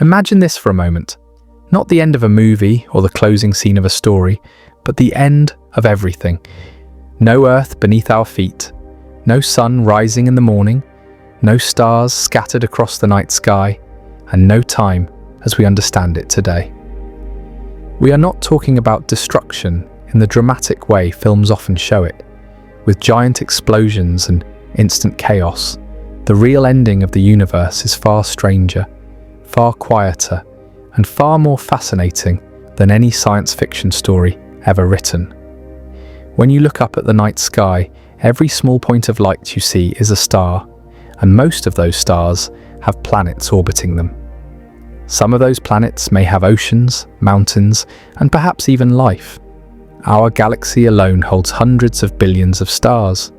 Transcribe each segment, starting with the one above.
Imagine this for a moment. Not the end of a movie or the closing scene of a story, but the end of everything. No earth beneath our feet, no sun rising in the morning, no stars scattered across the night sky, and no time as we understand it today. We are not talking about destruction in the dramatic way films often show it, with giant explosions and instant chaos. The real ending of the universe is far stranger, far quieter, and far more fascinating than any science fiction story ever written. When you look up at the night sky, every small point of light you see is a star, and most of those stars have planets orbiting them. Some of those planets may have oceans, mountains, and perhaps even life. Our galaxy alone holds hundreds of billions of stars,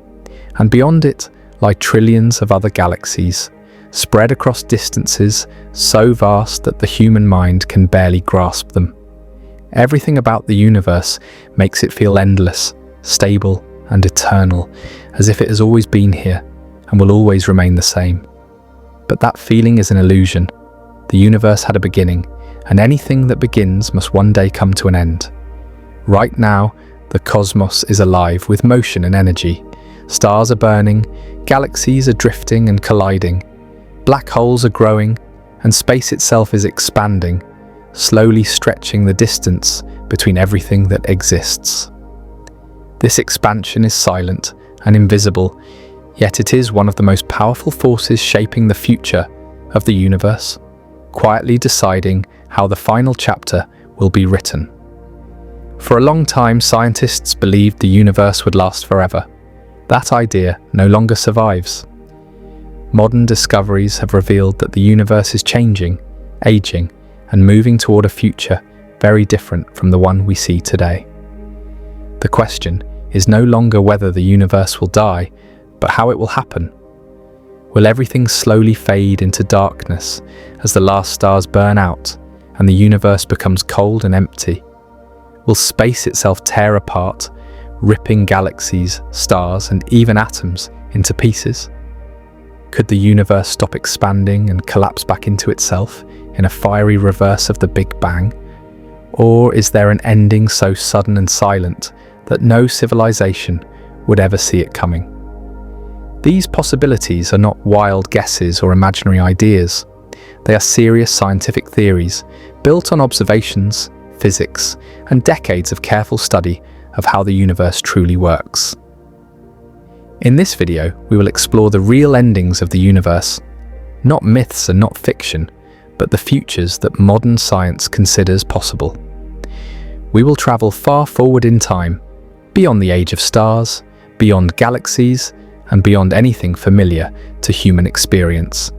and beyond it lie trillions of other galaxies, spread across distances so vast that the human mind can barely grasp them. Everything about the universe makes it feel endless, stable, and eternal, as if it has always been here and will always remain the same. But that feeling is an illusion. The universe had a beginning, and anything that begins must one day come to an end. Right now, the cosmos is alive with motion and energy. Stars are burning, galaxies are drifting and colliding, black holes are growing, and space itself is expanding, slowly stretching the distance between everything that exists. This expansion is silent and invisible, yet it is one of the most powerful forces shaping the future of the universe, quietly deciding how the final chapter will be written. For a long time, scientists believed the universe would last forever. That idea no longer survives. Modern discoveries have revealed that the universe is changing, aging, and moving toward a future very different from the one we see today. The question is no longer whether the universe will die, but how it will happen. Will everything slowly fade into darkness as the last stars burn out and the universe becomes cold and empty? Will space itself tear apart, ripping galaxies, stars, and even atoms into pieces? Could the universe stop expanding and collapse back into itself in a fiery reverse of the Big Bang? Or is there an ending so sudden and silent that no civilization would ever see it coming? These possibilities are not wild guesses or imaginary ideas. They are serious scientific theories built on observations, physics, and decades of careful study of how the universe truly works. In this video, we will explore the real endings of the universe, not myths and not fiction, but the futures that modern science considers possible. We will travel far forward in time, beyond the age of stars, beyond galaxies, and beyond anything familiar to human experience.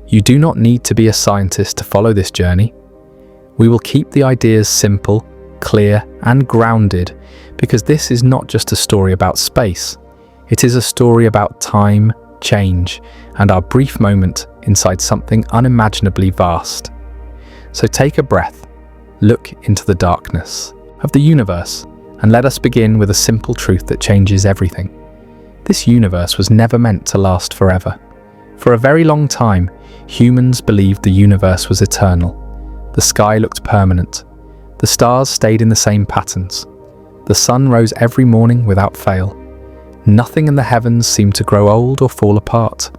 You do not need to be a scientist to follow this journey. We will keep the ideas simple, clear, and grounded, because this is not just a story about space. It is a story about time, change, and our brief moment inside something unimaginably vast. So take a breath, look into the darkness of the universe, and let us begin with a simple truth that changes everything. This universe was never meant to last forever. For a very long time, humans believed the universe was eternal. The sky looked permanent. The stars stayed in the same patterns. The sun rose every morning without fail. Nothing in the heavens seemed to grow old or fall apart.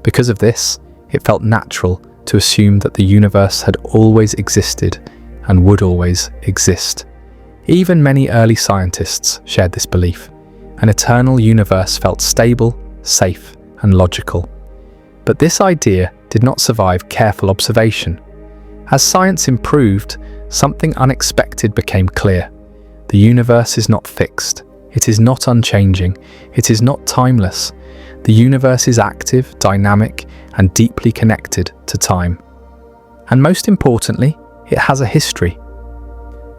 Because of this, it felt natural to assume that the universe had always existed and would always exist. Even many early scientists shared this belief. An eternal universe felt stable, safe, and logical. But this idea did not survive careful observation. As science improved, something unexpected became clear. The universe is not fixed. It is not unchanging. It is not timeless. The universe is active, dynamic, and deeply connected to time. And most importantly, it has a history.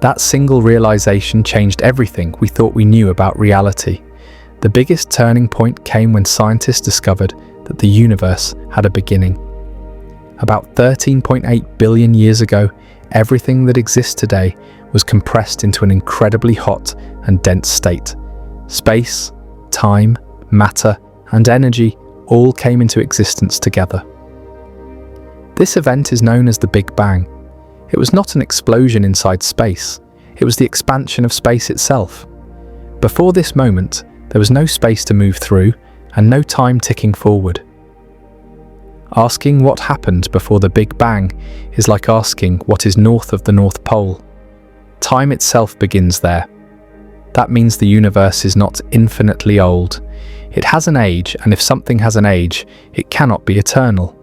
That single realization changed everything we thought we knew about reality. The biggest turning point came when scientists discovered that the universe had a beginning. About 13.8 billion years ago, everything that exists today was compressed into an incredibly hot and dense state. Space, time, matter, and energy all came into existence together. This event is known as the Big Bang. It was not an explosion inside space, it was the expansion of space itself. Before this moment, there was no space to move through and no time ticking forward. Asking what happened before the Big Bang is like asking what is north of the North Pole. Time itself begins there. That means the universe is not infinitely old. It has an age, and if something has an age, it cannot be eternal.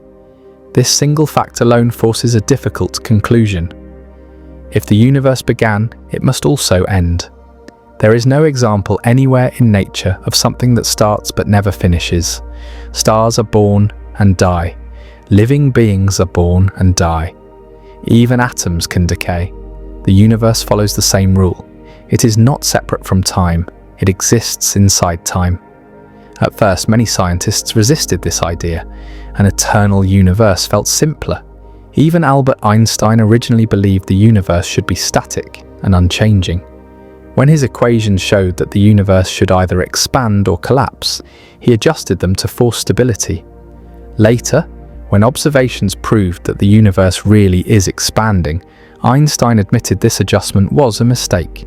This single fact alone forces a difficult conclusion. If the universe began, it must also end. There is no example anywhere in nature of something that starts but never finishes. Stars are born and die. Living beings are born and die. Even atoms can decay. The universe follows the same rule. It is not separate from time. It exists inside time. At first, many scientists resisted this idea. An eternal universe felt simpler. Even Albert Einstein originally believed the universe should be static and unchanging. When his equations showed that the universe should either expand or collapse, he adjusted them to force stability. Later, when observations proved that the universe really is expanding, Einstein admitted this adjustment was a mistake.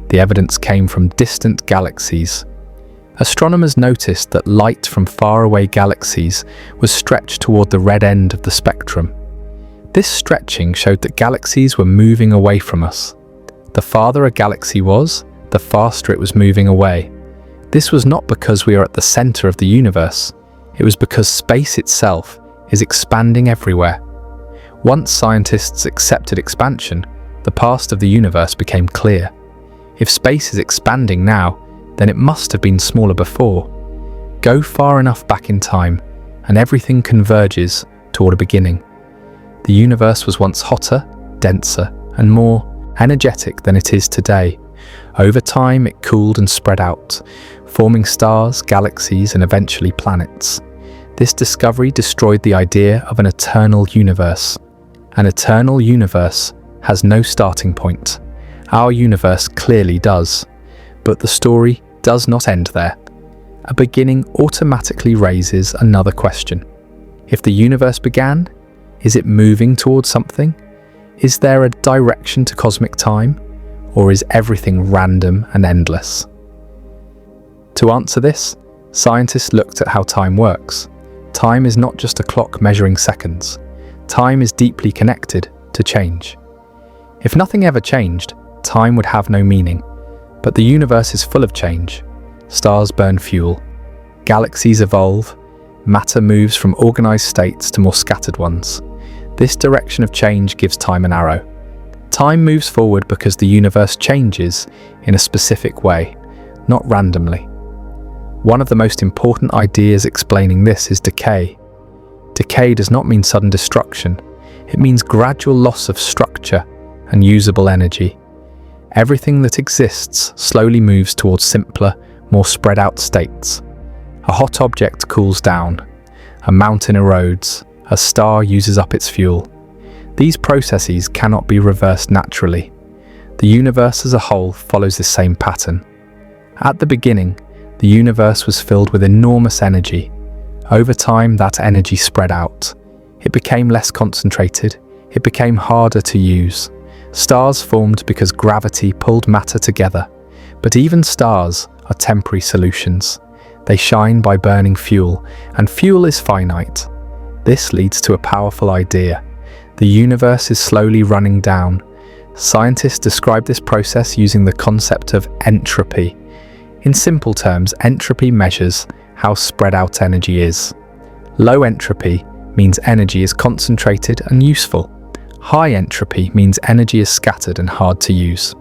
The evidence came from distant galaxies. Astronomers noticed that light from faraway galaxies was stretched toward the red end of the spectrum. This stretching showed that galaxies were moving away from us. The farther a galaxy was, the faster it was moving away. This was not because we are at the center of the universe. It was because space itself is expanding everywhere. Once scientists accepted expansion, the past of the universe became clear. If space is expanding now, then it must have been smaller before. Go far enough back in time, and everything converges toward a beginning. The universe was once hotter, denser, and more energetic than it is today. Over time, it cooled and spread out, forming stars, galaxies, and eventually planets. This discovery destroyed the idea of an eternal universe. An eternal universe has no starting point. Our universe clearly does. But the story does not end there. A beginning automatically raises another question. If the universe began, is it moving towards something? Is there a direction to cosmic time? Or is everything random and endless? To answer this, scientists looked at how time works. Time is not just a clock measuring seconds. Time is deeply connected to change. If nothing ever changed, time would have no meaning. But the universe is full of change. Stars burn fuel. Galaxies evolve. Matter moves from organized states to more scattered ones. This direction of change gives time an arrow. Time moves forward because the universe changes in a specific way, not randomly. One of the most important ideas explaining this is decay. Decay does not mean sudden destruction. It means gradual loss of structure and usable energy. Everything that exists slowly moves towards simpler, more spread out states. A hot object cools down. A mountain erodes. A star uses up its fuel. These processes cannot be reversed naturally. The universe as a whole follows this same pattern. At the beginning, the universe was filled with enormous energy. Over time, that energy spread out. It became less concentrated. It became harder to use. Stars formed because gravity pulled matter together. But even stars are temporary solutions. They shine by burning fuel, and fuel is finite. This leads to a powerful idea. The universe is slowly running down. Scientists describe this process using the concept of entropy. In simple terms, entropy measures how spread out energy is. Low entropy means energy is concentrated and useful. High entropy means energy is scattered and hard to use.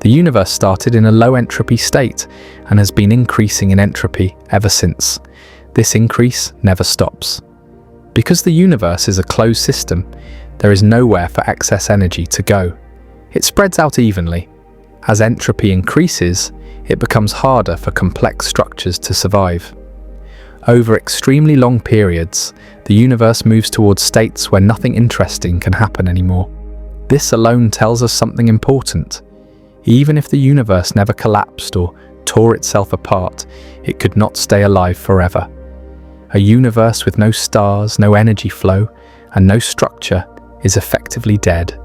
The universe started in a low entropy state and has been increasing in entropy ever since. This increase never stops. Because the universe is a closed system, there is nowhere for excess energy to go. It spreads out evenly. As entropy increases, it becomes harder for complex structures to survive. Over extremely long periods, the universe moves towards states where nothing interesting can happen anymore. This alone tells us something important. Even if the universe never collapsed or tore itself apart, it could not stay alive forever. A universe with no stars, no energy flow, and no structure is effectively dead.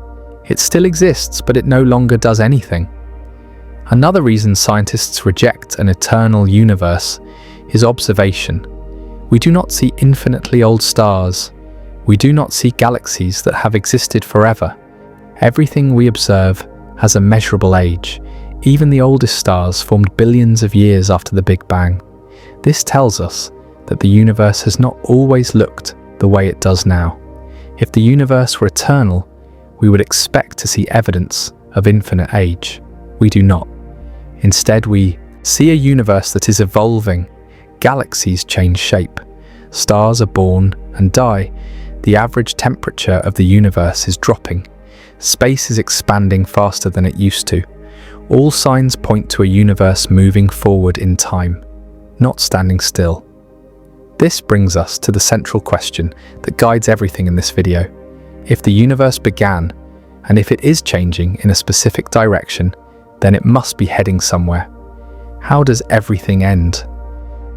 It still exists, but it no longer does anything. Another reason scientists reject an eternal universe is observation. We do not see infinitely old stars. We do not see galaxies that have existed forever. Everything we observe has a measurable age. Even the oldest stars formed billions of years after the Big Bang. This tells us that the universe has not always looked the way it does now. If the universe were eternal, we would expect to see evidence of infinite age. We do not. Instead, we see a universe that is evolving. Galaxies change shape. Stars are born and die. The average temperature of the universe is dropping. Space is expanding faster than it used to. All signs point to a universe moving forward in time, not standing still. This brings us to the central question that guides everything in this video. If the universe began, and if it is changing in a specific direction, then it must be heading somewhere. How does everything end?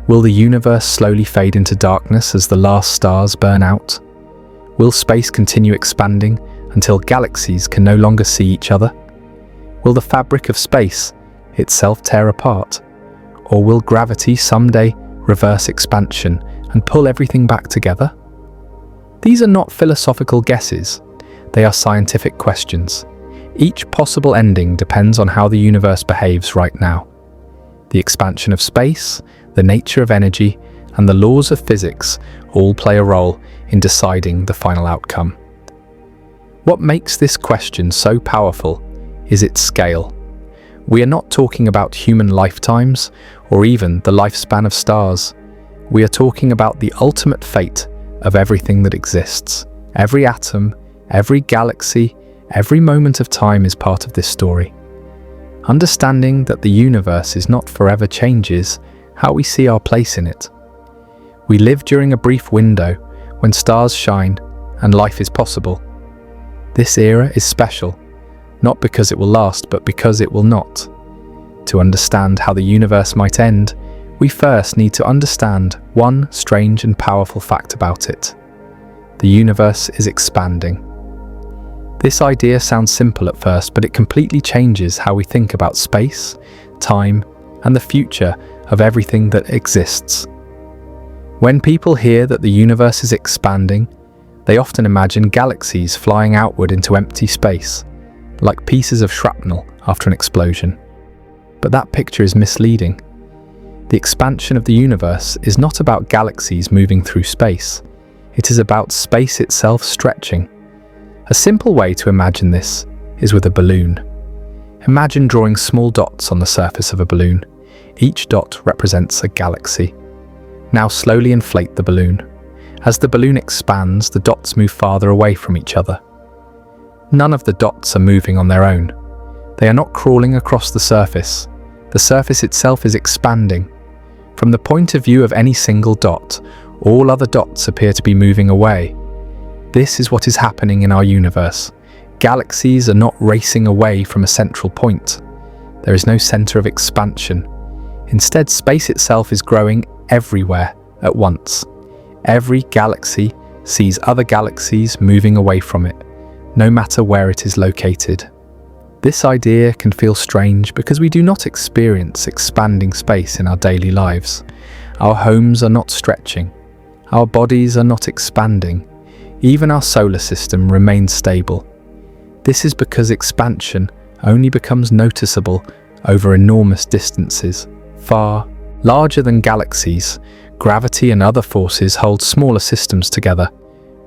Will the universe slowly fade into darkness as the last stars burn out? Will space continue expanding until galaxies can no longer see each other? Will the fabric of space itself tear apart? Or will gravity someday reverse expansion and pull everything back together? These are not philosophical guesses. They are scientific questions. Each possible ending depends on how the universe behaves right now. The expansion of space, the nature of energy, and the laws of physics all play a role in deciding the final outcome. What makes this question so powerful is its scale. We are not talking about human lifetimes or even the lifespan of stars. We are talking about the ultimate fate of everything that exists. Every atom, every galaxy, every moment of time is part of this story. Understanding that the universe is not forever changes how we see our place in it. We live during a brief window when stars shine and life is possible. This era is special, not because it will last, but because it will not. To understand how the universe might end, we first need to understand one strange and powerful fact about it. The universe is expanding. This idea sounds simple at first, but it completely changes how we think about space, time, and the future of everything that exists. When people hear that the universe is expanding, they often imagine galaxies flying outward into empty space, like pieces of shrapnel after an explosion. But that picture is misleading. The expansion of the universe is not about galaxies moving through space. It is about space itself stretching. A simple way to imagine this is with a balloon. Imagine drawing small dots on the surface of a balloon. Each dot represents a galaxy. Now slowly inflate the balloon. As the balloon expands, the dots move farther away from each other. None of the dots are moving on their own. They are not crawling across the surface. The surface itself is expanding. From the point of view of any single dot, all other dots appear to be moving away. This is what is happening in our universe. Galaxies are not racing away from a central point. There is no center of expansion. Instead, space itself is growing everywhere at once. Every galaxy sees other galaxies moving away from it, no matter where it is located. This idea can feel strange because we do not experience expanding space in our daily lives. Our homes are not stretching. Our bodies are not expanding. Even our solar system remains stable. This is because expansion only becomes noticeable over enormous distances. Far larger than galaxies, gravity and other forces hold smaller systems together,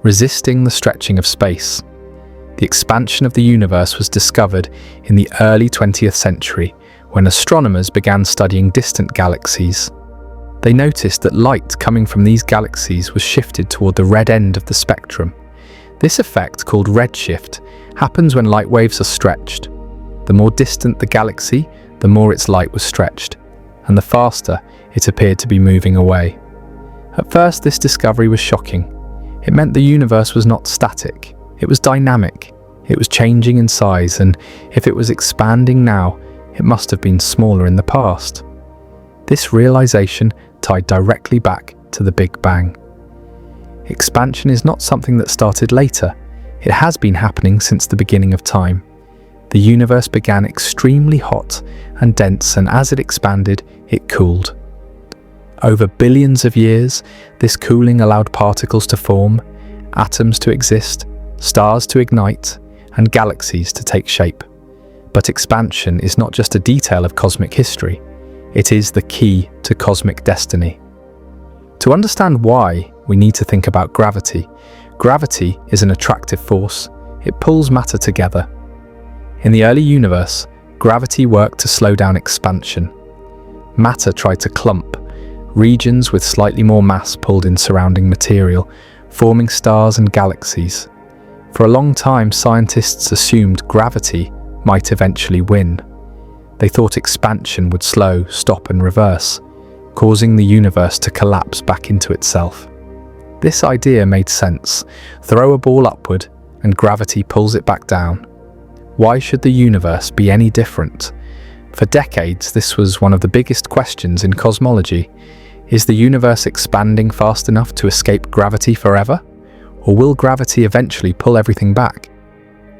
resisting the stretching of space. The expansion of the universe was discovered in the early 20th century when astronomers began studying distant galaxies. They noticed that light coming from these galaxies was shifted toward the red end of the spectrum. This effect, called redshift, happens when light waves are stretched. The more distant the galaxy, the more its light was stretched, and the faster it appeared to be moving away. At first, this discovery was shocking. It meant the universe was not static. It was dynamic. It was changing in size, and if it was expanding now, it must have been smaller in the past. This realization tied directly back to the Big Bang. Expansion is not something that started later. It has been happening since the beginning of time. The universe began extremely hot and dense, and as it expanded, it cooled. Over billions of years, this cooling allowed particles to form, atoms to exist, stars to ignite, and galaxies to take shape. But expansion is not just a detail of cosmic history. It is the key to cosmic destiny. To understand why, we need to think about gravity. Gravity is an attractive force. It pulls matter together. In the early universe, gravity worked to slow down expansion. Matter tried to clump. Regions with slightly more mass pulled in surrounding material, forming stars and galaxies. For a long time, scientists assumed gravity might eventually win. They thought expansion would slow, stop, and reverse, causing the universe to collapse back into itself. This idea made sense. Throw a ball upward, and gravity pulls it back down. Why should the universe be any different? For decades, this was one of the biggest questions in cosmology. Is the universe expanding fast enough to escape gravity forever? Or will gravity eventually pull everything back?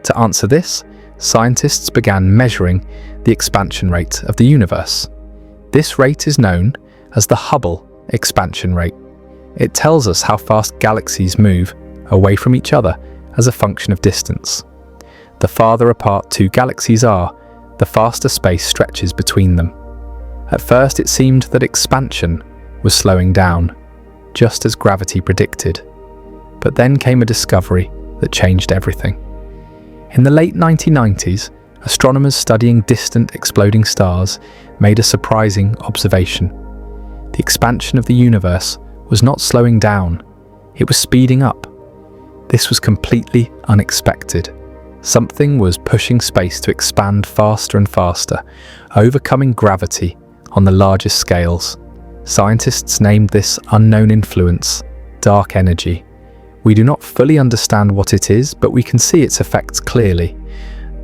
To answer this, scientists began measuring the expansion rate of the universe. This rate is known as the Hubble expansion rate. It tells us how fast galaxies move away from each other as a function of distance. The farther apart two galaxies are, the faster space stretches between them. At first, it seemed that expansion was slowing down, just as gravity predicted. But then came a discovery that changed everything. In the late 1990s, astronomers studying distant exploding stars made a surprising observation. The expansion of the universe was not slowing down, it was speeding up. This was completely unexpected. Something was pushing space to expand faster and faster, overcoming gravity on the largest scales. Scientists named this unknown influence dark energy. We do not fully understand what it is, but we can see its effects clearly.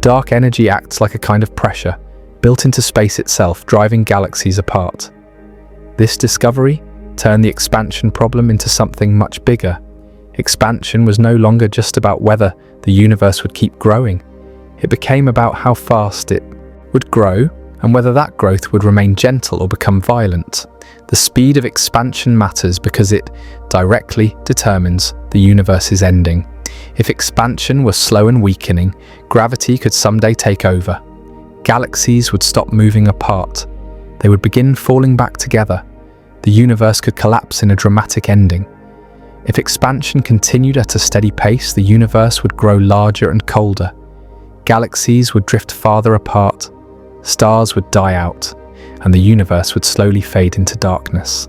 Dark energy acts like a kind of pressure built into space itself, driving galaxies apart. This discovery turned the expansion problem into something much bigger. Expansion was no longer just about whether the universe would keep growing. It became about how fast it would grow and whether that growth would remain gentle or become violent. The speed of expansion matters because it directly determines the universe's ending. If expansion was slow and weakening, gravity could someday take over. Galaxies would stop moving apart. They would begin falling back together. The universe could collapse in a dramatic ending. If expansion continued at a steady pace, the universe would grow larger and colder. Galaxies would drift farther apart. Stars would die out, and the universe would slowly fade into darkness.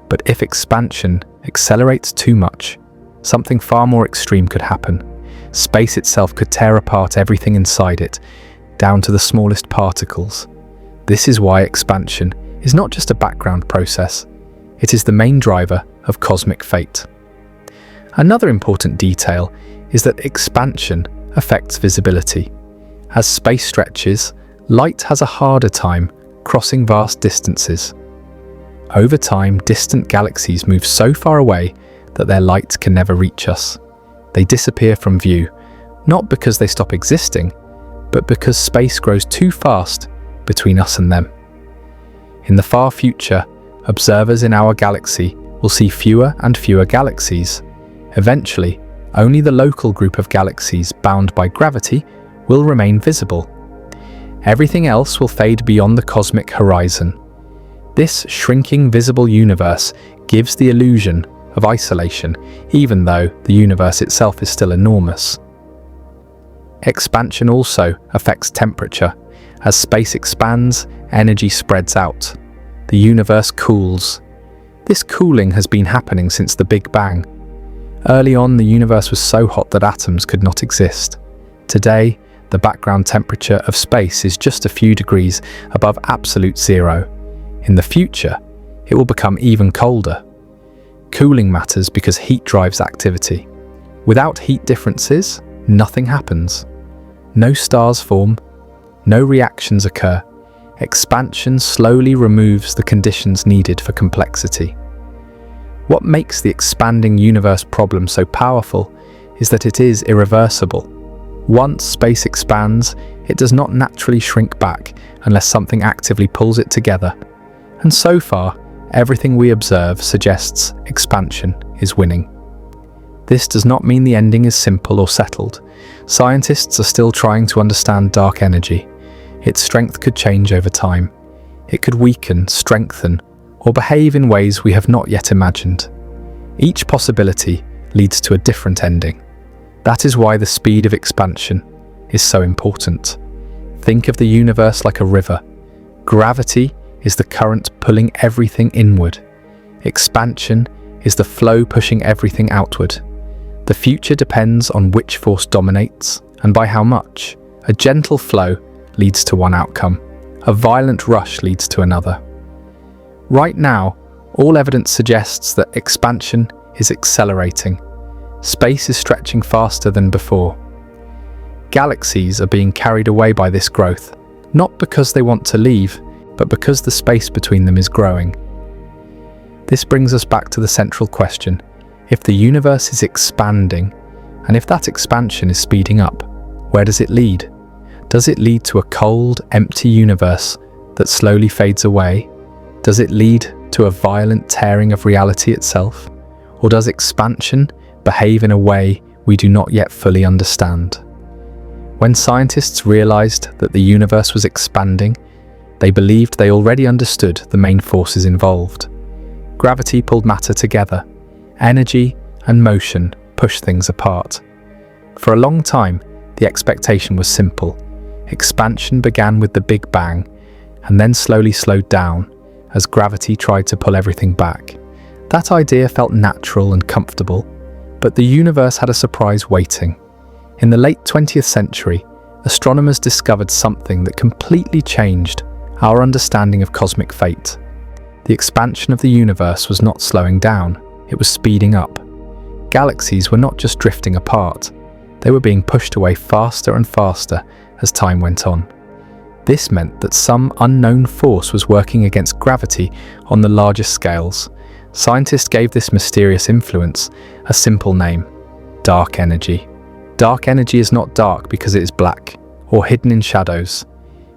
But if expansion accelerates too much, something far more extreme could happen. Space itself could tear apart everything inside it, down to the smallest particles. This is why expansion is not just a background process, it is the main driver of cosmic fate. Another important detail is that expansion affects visibility. As space stretches, light has a harder time crossing vast distances. Over time, distant galaxies move so far away that their light can never reach us. They disappear from view, not because they stop existing, but because space grows too fast between us and them. In the far future, observers in our galaxy will see fewer and fewer galaxies. Eventually, only the local group of galaxies bound by gravity will remain visible. Everything else will fade beyond the cosmic horizon. This shrinking visible universe gives the illusion of isolation, even though the universe itself is still enormous. Expansion also affects temperature. As space expands, energy spreads out. The universe cools. This cooling has been happening since the Big Bang. Early on, the universe was so hot that atoms could not exist. Today, the background temperature of space is just a few degrees above absolute zero. In the future, it will become even colder. Cooling matters because heat drives activity. Without heat differences, nothing happens. No stars form, no reactions occur. Expansion slowly removes the conditions needed for complexity. What makes the expanding universe problem so powerful is that it is irreversible. Once space expands, it does not naturally shrink back unless something actively pulls it together. And so far, everything we observe suggests expansion is winning. This does not mean the ending is simple or settled. Scientists are still trying to understand dark energy. Its strength could change over time. It could weaken, strengthen, or behave in ways we have not yet imagined. Each possibility leads to a different ending. That is why the speed of expansion is so important. Think of the universe like a river. Gravity is the current pulling everything inward. Expansion is the flow pushing everything outward. The future depends on which force dominates and by how much. A gentle flow leads to one outcome. A violent rush leads to another. Right now, all evidence suggests that expansion is accelerating. Space is stretching faster than before. Galaxies are being carried away by this growth, not because they want to leave, but because the space between them is growing. This brings us back to the central question. If the universe is expanding, and if that expansion is speeding up, where does it lead? Does it lead to a cold, empty universe that slowly fades away? Does it lead to a violent tearing of reality itself? Or does expansion behave in a way we do not yet fully understand? When scientists realized that the universe was expanding, they believed they already understood the main forces involved. Gravity pulled matter together. Energy and motion pushed things apart. For a long time, the expectation was simple. Expansion began with the Big Bang and then slowly slowed down as gravity tried to pull everything back. That idea felt natural and comfortable, but the universe had a surprise waiting. In the late 20th century, astronomers discovered something that completely changed our understanding of cosmic fate. The expansion of the universe was not slowing down, it was speeding up. Galaxies were not just drifting apart, they were being pushed away faster and faster as time went on. This meant that some unknown force was working against gravity on the largest scales. Scientists gave this mysterious influence a simple name: dark energy. Dark energy is not dark because it is black or hidden in shadows.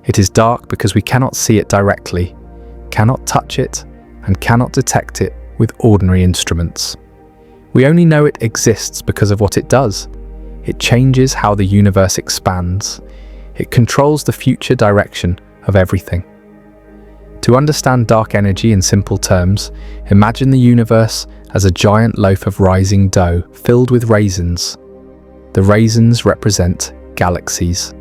It is dark because we cannot see it directly, cannot touch it, and cannot detect it with ordinary instruments. We only know it exists because of what it does. It changes how the universe expands. It controls the future direction of everything. To understand dark energy in simple terms, imagine the universe as a giant loaf of rising dough filled with raisins. The raisins represent galaxies.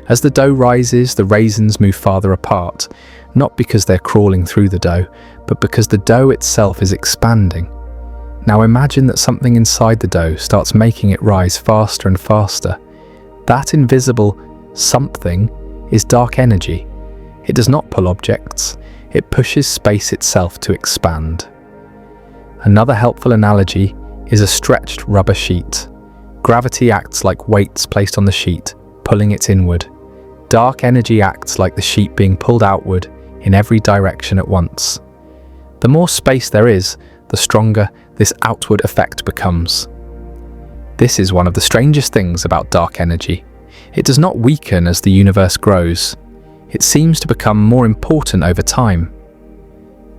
As the dough rises, the raisins move farther apart, not because they're crawling through the dough, but because the dough itself is expanding. Now imagine that something inside the dough starts making it rise faster and faster. That invisible something is dark energy. It does not pull objects, it pushes space itself to expand. Another helpful analogy is a stretched rubber sheet. Gravity acts like weights placed on the sheet, pulling it inward. Dark energy acts like the sheet being pulled outward in every direction at once. The more space there is, the stronger this outward effect becomes. This is one of the strangest things about dark energy. It does not weaken as the universe grows. It seems to become more important over time.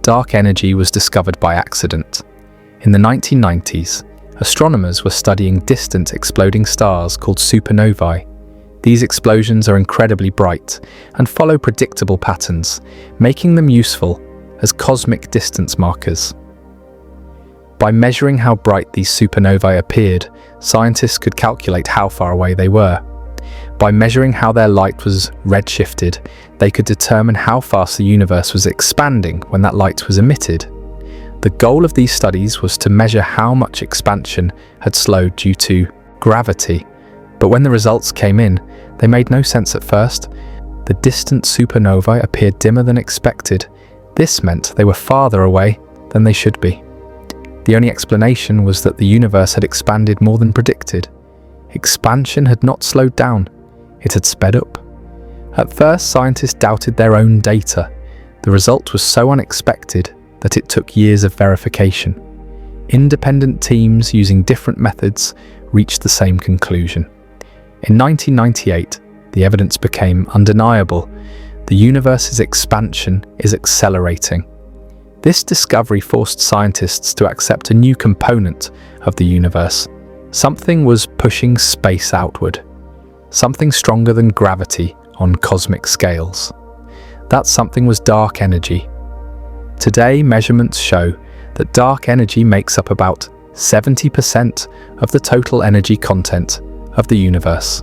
Dark energy was discovered by accident. In the 1990s, astronomers were studying distant exploding stars called supernovae. These explosions are incredibly bright and follow predictable patterns, making them useful as cosmic distance markers. By measuring how bright these supernovae appeared, scientists could calculate how far away they were. By measuring how their light was redshifted, they could determine how fast the universe was expanding when that light was emitted. The goal of these studies was to measure how much expansion had slowed due to gravity. But when the results came in, they made no sense at first. The distant supernovae appeared dimmer than expected. This meant they were farther away than they should be. The only explanation was that the universe had expanded more than predicted. Expansion had not slowed down, it had sped up. At first, scientists doubted their own data. The result was so unexpected that it took years of verification. Independent teams using different methods reached the same conclusion. In 1998, the evidence became undeniable. The universe's expansion is accelerating. This discovery forced scientists to accept a new component of the universe. Something was pushing space outward. Something stronger than gravity on cosmic scales. That something was dark energy. Today, measurements show that dark energy makes up about 70% of the total energy content of the universe.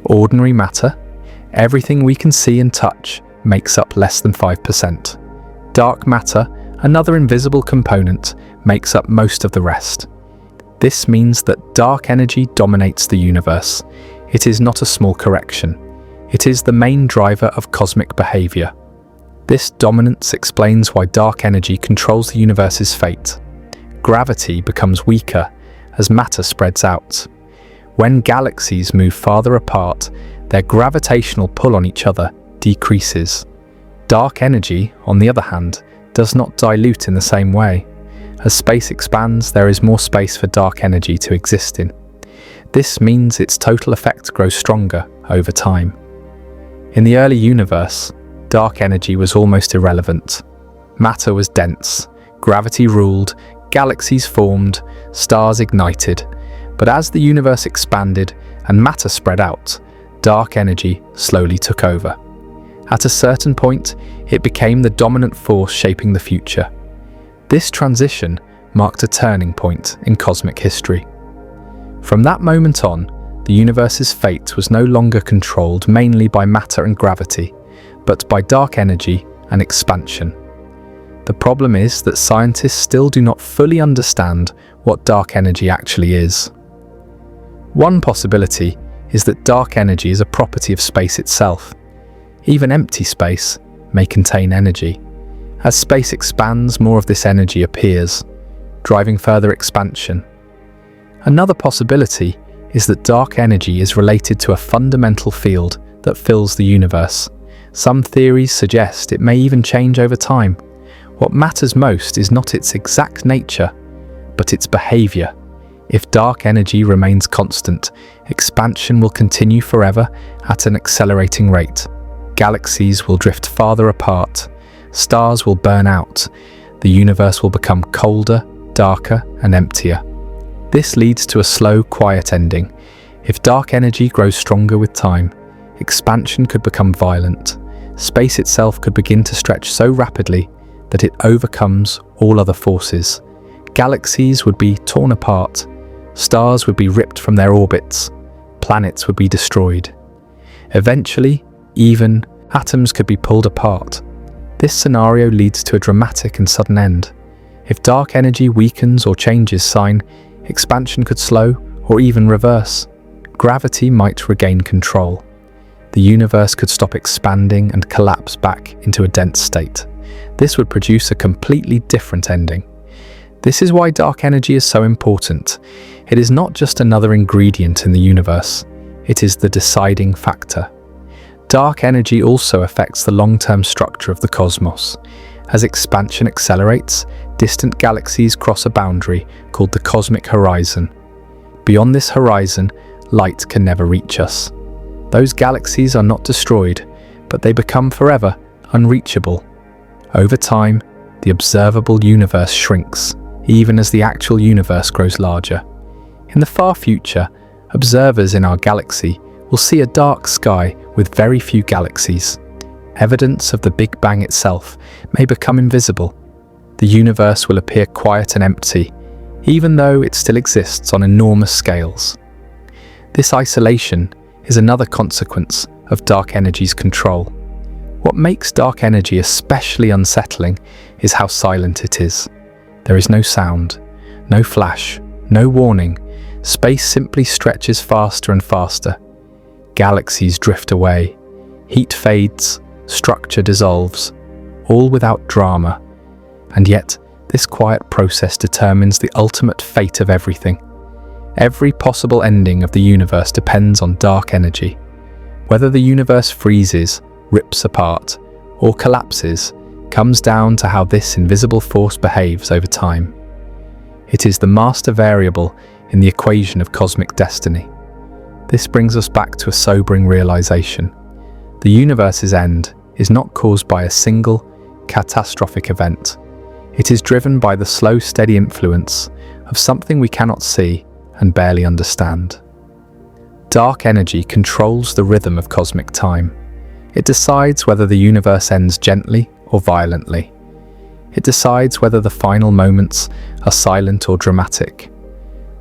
Ordinary matter, everything we can see and touch, makes up less than 5%. Dark matter, another invisible component, makes up most of the rest. This means that dark energy dominates the universe. It is not a small correction. It is the main driver of cosmic behavior. This dominance explains why dark energy controls the universe's fate. Gravity becomes weaker as matter spreads out. When galaxies move farther apart, their gravitational pull on each other decreases. Dark energy, on the other hand, does not dilute in the same way. As space expands, there is more space for dark energy to exist in. This means its total effect grows stronger over time. In the early universe, dark energy was almost irrelevant. Matter was dense, gravity ruled, galaxies formed, stars ignited. But as the universe expanded and matter spread out, dark energy slowly took over. At a certain point, it became the dominant force shaping the future. This transition marked a turning point in cosmic history. From that moment on, the universe's fate was no longer controlled mainly by matter and gravity, but by dark energy and expansion. The problem is that scientists still do not fully understand what dark energy actually is. One possibility is that dark energy is a property of space itself. Even empty space may contain energy. As space expands, more of this energy appears, driving further expansion. Another possibility is that dark energy is related to a fundamental field that fills the universe. Some theories suggest it may even change over time. What matters most is not its exact nature, but its behavior. If dark energy remains constant, expansion will continue forever at an accelerating rate. Galaxies will drift farther apart, stars will burn out, the universe will become colder, darker, and emptier. This leads to a slow, quiet ending. If dark energy grows stronger with time, expansion could become violent. Space itself could begin to stretch so rapidly that it overcomes all other forces. Galaxies would be torn apart, stars would be ripped from their orbits, planets would be destroyed. Eventually, even atoms could be pulled apart. This scenario leads to a dramatic and sudden end. If dark energy weakens or changes sign, expansion could slow or even reverse. Gravity might regain control. The universe could stop expanding and collapse back into a dense state. This would produce a completely different ending. This is why dark energy is so important. It is not just another ingredient in the universe. It is the deciding factor. Dark energy also affects the long-term structure of the cosmos. As expansion accelerates, distant galaxies cross a boundary called the cosmic horizon. Beyond this horizon, light can never reach us. Those galaxies are not destroyed, but they become forever unreachable. Over time, the observable universe shrinks, even as the actual universe grows larger. In the far future, observers in our galaxy will see a dark sky with very few galaxies. Evidence of the Big Bang itself may become invisible. The universe will appear quiet and empty, even though it still exists on enormous scales. This isolation is another consequence of dark energy's control. What makes dark energy especially unsettling is how silent it is. There is no sound, no flash, no warning. Space simply stretches faster and faster. Galaxies drift away, heat fades, structure dissolves, all without drama. And yet, this quiet process determines the ultimate fate of everything. Every possible ending of the universe depends on dark energy. Whether the universe freezes, rips apart, or collapses comes down to how this invisible force behaves over time. It is the master variable in the equation of cosmic destiny. This brings us back to a sobering realization. The universe's end is not caused by a single, catastrophic event. It is driven by the slow, steady influence of something we cannot see and barely understand. Dark energy controls the rhythm of cosmic time. It decides whether the universe ends gently or violently. It decides whether the final moments are silent or dramatic.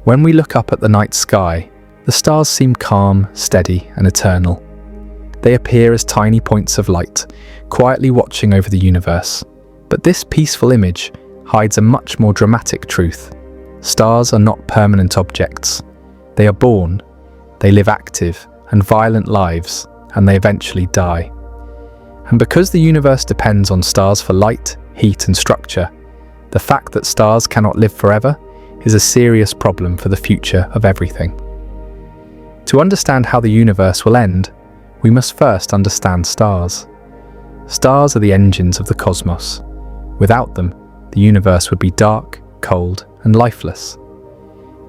When we look up at the night sky, the stars seem calm, steady, and eternal. They appear as tiny points of light, quietly watching over the universe. But this peaceful image hides a much more dramatic truth. Stars are not permanent objects. They are born, they live active and violent lives, and they eventually die. And because the universe depends on stars for light, heat, and structure, the fact that stars cannot live forever is a serious problem for the future of everything. To understand how the universe will end, we must first understand stars. Stars are the engines of the cosmos. Without them, the universe would be dark, cold, and lifeless.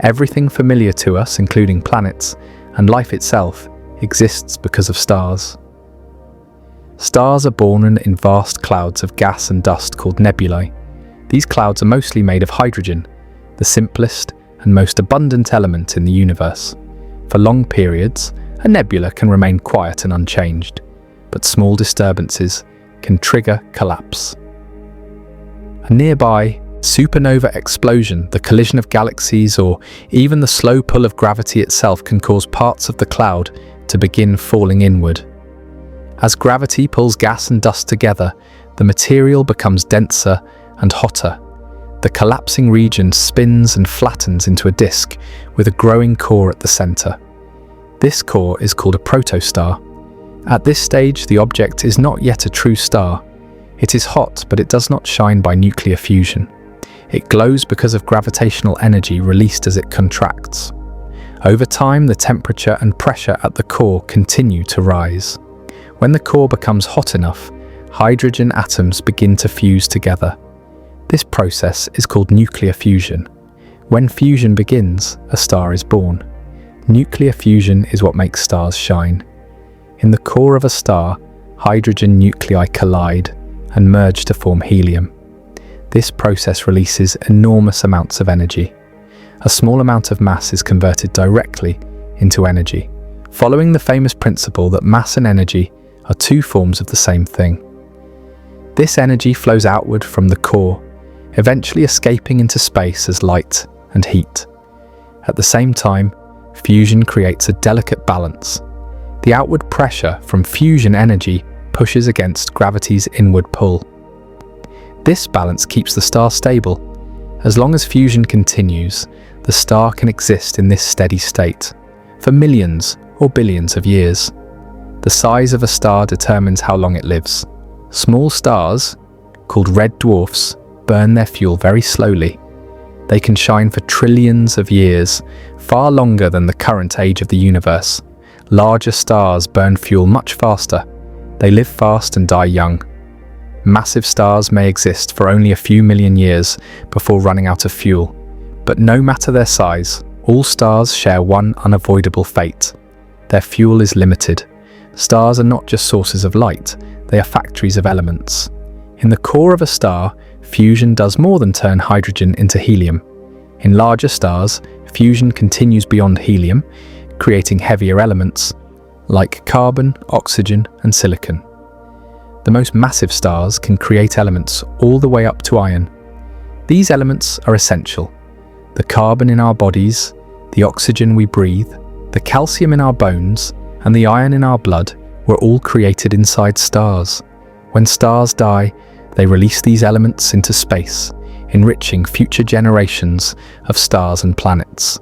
Everything familiar to us, including planets and life itself, exists because of stars. Stars are born in vast clouds of gas and dust called nebulae. These clouds are mostly made of hydrogen, the simplest and most abundant element in the universe. For long periods, a nebula can remain quiet and unchanged, but small disturbances can trigger collapse. A nearby supernova explosion, the collision of galaxies, or even the slow pull of gravity itself can cause parts of the cloud to begin falling inward. As gravity pulls gas and dust together, the material becomes denser and hotter. The collapsing region spins and flattens into a disk with a growing core at the center. This core is called a protostar. At this stage, the object is not yet a true star. It is hot, but it does not shine by nuclear fusion. It glows because of gravitational energy released as it contracts. Over time, the temperature and pressure at the core continue to rise. When the core becomes hot enough, hydrogen atoms begin to fuse together. This process is called nuclear fusion. When fusion begins, a star is born. Nuclear fusion is what makes stars shine. In the core of a star, hydrogen nuclei collide and merge to form helium. This process releases enormous amounts of energy. A small amount of mass is converted directly into energy, following the famous principle that mass and energy are two forms of the same thing. This energy flows outward from the core, eventually escaping into space as light and heat. At the same time, fusion creates a delicate balance. The outward pressure from fusion energy pushes against gravity's inward pull. This balance keeps the star stable. As long as fusion continues, the star can exist in this steady state for millions or billions of years. The size of a star determines how long it lives. Small stars, called red dwarfs, burn their fuel very slowly. They can shine for trillions of years, far longer than the current age of the universe. Larger stars burn fuel much faster. They live fast and die young. Massive stars may exist for only a few million years before running out of fuel. But no matter their size, all stars share one unavoidable fate. Their fuel is limited. Stars are not just sources of light, they are factories of elements. In the core of a star, fusion does more than turn hydrogen into helium. In larger stars, fusion continues beyond helium, creating heavier elements like carbon, oxygen, and silicon. The most massive stars can create elements all the way up to iron. These elements are essential. The carbon in our bodies, the oxygen we breathe, the calcium in our bones, and the iron in our blood were all created inside stars. When stars die, they release these elements into space, enriching future generations of stars and planets.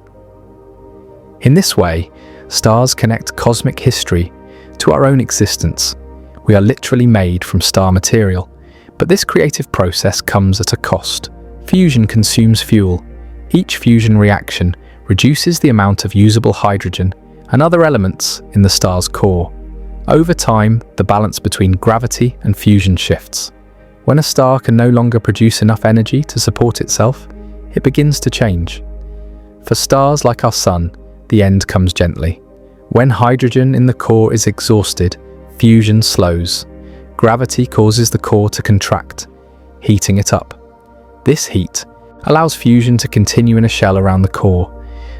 In this way, stars connect cosmic history to our own existence. We are literally made from star material, but this creative process comes at a cost. Fusion consumes fuel. Each fusion reaction reduces the amount of usable hydrogen and other elements in the star's core. Over time, the balance between gravity and fusion shifts. When a star can no longer produce enough energy to support itself, it begins to change. For stars like our Sun, the end comes gently. When hydrogen in the core is exhausted, fusion slows. Gravity causes the core to contract, heating it up. This heat allows fusion to continue in a shell around the core.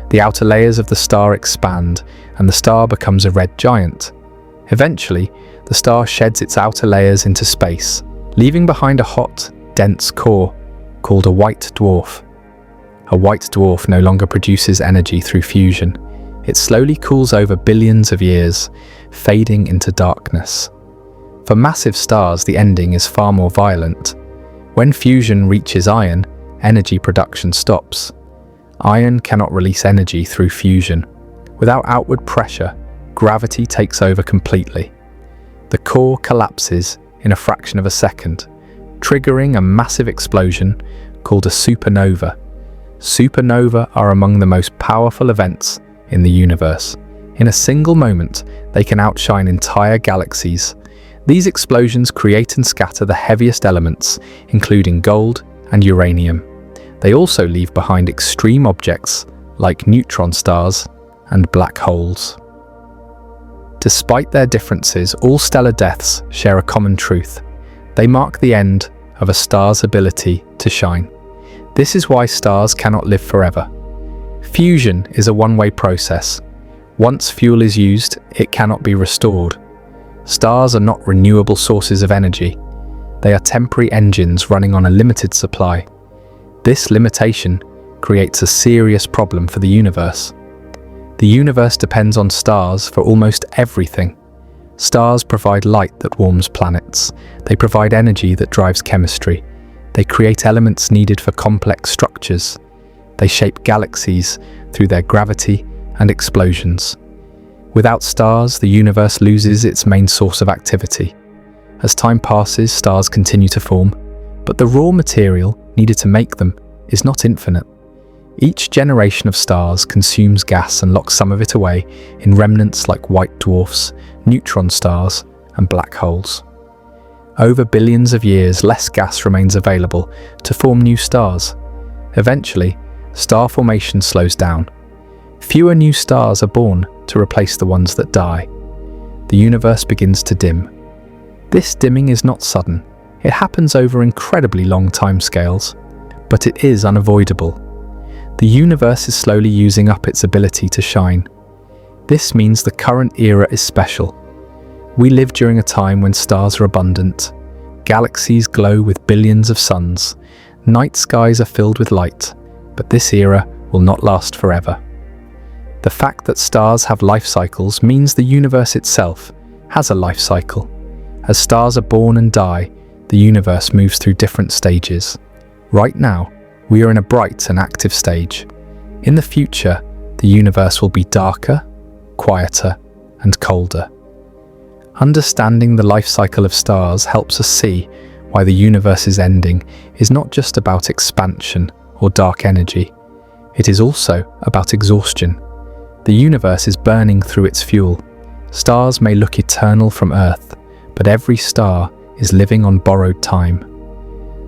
The outer layers of the star expand, and the star becomes a red giant. Eventually, the star sheds its outer layers into space, leaving behind a hot, dense core called a white dwarf. A white dwarf no longer produces energy through fusion. It slowly cools over billions of years, fading into darkness. For massive stars, the ending is far more violent. When fusion reaches iron, energy production stops. Iron cannot release energy through fusion. Without outward pressure, gravity takes over completely. The core collapses in a fraction of a second, triggering a massive explosion called a supernova. Supernova are among the most powerful events in the universe. In a single moment, they can outshine entire galaxies. These explosions create and scatter the heaviest elements, including gold and uranium. They also leave behind extreme objects like neutron stars and black holes. Despite their differences, all stellar deaths share a common truth. They mark the end of a star's ability to shine. This is why stars cannot live forever. Fusion is a one-way process. Once fuel is used, it cannot be restored. Stars are not renewable sources of energy. They are temporary engines running on a limited supply. This limitation creates a serious problem for the universe. The universe depends on stars for almost everything. Stars provide light that warms planets. They provide energy that drives chemistry. They create elements needed for complex structures. They shape galaxies through their gravity and explosions. Without stars, the universe loses its main source of activity. As time passes, stars continue to form, but the raw material needed to make them is not infinite. Each generation of stars consumes gas and locks some of it away in remnants like white dwarfs, neutron stars, and black holes. Over billions of years, less gas remains available to form new stars. Eventually, star formation slows down. Fewer new stars are born to replace the ones that die. The universe begins to dim. This dimming is not sudden. It happens over incredibly long timescales, but it is unavoidable. The universe is slowly using up its ability to shine. This means the current era is special. We live during a time when stars are abundant. Galaxies glow with billions of suns. Night skies are filled with light, but this era will not last forever. The fact that stars have life cycles means the universe itself has a life cycle. As stars are born and die, the universe moves through different stages. Right now, we are in a bright and active stage. In the future, the universe will be darker, quieter, and colder. Understanding the life cycle of stars helps us see why the universe's ending is not just about expansion or dark energy. It is also about exhaustion. The universe is burning through its fuel. Stars may look eternal from Earth, but every star is living on borrowed time.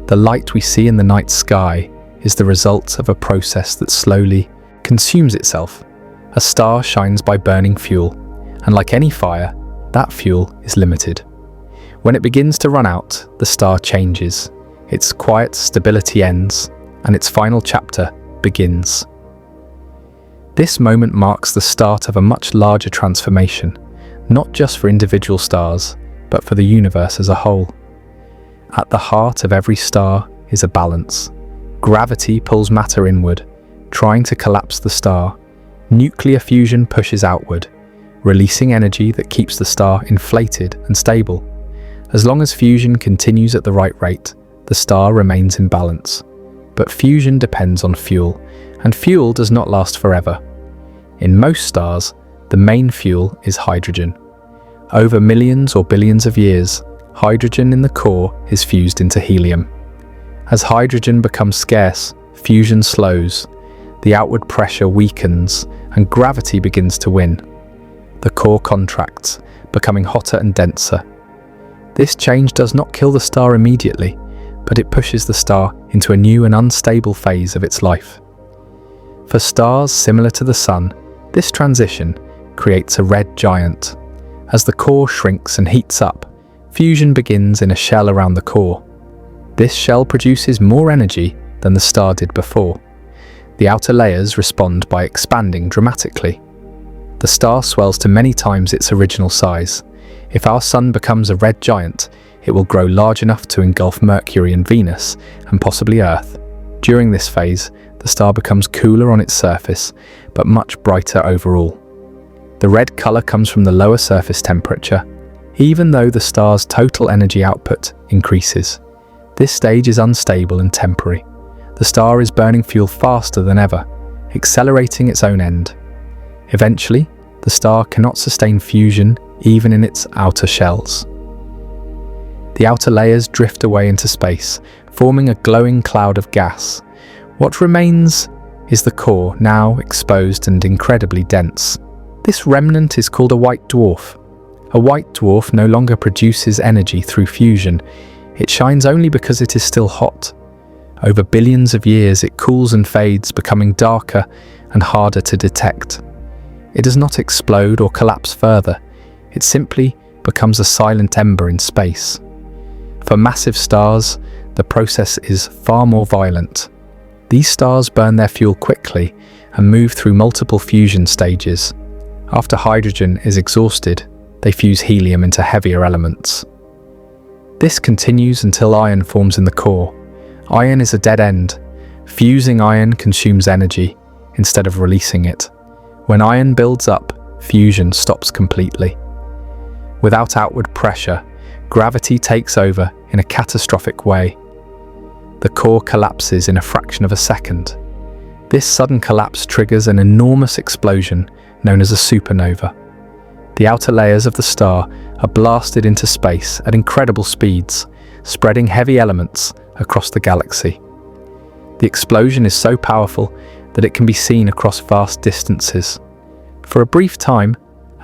The light we see in the night sky is the result of a process that slowly consumes itself. A star shines by burning fuel, and like any fire, that fuel is limited. When it begins to run out, the star changes. Its quiet stability ends, and its final chapter begins. This moment marks the start of a much larger transformation, not just for individual stars, but for the universe as a whole. At the heart of every star is a balance. Gravity pulls matter inward, trying to collapse the star. Nuclear fusion pushes outward, releasing energy that keeps the star inflated and stable. As long as fusion continues at the right rate, the star remains in balance. But fusion depends on fuel, and fuel does not last forever. In most stars, the main fuel is hydrogen. Over millions or billions of years, hydrogen in the core is fused into helium. As hydrogen becomes scarce, fusion slows, the outward pressure weakens, and gravity begins to win. The core contracts, becoming hotter and denser. This change does not kill the star immediately, but it pushes the star into a new and unstable phase of its life. For stars similar to the Sun, this transition creates a red giant. As the core shrinks and heats up, fusion begins in a shell around the core. This shell produces more energy than the star did before. The outer layers respond by expanding dramatically. The star swells to many times its original size. If our Sun becomes a red giant, it will grow large enough to engulf Mercury and Venus, and possibly Earth. During this phase, the star becomes cooler on its surface, but much brighter overall. The red color comes from the lower surface temperature, even though the star's total energy output increases. This stage is unstable and temporary. The star is burning fuel faster than ever, accelerating its own end. Eventually, the star cannot sustain fusion even in its outer shells. The outer layers drift away into space, forming a glowing cloud of gas. What remains is the core, now exposed and incredibly dense. This remnant is called a white dwarf. A white dwarf no longer produces energy through fusion. It shines only because it is still hot. Over billions of years, it cools and fades, becoming darker and harder to detect. It does not explode or collapse further. It simply becomes a silent ember in space. For massive stars, the process is far more violent. These stars burn their fuel quickly and move through multiple fusion stages. After hydrogen is exhausted, they fuse helium into heavier elements. This continues until iron forms in the core. Iron is a dead end. Fusing iron consumes energy instead of releasing it. When iron builds up, fusion stops completely. Without outward pressure, gravity takes over in a catastrophic way. The core collapses in a fraction of a second. This sudden collapse triggers an enormous explosion known as a supernova. The outer layers of the star are blasted into space at incredible speeds, spreading heavy elements across the galaxy. The explosion is so powerful that it can be seen across vast distances. For a brief time,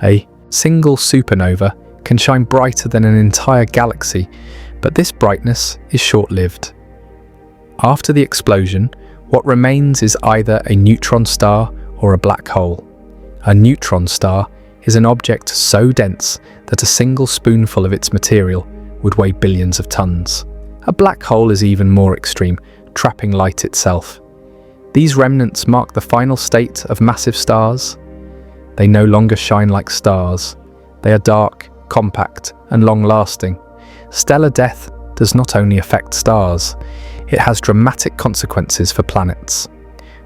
a single supernova can shine brighter than an entire galaxy, but this brightness is short-lived. After the explosion, what remains is either a neutron star or a black hole. A neutron star is an object so dense that a single spoonful of its material would weigh billions of tons. A black hole is even more extreme, trapping light itself. These remnants mark the final state of massive stars. They no longer shine like stars. They are dark, compact, and long-lasting. Stellar death does not only affect stars, it has dramatic consequences for planets.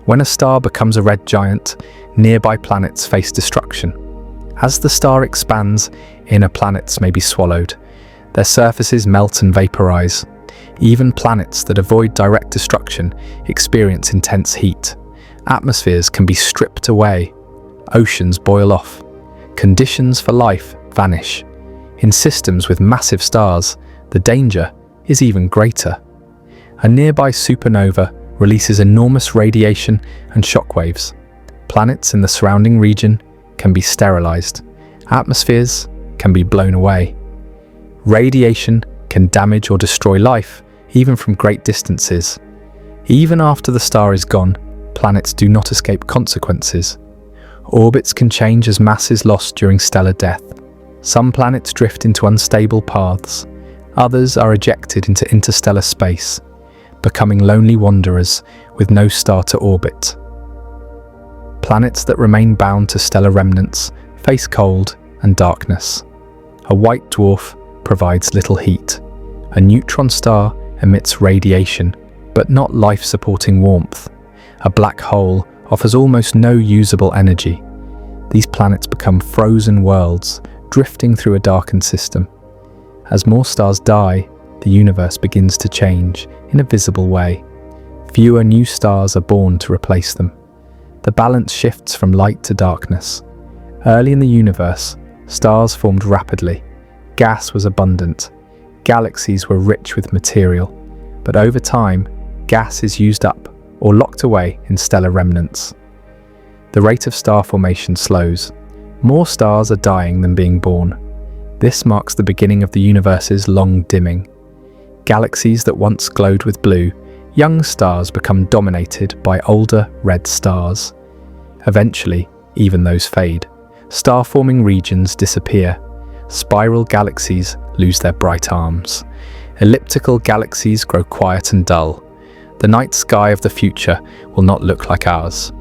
When a star becomes a red giant, nearby planets face destruction. As the star expands, inner planets may be swallowed. Their surfaces melt and vaporize. Even planets that avoid direct destruction experience intense heat. Atmospheres can be stripped away. Oceans boil off. Conditions for life vanish. In systems with massive stars, the danger is even greater. A nearby supernova releases enormous radiation and shockwaves. Planets in the surrounding region can be sterilized. Atmospheres can be blown away. Radiation can damage or destroy life, even from great distances. Even after the star is gone, planets do not escape consequences. Orbits can change as mass is lost during stellar death. Some planets drift into unstable paths. Others are ejected into interstellar space, becoming lonely wanderers with no star to orbit. Planets that remain bound to stellar remnants face cold and darkness. A white dwarf provides little heat. A neutron star emits radiation, but not life-supporting warmth. A black hole offers almost no usable energy. These planets become frozen worlds, drifting through a darkened system. As more stars die, the universe begins to change in a visible way. Fewer new stars are born to replace them. The balance shifts from light to darkness. Early in the universe, stars formed rapidly. Gas was abundant. Galaxies were rich with material. But over time, gas is used up or locked away in stellar remnants. The rate of star formation slows. More stars are dying than being born. This marks the beginning of the universe's long dimming. Galaxies that once glowed with blue, young stars become dominated by older red stars. Eventually, even those fade. Star-forming regions disappear. Spiral galaxies lose their bright arms. Elliptical galaxies grow quiet and dull. The night sky of the future will not look like ours.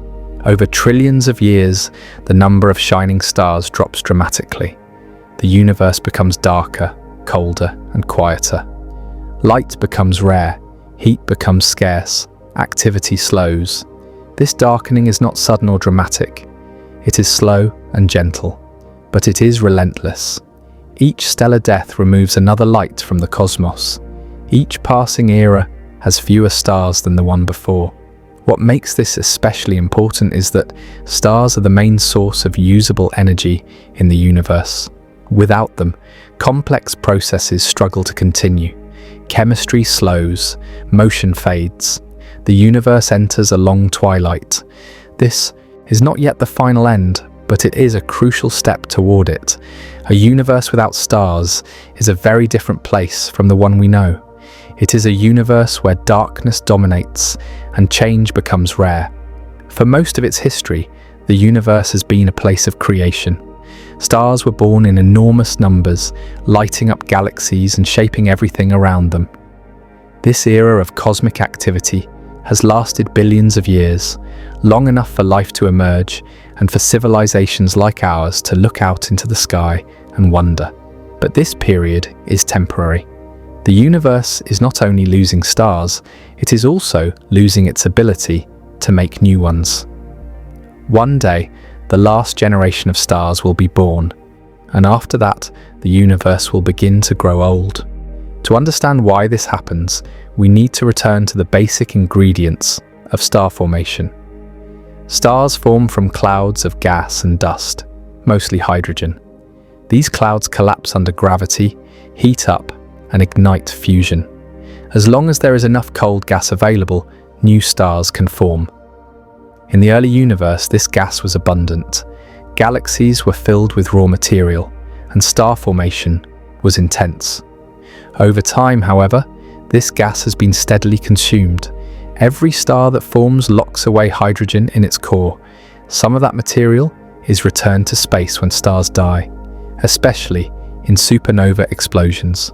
Over trillions of years, the number of shining stars drops dramatically. The universe becomes darker, colder, and quieter. Light becomes rare, heat becomes scarce, activity slows. This darkening is not sudden or dramatic. It is slow and gentle, but it is relentless. Each stellar death removes another light from the cosmos. Each passing era has fewer stars than the one before. What makes this especially important is that stars are the main source of usable energy in the universe. Without them, complex processes struggle to continue. Chemistry slows, motion fades. The universe enters a long twilight. This is not yet the final end, but it is a crucial step toward it. A universe without stars is a very different place from the one we know. It is a universe where darkness dominates and change becomes rare. For most of its history, the universe has been a place of creation. Stars were born in enormous numbers, lighting up galaxies and shaping everything around them. This era of cosmic activity has lasted billions of years, long enough for life to emerge and for civilizations like ours to look out into the sky and wonder. But this period is temporary. The universe is not only losing stars, it is also losing its ability to make new ones. One day, the last generation of stars will be born, and after that, the universe will begin to grow old. To understand why this happens, we need to return to the basic ingredients of star formation. Stars form from clouds of gas and dust, mostly hydrogen. These clouds collapse under gravity, heat up, and ignite fusion. As long as there is enough cold gas available, new stars can form. In the early universe, this gas was abundant. Galaxies were filled with raw material, and star formation was intense. Over time, however, this gas has been steadily consumed. Every star that forms locks away hydrogen in its core. Some of that material is returned to space when stars die, especially in supernova explosions.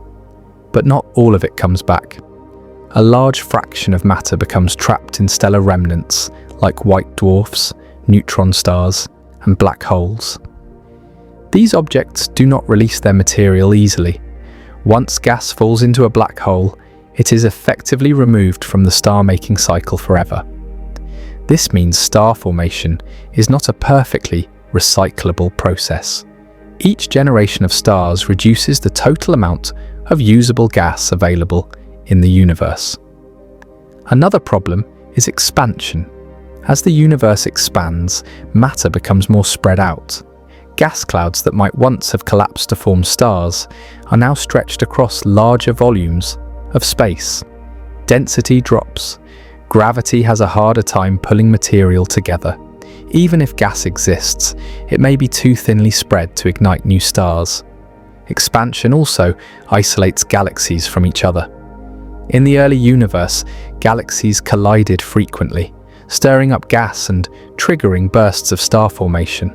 But not all of it comes back. A large fraction of matter becomes trapped in stellar remnants like white dwarfs, neutron stars, and black holes. These objects do not release their material easily. Once gas falls into a black hole, it is effectively removed from the star-making cycle forever. This means star formation is not a perfectly recyclable process. Each generation of stars reduces the total amount of usable gas available in the universe. Another problem is expansion. As the universe expands, matter becomes more spread out. Gas clouds that might once have collapsed to form stars are now stretched across larger volumes of space. Density drops. Gravity has a harder time pulling material together. Even if gas exists, it may be too thinly spread to ignite new stars. Expansion also isolates galaxies from each other. In the early universe, galaxies collided frequently, stirring up gas and triggering bursts of star formation.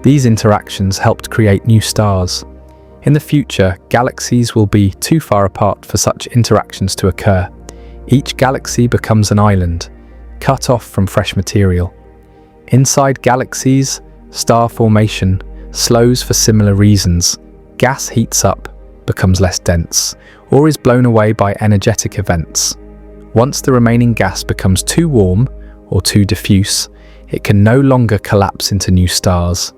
These interactions helped create new stars. In the future, galaxies will be too far apart for such interactions to occur. Each galaxy becomes an island, cut off from fresh material. Inside galaxies, star formation slows for similar reasons. Gas heats up, becomes less dense, or is blown away by energetic events. Once the remaining gas becomes too warm or too diffuse, it can no longer collapse into new stars.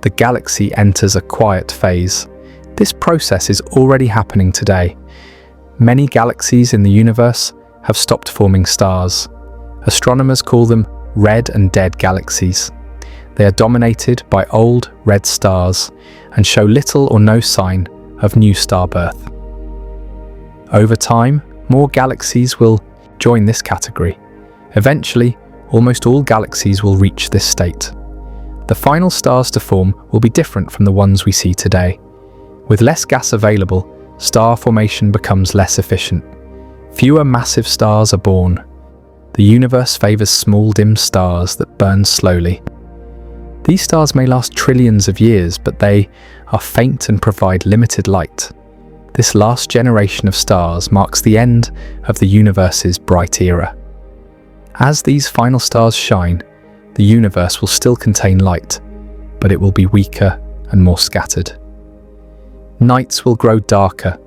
The galaxy enters a quiet phase. This process is already happening today. Many galaxies in the universe have stopped forming stars. Astronomers call them red and dead galaxies. They are dominated by old red stars and show little or no sign of new star birth. Over time, more galaxies will join this category. Eventually, almost all galaxies will reach this state. The final stars to form will be different from the ones we see today. With less gas available, star formation becomes less efficient. Fewer massive stars are born. The universe favors small dim stars that burn slowly. These stars may last trillions of years, but they are faint and provide limited light. This last generation of stars marks the end of the universe's bright era. As these final stars shine, the universe will still contain light, but it will be weaker and more scattered. Nights will grow darker.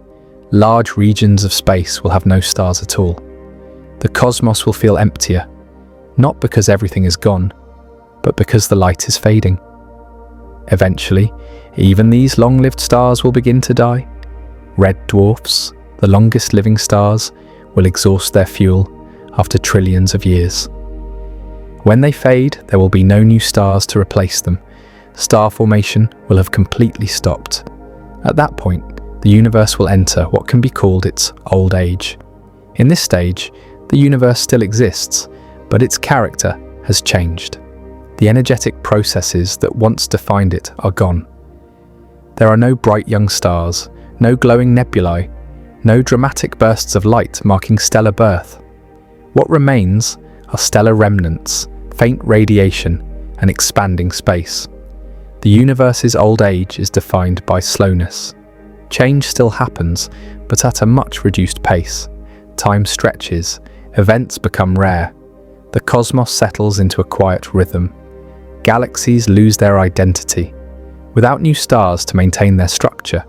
Large regions of space will have no stars at all. The cosmos will feel emptier, not because everything is gone, but because the light is fading. Eventually, even these long-lived stars will begin to die. Red dwarfs, the longest living stars, will exhaust their fuel after trillions of years. When they fade, there will be no new stars to replace them. Star formation will have completely stopped. At that point, the universe will enter what can be called its old age. In this stage, the universe still exists, but its character has changed. The energetic processes that once defined it are gone. There are no bright young stars, no glowing nebulae, no dramatic bursts of light marking stellar birth. What remains are stellar remnants, faint radiation, and expanding space. The universe's old age is defined by slowness. Change still happens, but at a much reduced pace. Time stretches, events become rare. The cosmos settles into a quiet rhythm. Galaxies lose their identity. Without new stars to maintain their structure,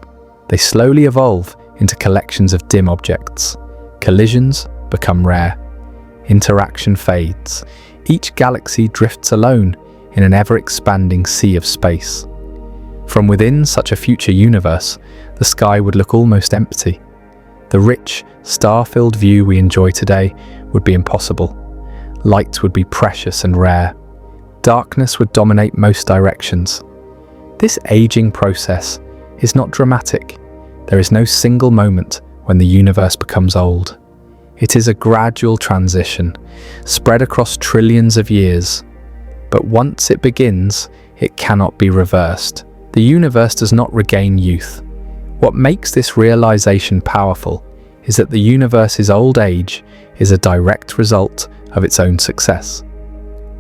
they slowly evolve into collections of dim objects. Collisions become rare. Interaction fades. Each galaxy drifts alone in an ever-expanding sea of space. From within such a future universe, the sky would look almost empty. The rich, star-filled view we enjoy today would be impossible. Light would be precious and rare. Darkness would dominate most directions. This aging process is not dramatic. There is no single moment when the universe becomes old. It is a gradual transition, spread across trillions of years. But once it begins, it cannot be reversed. The universe does not regain youth. What makes this realization powerful is that the universe's old age is a direct result of its own success.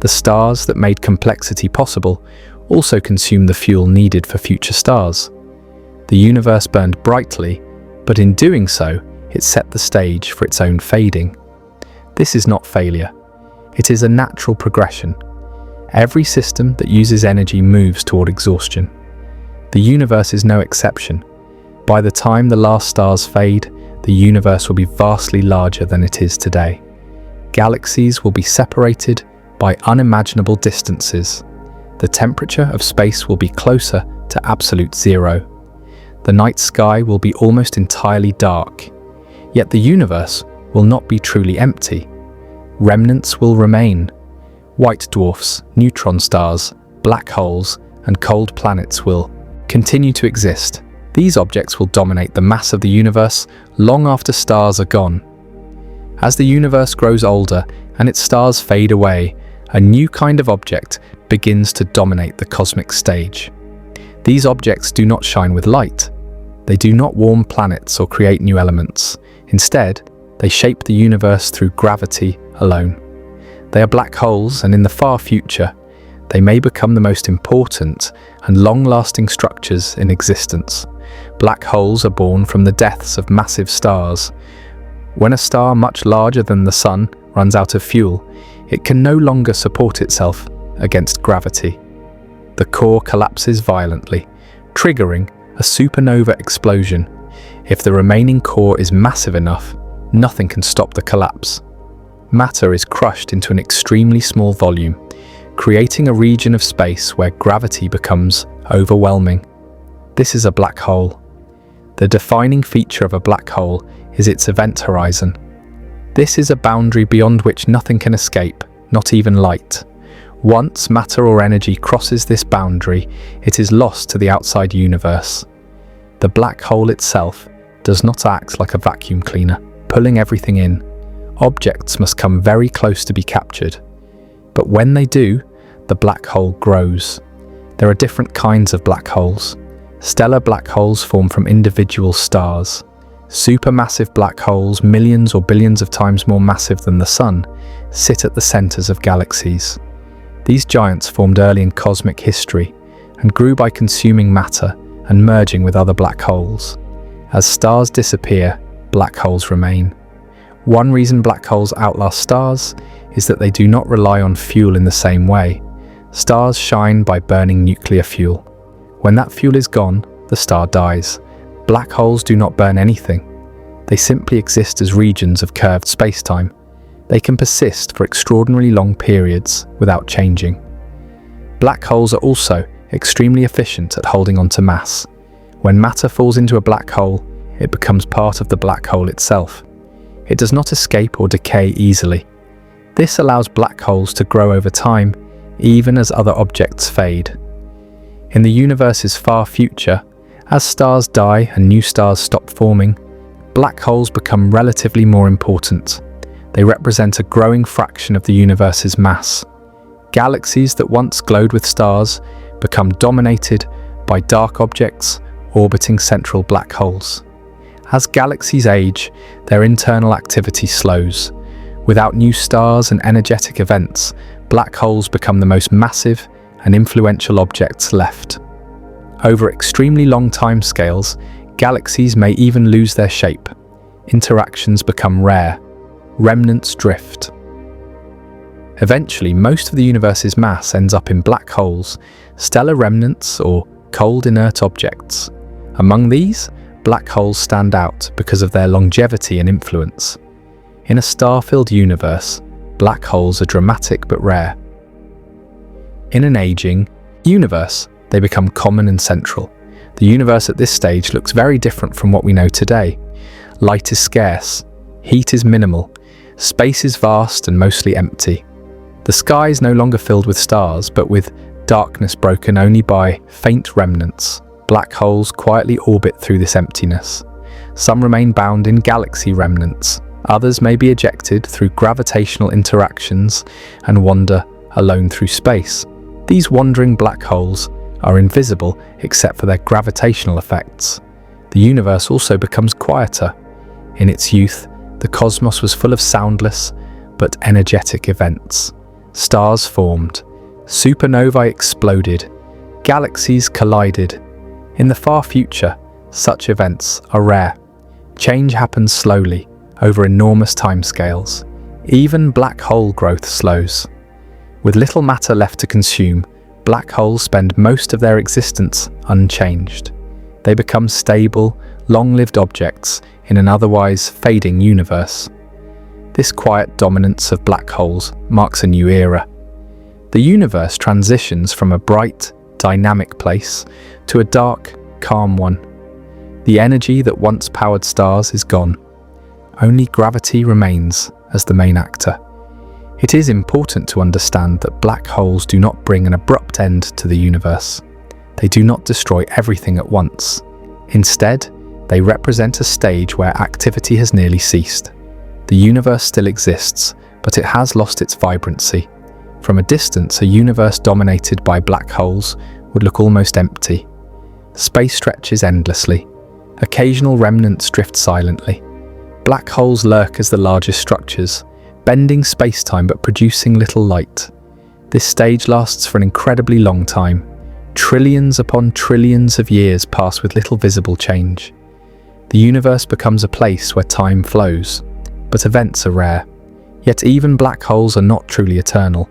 The stars that made complexity possible also consume the fuel needed for future stars. The universe burned brightly, but in doing so, it set the stage for its own fading. This is not failure. It is a natural progression. Every system that uses energy moves toward exhaustion. The universe is no exception. By the time the last stars fade, the universe will be vastly larger than it is today. Galaxies will be separated by unimaginable distances. The temperature of space will be closer to absolute zero. The night sky will be almost entirely dark. Yet the universe will not be truly empty. Remnants will remain. White dwarfs, neutron stars, black holes, and cold planets will continue to exist. These objects will dominate the mass of the universe long after stars are gone. As the universe grows older and its stars fade away, a new kind of object begins to dominate the cosmic stage. These objects do not shine with light. They do not warm planets or create new elements. Instead, they shape the universe through gravity alone. They are black holes, and in the far future, they may become the most important and long-lasting structures in existence. Black holes are born from the deaths of massive stars. When a star much larger than the Sun runs out of fuel, it can no longer support itself against gravity. The core collapses violently, triggering a supernova explosion. If the remaining core is massive enough, nothing can stop the collapse. Matter is crushed into an extremely small volume, creating a region of space where gravity becomes overwhelming. This is a black hole. The defining feature of a black hole is its event horizon. This is a boundary beyond which nothing can escape, not even light. Once matter or energy crosses this boundary, it is lost to the outside universe. The black hole itself does not act like a vacuum cleaner, pulling everything in. Objects must come very close to be captured. But when they do, the black hole grows. There are different kinds of black holes. Stellar black holes form from individual stars. Supermassive black holes, millions or billions of times more massive than the Sun, sit at the centers of galaxies. These giants formed early in cosmic history and grew by consuming matter and merging with other black holes. As stars disappear, black holes remain. One reason black holes outlast stars is that they do not rely on fuel in the same way. Stars shine by burning nuclear fuel. When that fuel is gone, the star dies. Black holes do not burn anything. They simply exist as regions of curved spacetime. They can persist for extraordinarily long periods without changing. Black holes are also extremely efficient at holding on to mass. When matter falls into a black hole, it becomes part of the black hole itself. It does not escape or decay easily. This allows black holes to grow over time, even as other objects fade. In the universe's far future, as stars die and new stars stop forming, black holes become relatively more important. They represent a growing fraction of the universe's mass. Galaxies that once glowed with stars become dominated by dark objects orbiting central black holes. As galaxies age, their internal activity slows. Without new stars and energetic events, black holes become the most massive and influential objects left. Over extremely long timescales, galaxies may even lose their shape. Interactions become rare. Remnants drift. Eventually, most of the universe's mass ends up in black holes, stellar remnants, or cold inert objects. Among these, black holes stand out because of their longevity and influence. In a star-filled universe, black holes are dramatic but rare. In an aging universe, they become common and central. The universe at this stage looks very different from what we know today. Light is scarce, heat is minimal, space is vast and mostly empty. The sky is no longer filled with stars, but with darkness broken only by faint remnants. Black holes quietly orbit through this emptiness. Some remain bound in galaxy remnants. Others may be ejected through gravitational interactions and wander alone through space. These wandering black holes are invisible except for their gravitational effects. The universe also becomes quieter. In its youth, the cosmos was full of soundless but energetic events. Stars formed, supernovae exploded, galaxies collided. In the far future, such events are rare. Change happens slowly, over enormous timescales. Even black hole growth slows. With little matter left to consume, black holes spend most of their existence unchanged. They become stable, long-lived objects in an otherwise fading universe. This quiet dominance of black holes marks a new era. The universe transitions from a bright, dynamic place to a dark, calm one. The energy that once powered stars is gone. Only gravity remains as the main actor. It is important to understand that black holes do not bring an abrupt end to the universe. They do not destroy everything at once. Instead, they represent a stage where activity has nearly ceased. The universe still exists, but it has lost its vibrancy. From a distance, a universe dominated by black holes would look almost empty. Space stretches endlessly. Occasional remnants drift silently. Black holes lurk as the largest structures, bending space-time but producing little light. This stage lasts for an incredibly long time. Trillions upon trillions of years pass with little visible change. The universe becomes a place where time flows, but events are rare. Yet even black holes are not truly eternal.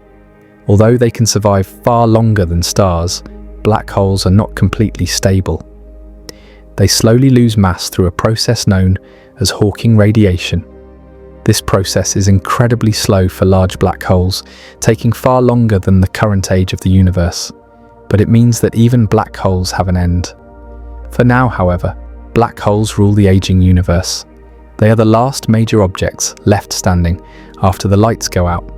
Although they can survive far longer than stars, black holes are not completely stable. They slowly lose mass through a process known as Hawking radiation. This process is incredibly slow for large black holes, taking far longer than the current age of the universe. But it means that even black holes have an end. For now, however, black holes rule the aging universe. They are the last major objects left standing after the lights go out.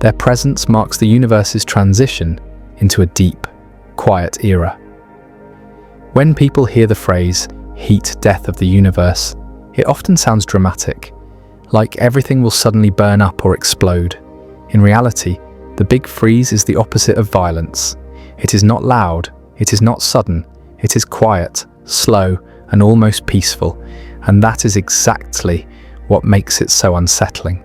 Their presence marks the universe's transition into a deep, quiet era. When people hear the phrase, heat death of the universe, it often sounds dramatic, like everything will suddenly burn up or explode. In reality, the big freeze is the opposite of violence. It is not loud, it is not sudden, it is quiet, slow, and almost peaceful, and that is exactly what makes it so unsettling.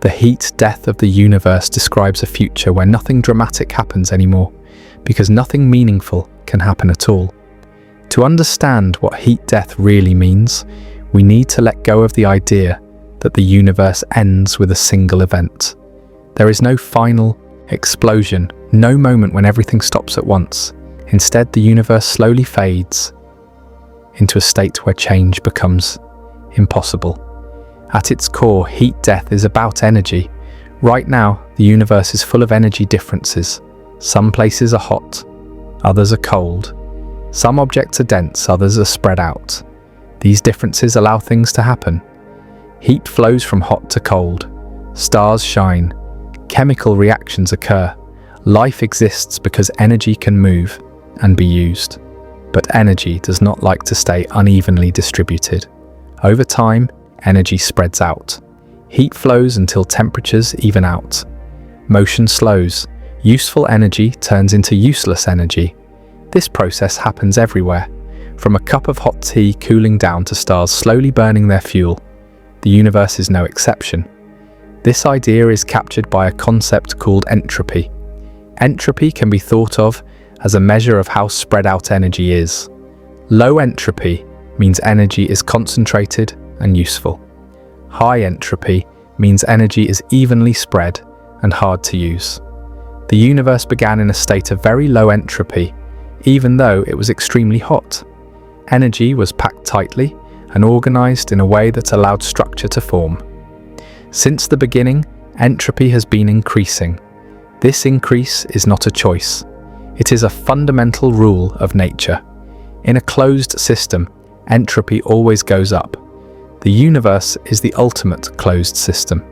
The heat death of the universe describes a future where nothing dramatic happens anymore, because nothing meaningful can happen at all. To understand what heat death really means, we need to let go of the idea that the universe ends with a single event. There is no final explosion, no moment when everything stops at once. Instead, the universe slowly fades into a state where change becomes impossible. At its core, heat death is about energy. Right now, the universe is full of energy differences. Some places are hot, others are cold. Some objects are dense, others are spread out. These differences allow things to happen. Heat flows from hot to cold. Stars shine. Chemical reactions occur. Life exists because energy can move and be used. But energy does not like to stay unevenly distributed. Over time, energy spreads out. Heat flows until temperatures even out. Motion slows. Useful energy turns into useless energy. This process happens everywhere, from a cup of hot tea cooling down to stars slowly burning their fuel. The universe is no exception. This idea is captured by a concept called entropy. Entropy can be thought of as a measure of how spread out energy is. Low entropy means energy is concentrated and useful. High entropy means energy is evenly spread and hard to use. The universe began in a state of very low entropy, even though it was extremely hot. Energy was packed tightly and organized in a way that allowed structure to form. Since the beginning, entropy has been increasing. This increase is not a choice. It is a fundamental rule of nature. In a closed system, entropy always goes up. The universe is the ultimate closed system.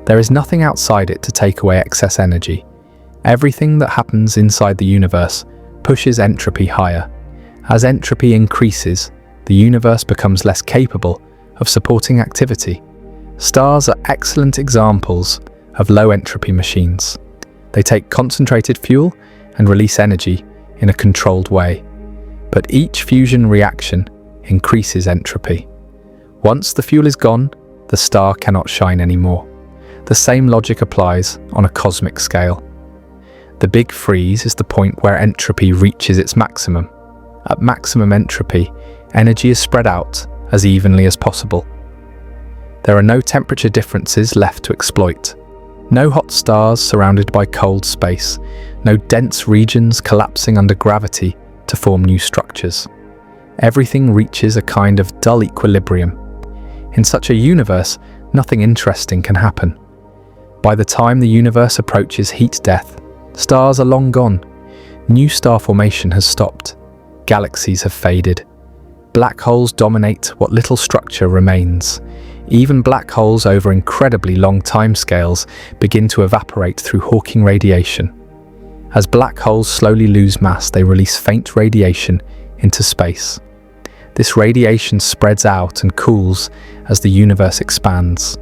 There is nothing outside it to take away excess energy. Everything that happens inside the universe pushes entropy higher. As entropy increases, the universe becomes less capable of supporting activity. Stars are excellent examples of low entropy machines. They take concentrated fuel and release energy in a controlled way. But each fusion reaction increases entropy. Once the fuel is gone, the star cannot shine anymore. The same logic applies on a cosmic scale. The big freeze is the point where entropy reaches its maximum. At maximum entropy, energy is spread out as evenly as possible. There are no temperature differences left to exploit. No hot stars surrounded by cold space. No dense regions collapsing under gravity to form new structures. Everything reaches a kind of dull equilibrium. In such a universe, nothing interesting can happen. By the time the universe approaches heat death, stars are long gone. New star formation has stopped. Galaxies have faded. Black holes dominate what little structure remains. Even black holes over incredibly long timescales begin to evaporate through Hawking radiation. As black holes slowly lose mass, they release faint radiation into space. This radiation spreads out and cools as the universe expands.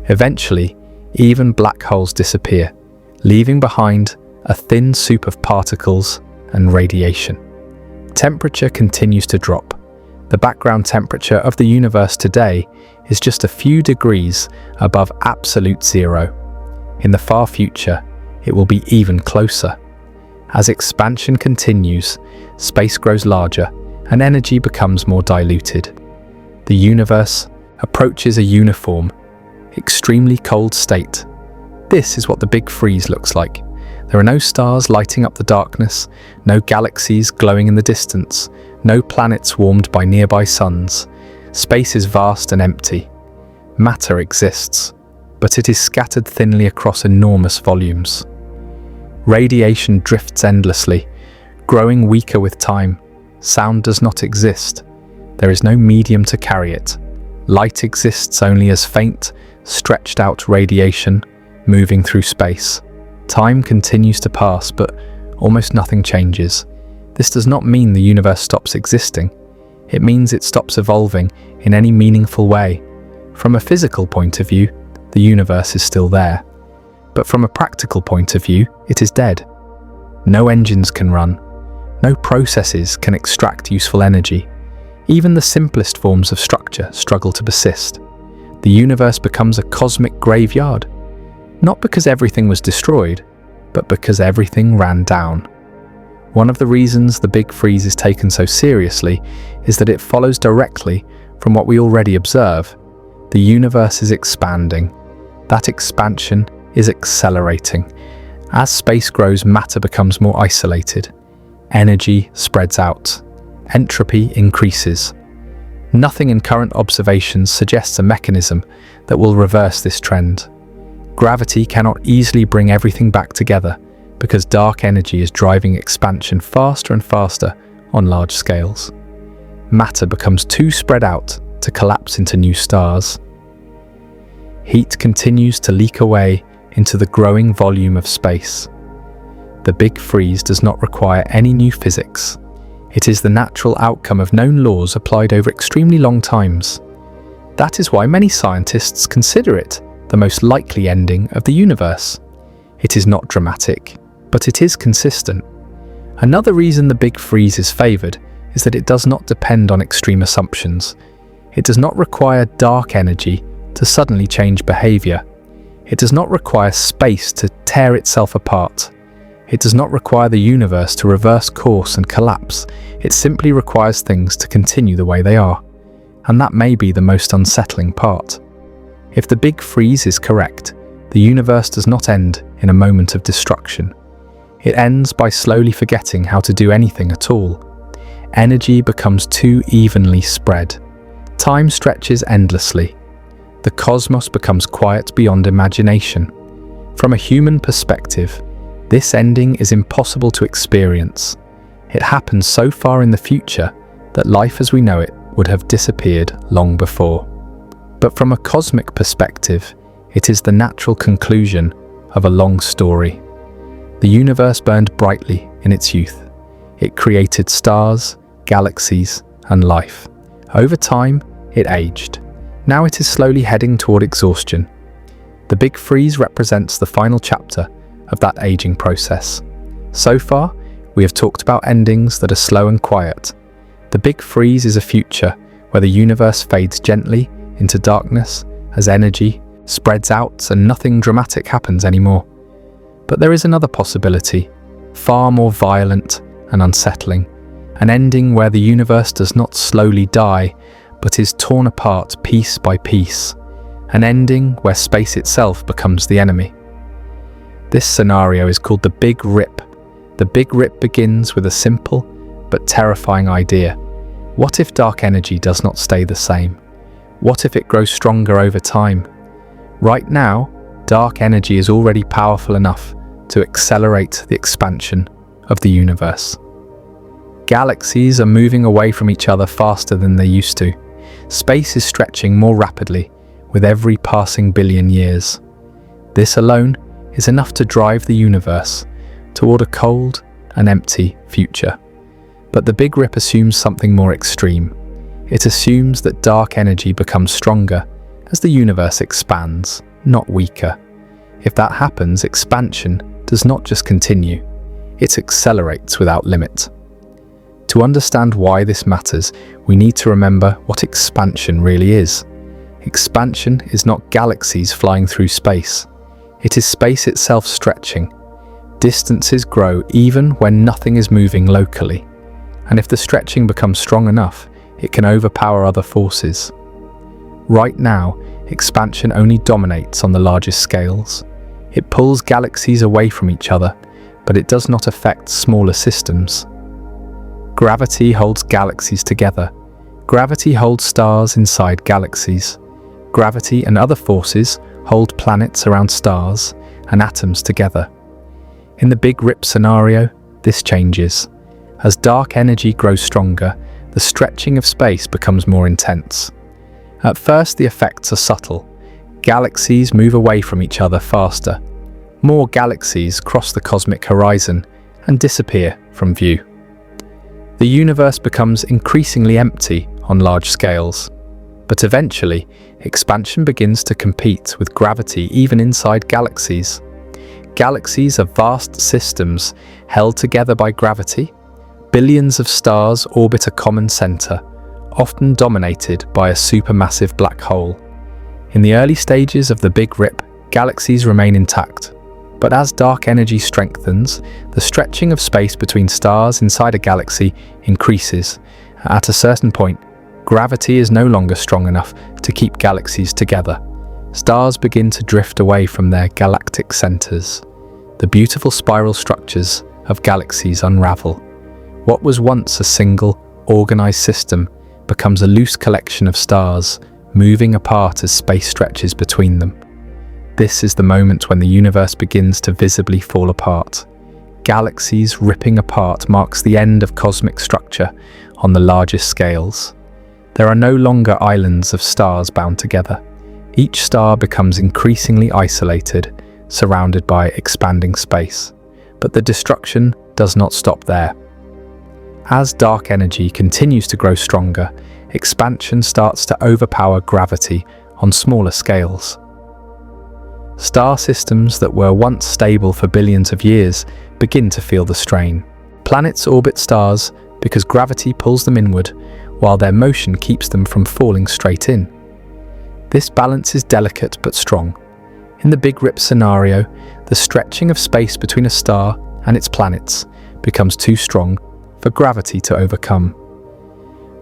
Eventually, even black holes disappear, leaving behind a thin soup of particles and radiation. Temperature continues to drop. The background temperature of the universe today is just a few degrees above absolute zero. In the far future, it will be even closer. As expansion continues, space grows larger and energy becomes more diluted. The universe approaches a uniform, extremely cold state. This is what the big freeze looks like. There are no stars lighting up the darkness, no galaxies glowing in the distance, no planets warmed by nearby suns. Space is vast and empty. Matter exists, but it is scattered thinly across enormous volumes. Radiation drifts endlessly, growing weaker with time. Sound does not exist. There is no medium to carry it. Light exists only as faint, stretched out radiation moving through space. Time continues to pass, but almost nothing changes. This does not mean the universe stops existing. It means it stops evolving in any meaningful way. From a physical point of view, the universe is still there. But from a practical point of view, it is dead. No engines can run. No processes can extract useful energy. Even the simplest forms of structure struggle to persist. The universe becomes a cosmic graveyard, not because everything was destroyed, but because everything ran down. One of the reasons the Big Freeze is taken so seriously is that it follows directly from what we already observe. The universe is expanding. That expansion is accelerating. As space grows, matter becomes more isolated. Energy spreads out. Entropy increases. Nothing in current observations suggests a mechanism that will reverse this trend. Gravity cannot easily bring everything back together because dark energy is driving expansion faster and faster on large scales. Matter becomes too spread out to collapse into new stars. Heat continues to leak away into the growing volume of space. The Big Freeze does not require any new physics. It is the natural outcome of known laws applied over extremely long times. That is why many scientists consider it the most likely ending of the universe. It is not dramatic, but it is consistent. Another reason the Big Freeze is favored is that it does not depend on extreme assumptions. It does not require dark energy to suddenly change behavior. It does not require space to tear itself apart. It does not require the universe to reverse course and collapse. It simply requires things to continue the way they are. And that may be the most unsettling part. If the Big Freeze is correct, the universe does not end in a moment of destruction. It ends by slowly forgetting how to do anything at all. Energy becomes too evenly spread. Time stretches endlessly. The cosmos becomes quiet beyond imagination. From a human perspective, this ending is impossible to experience. It happens so far in the future that life as we know it would have disappeared long before. But from a cosmic perspective, it is the natural conclusion of a long story. The universe burned brightly in its youth. It created stars, galaxies, and life. Over time, it aged. Now it is slowly heading toward exhaustion. The Big Freeze represents the final chapter of that aging process. So far, we have talked about endings that are slow and quiet. The Big Freeze is a future where the universe fades gently into darkness as energy spreads out and nothing dramatic happens anymore. But there is another possibility, far more violent and unsettling, an ending where the universe does not slowly die, but is torn apart piece by piece, an ending where space itself becomes the enemy. This scenario is called the Big Rip. The Big Rip begins with a simple but terrifying idea. What if dark energy does not stay the same? What if it grows stronger over time? Right now, dark energy is already powerful enough to accelerate the expansion of the universe. Galaxies are moving away from each other faster than they used to. Space is stretching more rapidly with every passing billion years. This alone is enough to drive the universe toward a cold and empty future. But the Big Rip assumes something more extreme. It assumes that dark energy becomes stronger as the universe expands, not weaker. If that happens, expansion does not just continue, it accelerates without limit. To understand why this matters, we need to remember what expansion really is. Expansion is not galaxies flying through space. It is space itself stretching. Distances grow even when nothing is moving locally. And if the stretching becomes strong enough, it can overpower other forces. Right now, expansion only dominates on the largest scales. It pulls galaxies away from each other, but it does not affect smaller systems. Gravity holds galaxies together. Gravity holds stars inside galaxies. Gravity and other forces hold planets around stars and atoms together. In the Big Rip scenario, this changes. As dark energy grows stronger, the stretching of space becomes more intense. At first, the effects are subtle. Galaxies move away from each other faster. More galaxies cross the cosmic horizon and disappear from view. The universe becomes increasingly empty on large scales. But eventually, expansion begins to compete with gravity even inside galaxies. Galaxies are vast systems held together by gravity. Billions of stars orbit a common center, often dominated by a supermassive black hole. In the early stages of the Big Rip, galaxies remain intact. But as dark energy strengthens, the stretching of space between stars inside a galaxy increases. At a certain point, gravity is no longer strong enough to keep galaxies together. Stars begin to drift away from their galactic centers. The beautiful spiral structures of galaxies unravel. What was once a single, organized system becomes a loose collection of stars, moving apart as space stretches between them. This is the moment when the universe begins to visibly fall apart. Galaxies ripping apart marks the end of cosmic structure on the largest scales. There are no longer islands of stars bound together. Each star becomes increasingly isolated, surrounded by expanding space. But the destruction does not stop there. As dark energy continues to grow stronger, expansion starts to overpower gravity on smaller scales. Star systems that were once stable for billions of years begin to feel the strain. Planets orbit stars because gravity pulls them inward, while their motion keeps them from falling straight in. This balance is delicate but strong. In the Big Rip scenario, the stretching of space between a star and its planets becomes too strong for gravity to overcome.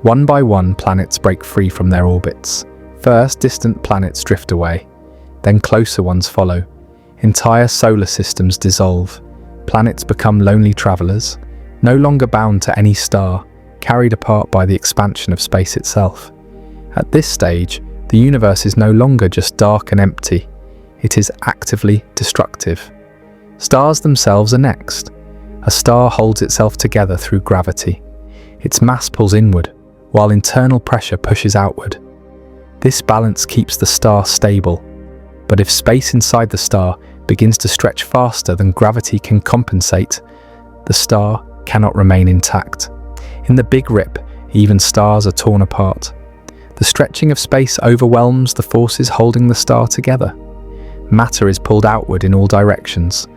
One by one, planets break free from their orbits. First, distant planets drift away. Then closer ones follow. Entire solar systems dissolve. Planets become lonely travelers, no longer bound to any star, carried apart by the expansion of space itself. At this stage, the universe is no longer just dark and empty. It is actively destructive. Stars themselves are next. A star holds itself together through gravity. Its mass pulls inward, while internal pressure pushes outward. This balance keeps the star stable. But if space inside the star begins to stretch faster than gravity can compensate, the star cannot remain intact. In the Big Rip, even stars are torn apart. The stretching of space overwhelms the forces holding the star together. Matter is pulled outward in all directions.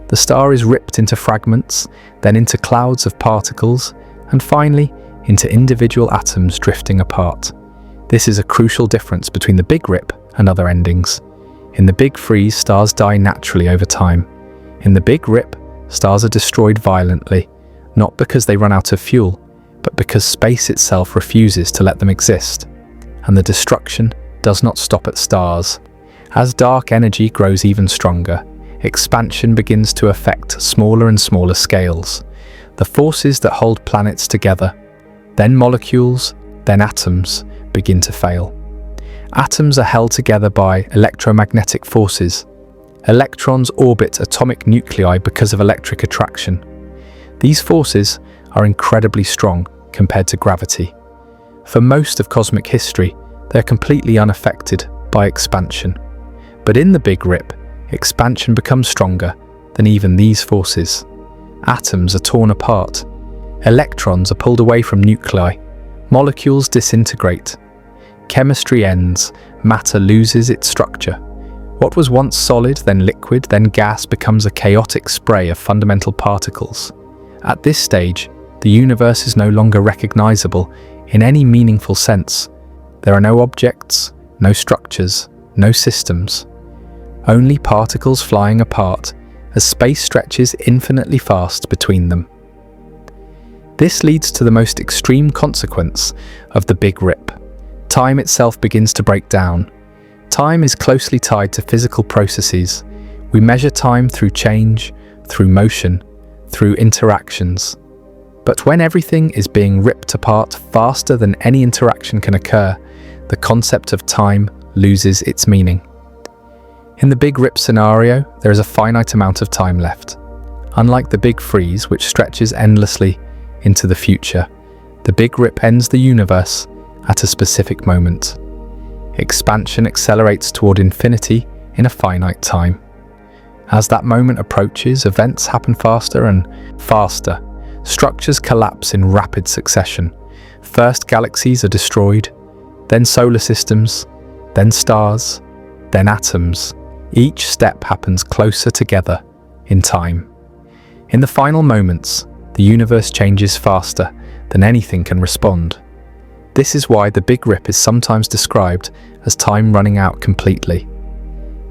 The star is ripped into fragments, then into clouds of particles, and finally into individual atoms drifting apart. This is a crucial difference between the Big Rip and other endings. In the Big Freeze, stars die naturally over time. In the Big Rip, stars are destroyed violently, not because they run out of fuel, but because space itself refuses to let them exist. And the destruction does not stop at stars. As dark energy grows even stronger, expansion begins to affect smaller and smaller scales. The forces that hold planets together, then molecules, then atoms, begin to fail. Atoms are held together by electromagnetic forces. Electrons orbit atomic nuclei because of electric attraction. These forces are incredibly strong compared to gravity. For most of cosmic history, they're completely unaffected by expansion. But in the Big Rip, expansion becomes stronger than even these forces. Atoms are torn apart. Electrons are pulled away from nuclei. Molecules disintegrate. Chemistry ends. Matter loses its structure. What was once solid, then liquid, then gas becomes a chaotic spray of fundamental particles. At this stage, the universe is no longer recognizable in any meaningful sense. There are no objects, no structures, no systems. Only particles flying apart as space stretches infinitely fast between them. This leads to the most extreme consequence of the Big Rip. Time itself begins to break down. Time is closely tied to physical processes. We measure time through change, through motion, through interactions. But when everything is being ripped apart faster than any interaction can occur, the concept of time loses its meaning. In the Big Rip scenario, there is a finite amount of time left. Unlike the Big Freeze, which stretches endlessly into the future, the Big Rip ends the universe at a specific moment. Expansion accelerates toward infinity in a finite time. As that moment approaches, events happen faster and faster. Structures collapse in rapid succession. First, galaxies are destroyed, then solar systems, then stars, then atoms. Each step happens closer together in time. In the final moments, the universe changes faster than anything can respond. This is why the Big Rip is sometimes described as time running out completely.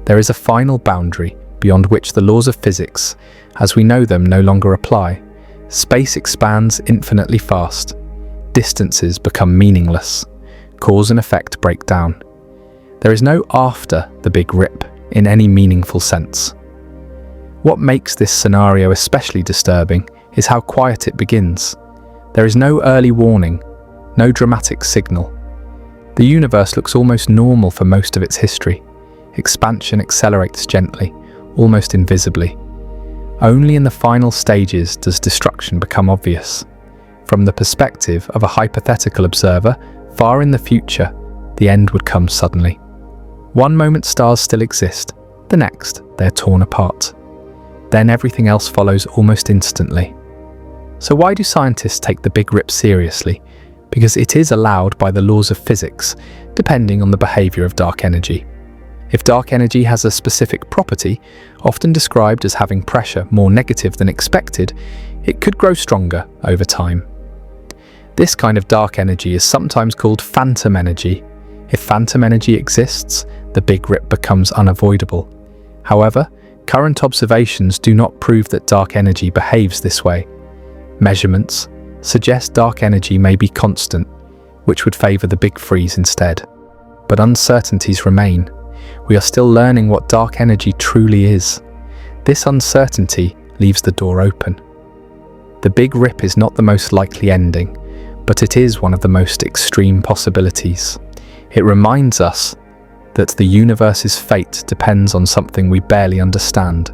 There is a final boundary beyond which the laws of physics, as we know them, no longer apply. Space expands infinitely fast. Distances become meaningless. Cause and effect break down. There is no after the Big Rip in any meaningful sense. What makes this scenario especially disturbing is how quiet it begins. There is no early warning, no dramatic signal. The universe looks almost normal for most of its history. Expansion accelerates gently, almost invisibly. Only in the final stages does destruction become obvious. From the perspective of a hypothetical observer, far in the future, the end would come suddenly. One moment stars still exist, the next they're torn apart. Then everything else follows almost instantly. So why do scientists take the Big Rip seriously? Because it is allowed by the laws of physics, depending on the behavior of dark energy. If dark energy has a specific property, often described as having pressure more negative than expected, it could grow stronger over time. This kind of dark energy is sometimes called phantom energy. If phantom energy exists, the Big Rip becomes unavoidable. However, current observations do not prove that dark energy behaves this way. Measurements suggest dark energy may be constant, which would favor the Big Freeze instead. But uncertainties remain. We are still learning what dark energy truly is. This uncertainty leaves the door open. The Big Rip is not the most likely ending, but it is one of the most extreme possibilities. It reminds us that the universe's fate depends on something we barely understand.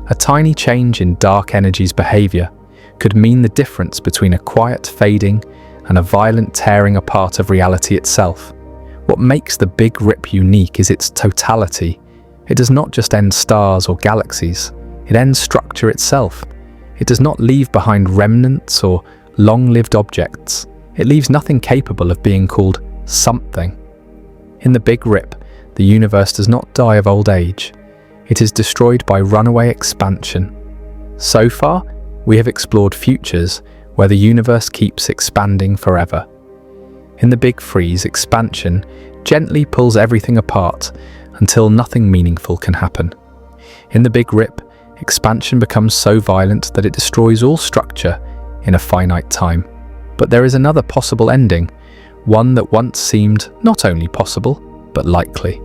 A tiny change in dark energy's behavior could mean the difference between a quiet fading and a violent tearing apart of reality itself. What makes the Big Rip unique is its totality. It does not just end stars or galaxies, it ends structure itself. It does not leave behind remnants or long-lived objects. It leaves nothing capable of being called something. In the Big Rip, the universe does not die of old age. It is destroyed by runaway expansion. So far, we have explored futures where the universe keeps expanding forever. In the Big Freeze, expansion gently pulls everything apart until nothing meaningful can happen. In the Big Rip, expansion becomes so violent that it destroys all structure in a finite time. But there is another possible ending, one that once seemed not only possible, but likely.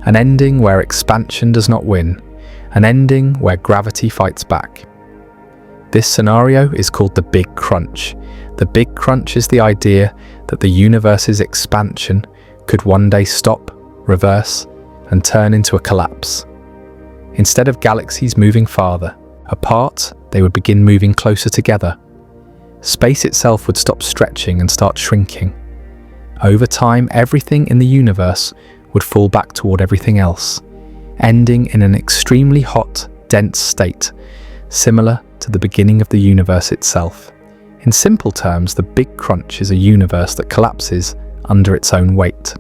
An ending where expansion does not win, an ending where gravity fights back. This scenario is called the Big Crunch. The Big Crunch is the idea that the universe's expansion could one day stop, reverse, and turn into a collapse. Instead of galaxies moving farther apart, they would begin moving closer together. Space itself would stop stretching and start shrinking. Over time, everything in the universe would fall back toward everything else, ending in an extremely hot, dense state, similar to the beginning of the universe itself. In simple terms, the Big Crunch is a universe that collapses under its own weight.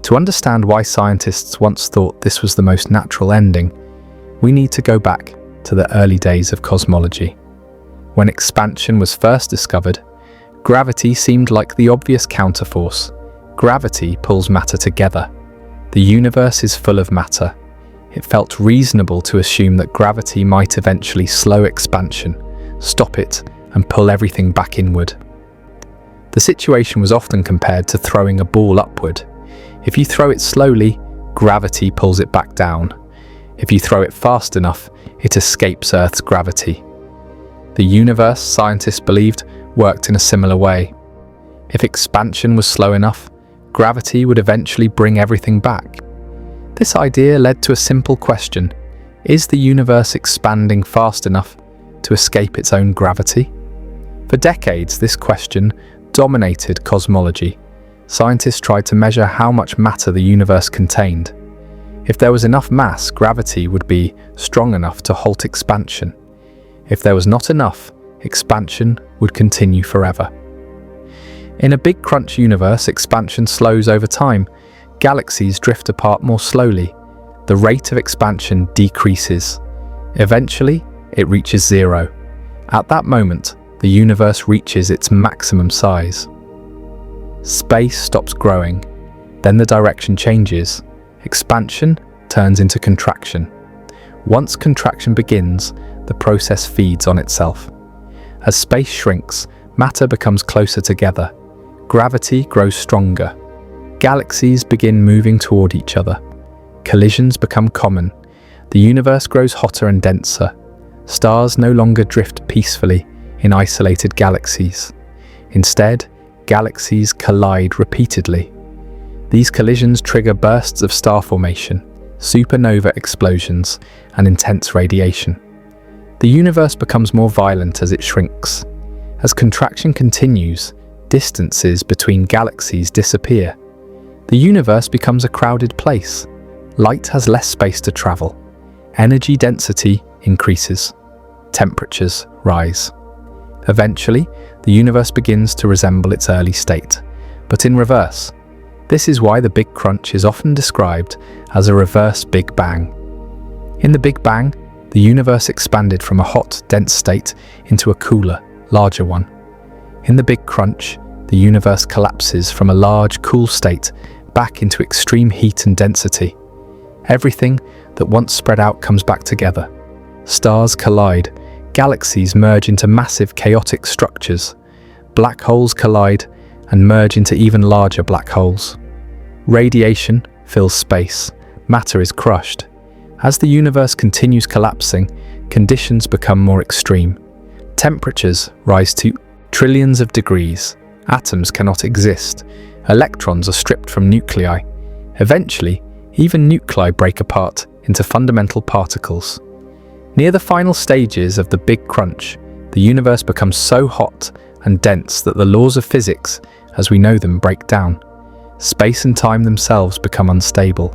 To understand why scientists once thought this was the most natural ending, we need to go back to the early days of cosmology. When expansion was first discovered, gravity seemed like the obvious counterforce. Gravity pulls matter together. The universe is full of matter. It felt reasonable to assume that gravity might eventually slow expansion, stop it, and pull everything back inward. The situation was often compared to throwing a ball upward. If you throw it slowly, gravity pulls it back down. If you throw it fast enough, it escapes Earth's gravity. The universe, scientists believed, worked in a similar way. If expansion was slow enough, gravity would eventually bring everything back. This idea led to a simple question: is the universe expanding fast enough to escape its own gravity? For decades, this question dominated cosmology. Scientists tried to measure how much matter the universe contained. If there was enough mass, gravity would be strong enough to halt expansion. If there was not enough, expansion would continue forever. In a Big Crunch universe, expansion slows over time. Galaxies drift apart more slowly. The rate of expansion decreases. Eventually, it reaches zero. At that moment, the universe reaches its maximum size. Space stops growing, then the direction changes. Expansion turns into contraction. Once contraction begins, the process feeds on itself. As space shrinks, matter becomes closer together. Gravity grows stronger. Galaxies begin moving toward each other. Collisions become common. The universe grows hotter and denser. Stars no longer drift peacefully in isolated galaxies. Instead, galaxies collide repeatedly. These collisions trigger bursts of star formation, supernova explosions, and intense radiation. The universe becomes more violent as it shrinks. As contraction continues, distances between galaxies disappear. The universe becomes a crowded place. Light has less space to travel. Energy density increases. Temperatures rise. Eventually, the universe begins to resemble its early state, but in reverse. This is why the Big Crunch is often described as a reverse Big Bang. In the Big Bang, the universe expanded from a hot, dense state into a cooler, larger one. In the Big Crunch, the universe collapses from a large, cool state back into extreme heat and density. Everything that once spread out comes back together. Stars collide, galaxies merge into massive, chaotic structures. Black holes collide and merge into even larger black holes. Radiation fills space. Matter is crushed. As the universe continues collapsing, conditions become more extreme. Temperatures rise to trillions of degrees. Atoms cannot exist. Electrons are stripped from nuclei. Eventually, even nuclei break apart into fundamental particles. Near the final stages of the Big Crunch, the universe becomes so hot and dense that the laws of physics, as we know them, break down. Space and time themselves become unstable.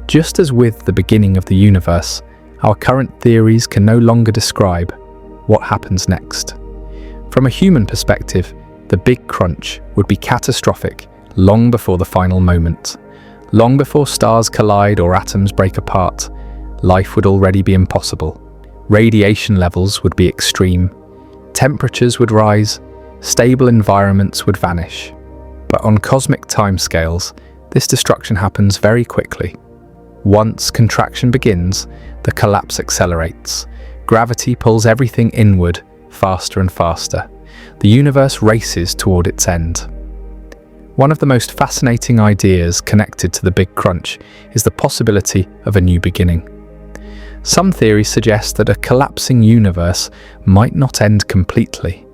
Just as with the beginning of the universe, our current theories can no longer describe what happens next. From a human perspective, the Big Crunch would be catastrophic long before the final moment. Long before stars collide or atoms break apart, life would already be impossible. Radiation levels would be extreme. Temperatures would rise. Stable environments would vanish. But on cosmic timescales, this destruction happens very quickly. Once contraction begins, the collapse accelerates. Gravity pulls everything inward faster and faster. The universe races toward its end. One of the most fascinating ideas connected to the Big Crunch is the possibility of a new beginning. Some theories suggest that a collapsing universe might not end completely.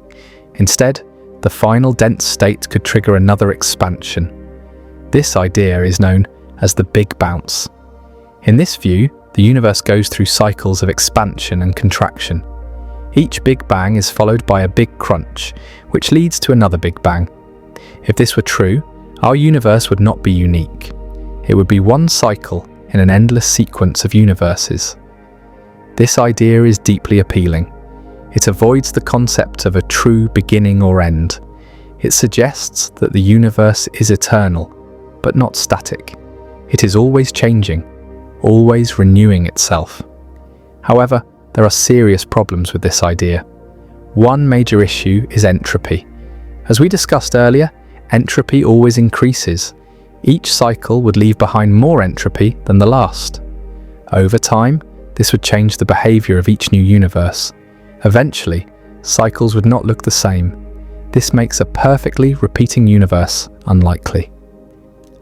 Instead, the final dense state could trigger another expansion. This idea is known as the Big Bounce. In this view, the universe goes through cycles of expansion and contraction. Each Big Bang is followed by a Big Crunch, which leads to another Big Bang. If this were true, our universe would not be unique. It would be one cycle in an endless sequence of universes. This idea is deeply appealing. It avoids the concept of a true beginning or end. It suggests that the universe is eternal, but not static. It is always changing, always renewing itself. However, there are serious problems with this idea. One major issue is entropy. As we discussed earlier, entropy always increases. Each cycle would leave behind more entropy than the last. Over time, this would change the behavior of each new universe. Eventually, cycles would not look the same. This makes a perfectly repeating universe unlikely.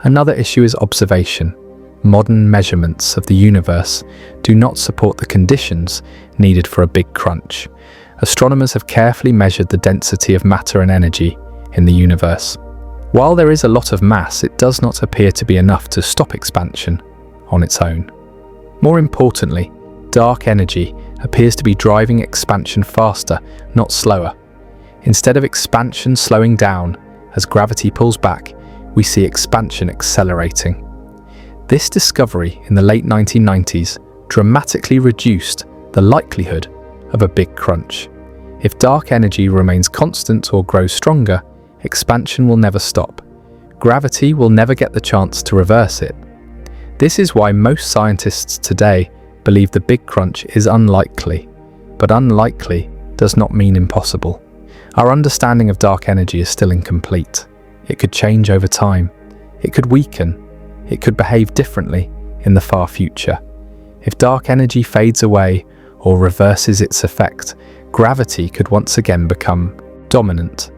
Another issue is observation. Modern measurements of the universe do not support the conditions needed for a Big Crunch. Astronomers have carefully measured the density of matter and energy in the universe. While there is a lot of mass, it does not appear to be enough to stop expansion on its own. More importantly, dark energy appears to be driving expansion faster, not slower. Instead of expansion slowing down as gravity pulls back, we see expansion accelerating. This discovery in the late 1990s dramatically reduced the likelihood of a Big Crunch. If dark energy remains constant or grows stronger, expansion will never stop. Gravity will never get the chance to reverse it. This is why most scientists today believe the Big Crunch is unlikely, but unlikely does not mean impossible. Our understanding of dark energy is still incomplete. It could change over time. It could weaken. It could behave differently in the far future. If dark energy fades away or reverses its effect, gravity could once again become dominant.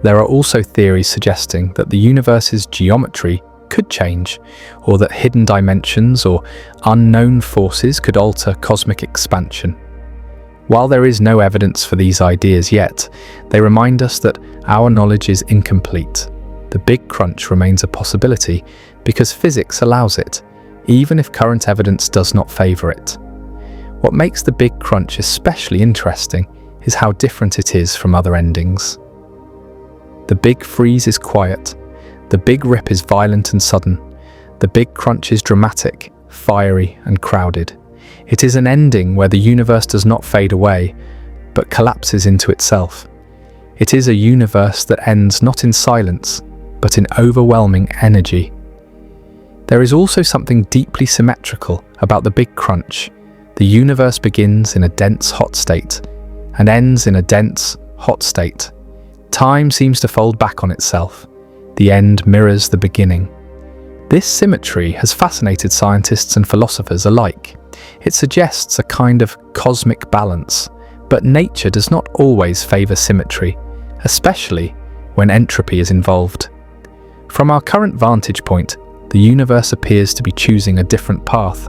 There are also theories suggesting that the universe's geometry could change, or that hidden dimensions or unknown forces could alter cosmic expansion. While there is no evidence for these ideas yet, they remind us that our knowledge is incomplete. The Big Crunch remains a possibility because physics allows it, even if current evidence does not favor it. What makes the Big Crunch especially interesting is how different it is from other endings. The Big Freeze is quiet. The Big Rip is violent and sudden. The Big Crunch is dramatic, fiery, and crowded. It is an ending where the universe does not fade away, but collapses into itself. It is a universe that ends not in silence, but in overwhelming energy. There is also something deeply symmetrical about the Big Crunch. The universe begins in a dense hot state and ends in a dense hot state. Time seems to fold back on itself. The end mirrors the beginning. This symmetry has fascinated scientists and philosophers alike. It suggests a kind of cosmic balance, but nature does not always favor symmetry, especially when entropy is involved. From our current vantage point, the universe appears to be choosing a different path.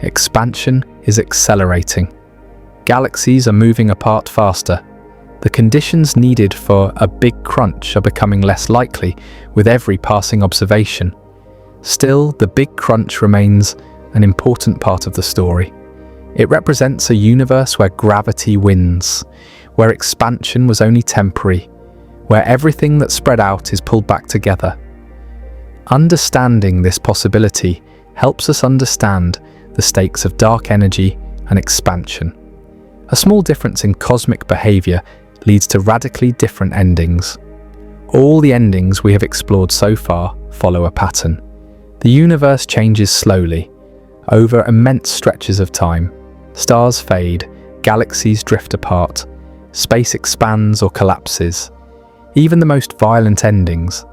Expansion is accelerating. Galaxies are moving apart faster. The conditions needed for a Big Crunch are becoming less likely with every passing observation. Still, the Big Crunch remains an important part of the story. It represents a universe where gravity wins, where expansion was only temporary, where everything that spread out is pulled back together. Understanding this possibility helps us understand the stakes of dark energy and expansion. A small difference in cosmic behavior leads to radically different endings. All the endings we have explored so far follow a pattern. The universe changes slowly, over immense stretches of time. Stars fade, galaxies drift apart, space expands or collapses. Even the most violent endings,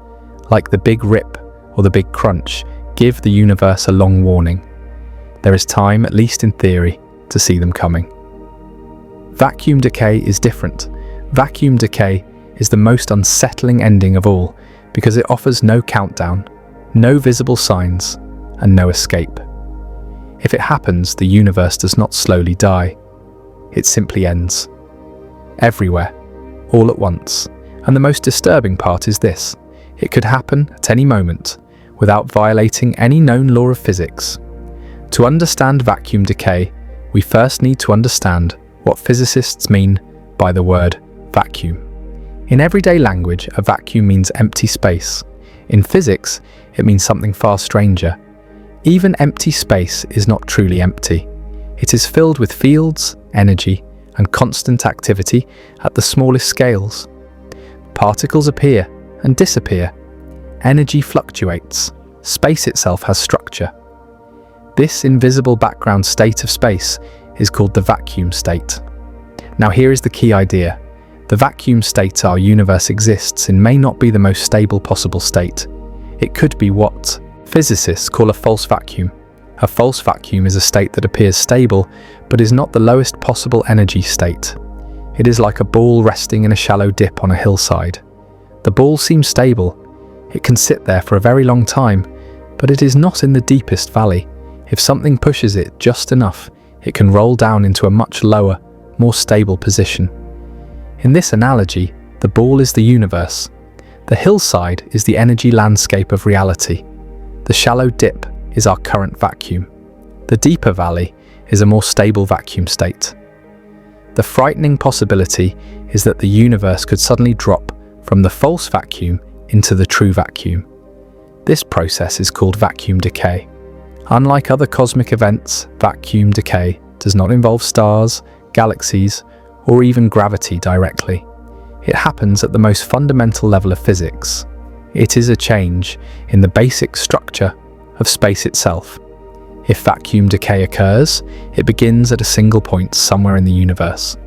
like the Big Rip or the Big Crunch, give the universe a long warning. There is time, at least in theory, to see them coming. Vacuum decay is different. Vacuum decay is the most unsettling ending of all because it offers no countdown, no visible signs, and no escape. If it happens, the universe does not slowly die. It simply ends. Everywhere, all at once. And the most disturbing part is this: it could happen at any moment without violating any known law of physics. To understand vacuum decay, we first need to understand what physicists mean by the word vacuum. In everyday language, a vacuum means empty space. In physics, it means something far stranger. Even empty space is not truly empty. It is filled with fields, energy, and constant activity at the smallest scales. Particles appear and disappear. Energy fluctuates. Space itself has structure. This invisible background state of space is called the vacuum state. Now here is the key idea. The vacuum state our universe exists in may not be the most stable possible state. It could be what physicists call a false vacuum. A false vacuum is a state that appears stable, but is not the lowest possible energy state. It is like a ball resting in a shallow dip on a hillside. The ball seems stable. It can sit there for a very long time, but it is not in the deepest valley. If something pushes it just enough, it can roll down into a much lower, more stable position. In this analogy, the ball is the universe. The hillside is the energy landscape of reality. The shallow dip is our current vacuum. The deeper valley is a more stable vacuum state. The frightening possibility is that the universe could suddenly drop from the false vacuum into the true vacuum. This process is called vacuum decay. Unlike other cosmic events, vacuum decay does not involve stars, galaxies, or even gravity directly. It happens at the most fundamental level of physics. It is a change in the basic structure of space itself. If vacuum decay occurs, it begins at a single point somewhere in the universe.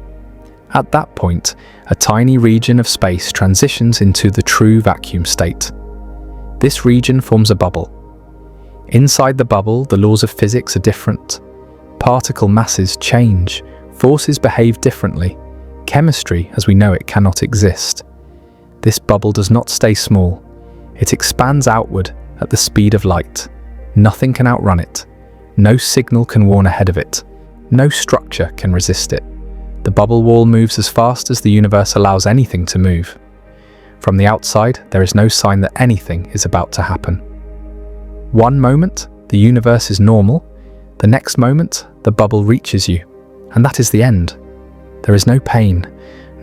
At that point, a tiny region of space transitions into the true vacuum state. This region forms a bubble. Inside the bubble, the laws of physics are different. Particle masses change, forces behave differently. Chemistry, as we know it, cannot exist. This bubble does not stay small. It expands outward at the speed of light. Nothing can outrun it. No signal can warn ahead of it. No structure can resist it. The bubble wall moves as fast as the universe allows anything to move. From the outside, there is no sign that anything is about to happen. One moment, the universe is normal. The next moment, the bubble reaches you. And that is the end. There is no pain,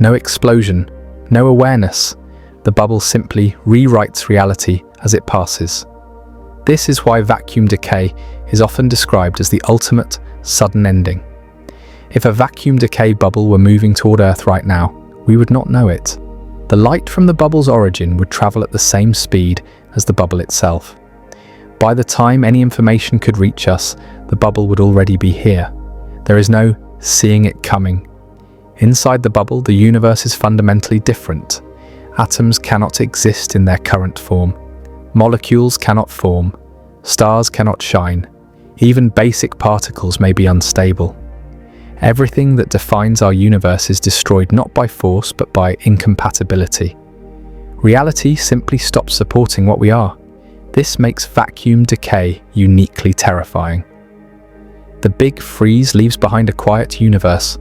no explosion, no awareness. The bubble simply rewrites reality as it passes. This is why vacuum decay is often described as the ultimate sudden ending. If a vacuum decay bubble were moving toward Earth right now, we would not know it. The light from the bubble's origin would travel at the same speed as the bubble itself. By the time any information could reach us, the bubble would already be here. There is no seeing it coming. Inside the bubble, the universe is fundamentally different. Atoms cannot exist in their current form. Molecules cannot form. Stars cannot shine. Even basic particles may be unstable. Everything that defines our universe is destroyed not by force but by incompatibility. Reality simply stops supporting what we are. This makes vacuum decay uniquely terrifying. The big freeze leaves behind a quiet universe.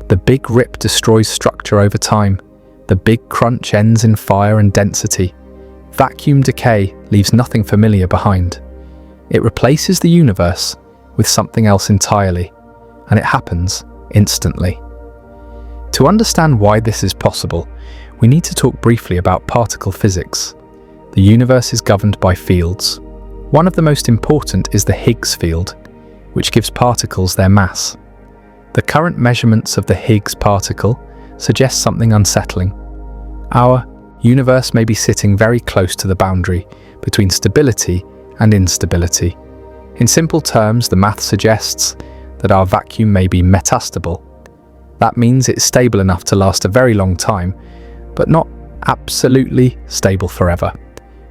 The big rip destroys structure over time. The big crunch ends in fire and density. Vacuum decay leaves nothing familiar behind. It replaces the universe with something else entirely, and it happens instantly. To understand why this is possible, we need to talk briefly about particle physics. The universe is governed by fields. One of the most important is the Higgs field, which gives particles their mass. The current measurements of the Higgs particle suggest something unsettling. Our universe may be sitting very close to the boundary between stability and instability. In simple terms, the math suggests that our vacuum may be metastable. That means it's stable enough to last a very long time, but not absolutely stable forever.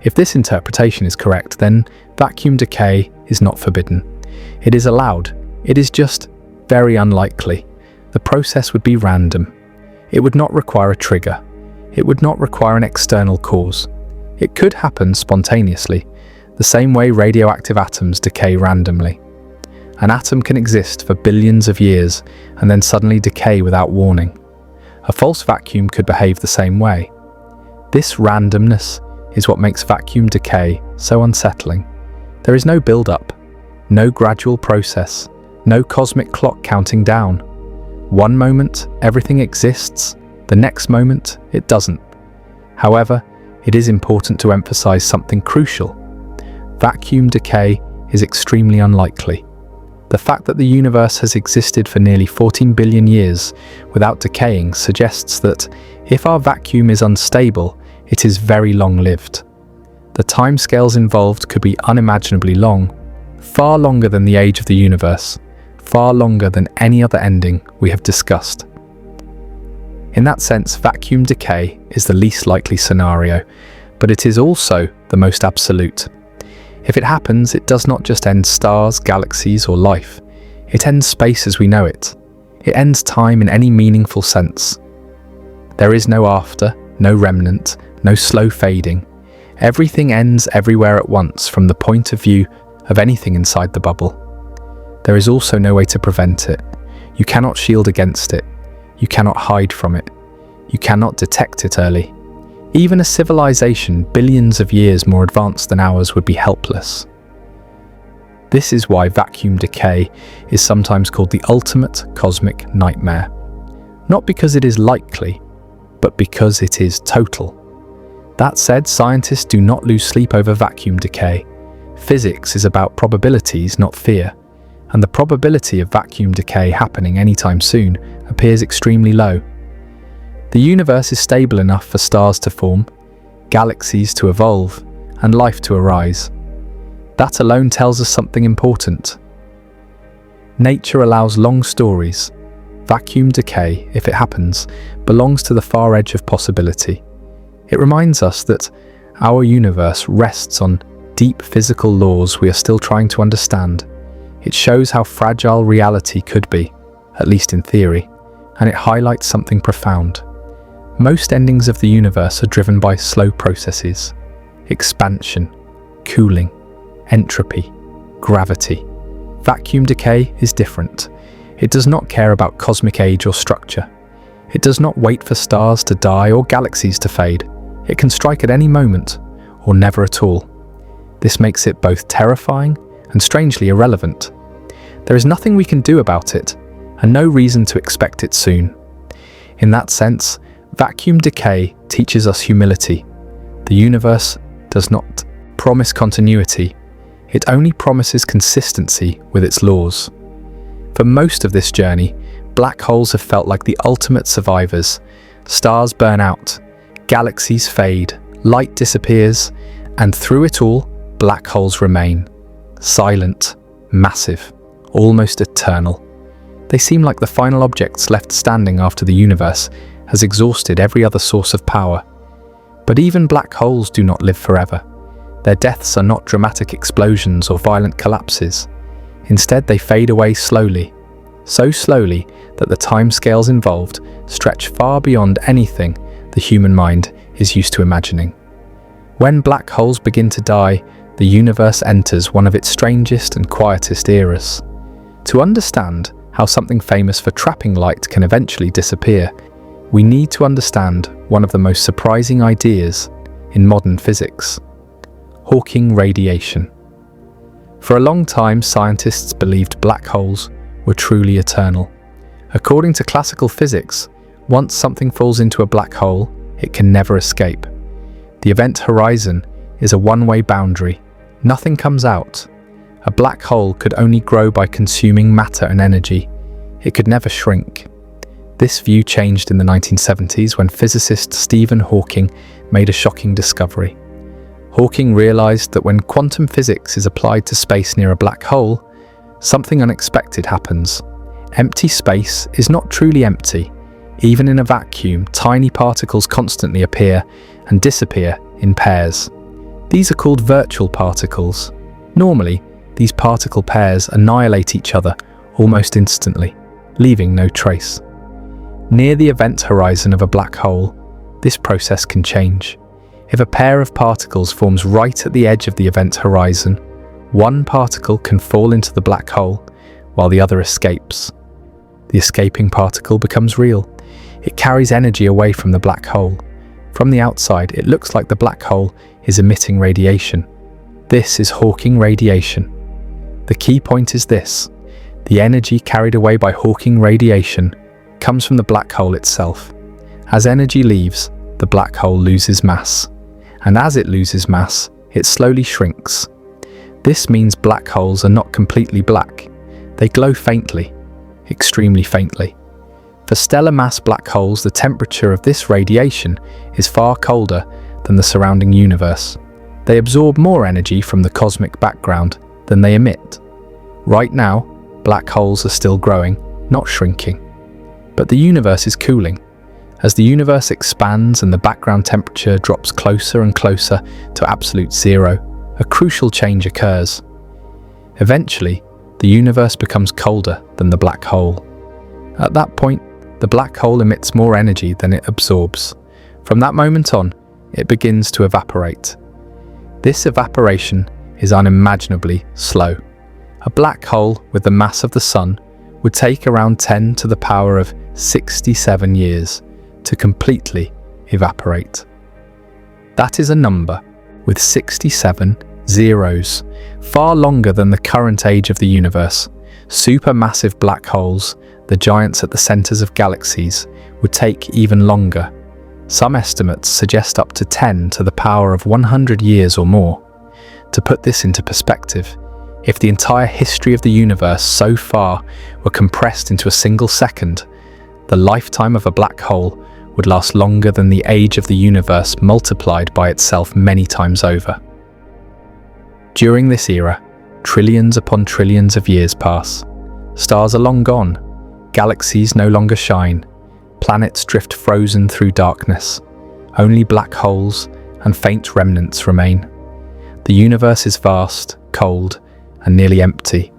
If this interpretation is correct, then vacuum decay is not forbidden. It is allowed. It is just very unlikely. The process would be random. It would not require a trigger. It would not require an external cause. It could happen spontaneously, the same way radioactive atoms decay randomly. An atom can exist for billions of years and then suddenly decay without warning. A false vacuum could behave the same way. This randomness is what makes vacuum decay so unsettling. There is no build-up, no gradual process, no cosmic clock counting down. One moment, everything exists. The next moment, it doesn't. However, it is important to emphasize something crucial. Vacuum decay is extremely unlikely. The fact that the universe has existed for nearly 14 billion years without decaying suggests that if our vacuum is unstable, it is very long-lived. The timescales involved could be unimaginably long, far longer than the age of the universe, far longer than any other ending we have discussed. In that sense, vacuum decay is the least likely scenario, but it is also the most absolute. If it happens, it does not just end stars, galaxies, or life. It ends space as we know it. It ends time in any meaningful sense. There is no after, no remnant, no slow fading. Everything ends everywhere at once from the point of view of anything inside the bubble. There is also no way to prevent it. You cannot shield against it. You cannot hide from it. You cannot detect it early. Even a civilization billions of years more advanced than ours would be helpless. This is why vacuum decay is sometimes called the ultimate cosmic nightmare. Not because it is likely, but because it is total. That said, scientists do not lose sleep over vacuum decay. Physics is about probabilities, not fear, and the probability of vacuum decay happening anytime soon appears extremely low. The universe is stable enough for stars to form, galaxies to evolve, and life to arise. That alone tells us something important. Nature allows long stories. Vacuum decay, if it happens, belongs to the far edge of possibility. It reminds us that Our universe rests on deep physical laws we are still trying to understand. It shows how fragile reality could be, at least in theory, and it highlights something profound. Most endings of the universe are driven by slow processes: expansion, cooling, entropy, gravity. Vacuum decay is different. It does not care about cosmic age or structure. It does not wait for stars to die or galaxies to fade. It can strike at any moment, or never at all. This makes it both terrifying and strangely irrelevant. There is nothing we can do about it, and no reason to expect it soon. In that sense, vacuum decay teaches us humility. The universe does not promise continuity. It only promises consistency with its laws. For most of this journey, black holes have felt like the ultimate survivors. Stars burn out, galaxies fade, light disappears, and through it all, black holes remain. Silent, massive, almost eternal. They seem like the final objects left standing after the universe has exhausted every other source of power. But even black holes do not live forever. Their deaths are not dramatic explosions or violent collapses. Instead, they fade away slowly, so slowly that the timescales involved stretch far beyond anything the human mind is used to imagining. When black holes begin to die, the universe enters one of its strangest and quietest eras. To understand how something famous for trapping light can eventually disappear, we need to understand one of the most surprising ideas in modern physics: Hawking radiation. For a long time, scientists believed black holes were truly eternal. According to classical physics, once something falls into a black hole, it can never escape. The event horizon is a one-way boundary. Nothing comes out. A black hole could only grow by consuming matter and energy. It could never shrink. This view changed in the 1970s when physicist Stephen Hawking made a shocking discovery. Hawking realized that when quantum physics is applied to space near a black hole, something unexpected happens. Empty space is not truly empty. Even in a vacuum, tiny particles constantly appear and disappear in pairs. These are called virtual particles. Normally, these particle pairs annihilate each other almost instantly, leaving no trace. Near the event horizon of a black hole, this process can change. If a pair of particles forms right at the edge of the event horizon, one particle can fall into the black hole while the other escapes. The escaping particle becomes real. It carries energy away from the black hole. From the outside, it looks like the black hole is emitting radiation. This is Hawking radiation. The key point is this: the energy carried away by Hawking radiation comes from the black hole itself. As energy leaves, the black hole loses mass. And as it loses mass, it slowly shrinks. This means black holes are not completely black. They glow faintly, extremely faintly. For stellar mass black holes, the temperature of this radiation is far colder than the surrounding universe. They absorb more energy from the cosmic background than they emit. Right now, black holes are still growing, not shrinking. But the universe is cooling. As the universe expands and the background temperature drops closer and closer to absolute zero, a crucial change occurs. Eventually, the universe becomes colder than the black hole. At that point, the black hole emits more energy than it absorbs. From that moment on, it begins to evaporate. This evaporation is unimaginably slow. A black hole with the mass of the Sun would take around 10 to the power of 67 years to completely evaporate. That is a number with 67 zeros, far longer than the current age of the universe. Supermassive black holes, the giants at the centers of galaxies, would take even longer. Some estimates suggest up to 10 to the power of 100 years or more. To put this into perspective, if the entire history of the universe so far were compressed into a single second, the lifetime of a black hole would last longer than the age of the universe multiplied by itself many times over. During this era, trillions upon trillions of years pass. Stars are long gone, galaxies no longer shine, planets drift frozen through darkness. Only black holes, and faint remnants remain. The universe is vast, cold, and nearly empty.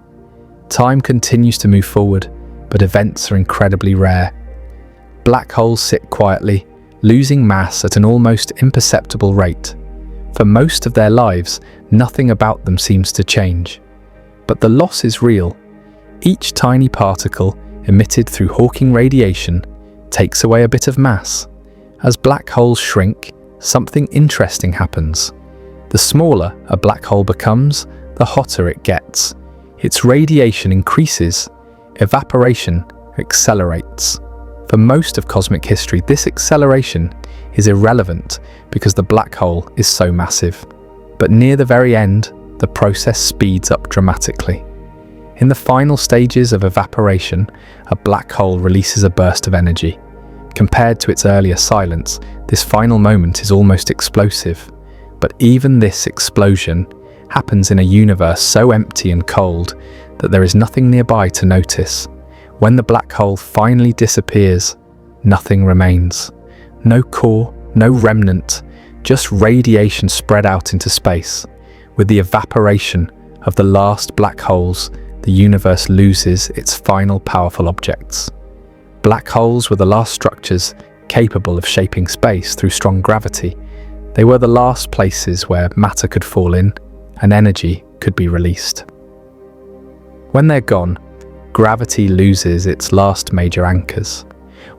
Time continues to move forward, but events are incredibly rare. Black holes sit quietly, losing mass at an almost imperceptible rate. For most of their lives, nothing about them seems to change. But the loss is real. Each tiny particle, emitted through Hawking radiation, takes away a bit of mass. As black holes shrink, something interesting happens. The smaller a black hole becomes, the hotter it gets. Its radiation increases, evaporation accelerates. For most of cosmic history, this acceleration is irrelevant because the black hole is so massive. But near the very end, the process speeds up dramatically. In the final stages of evaporation, a black hole releases a burst of energy. Compared to its earlier silence, this final moment is almost explosive. But even this explosion happens in a universe so empty and cold that there is nothing nearby to notice. When the black hole finally disappears, nothing remains. No core, no remnant, just radiation spread out into space. With the evaporation of the last black holes, the universe loses its final powerful objects. Black holes were the last structures capable of shaping space through strong gravity. They were the last places where matter could fall in and energy could be released. When they're gone, gravity loses its last major anchors.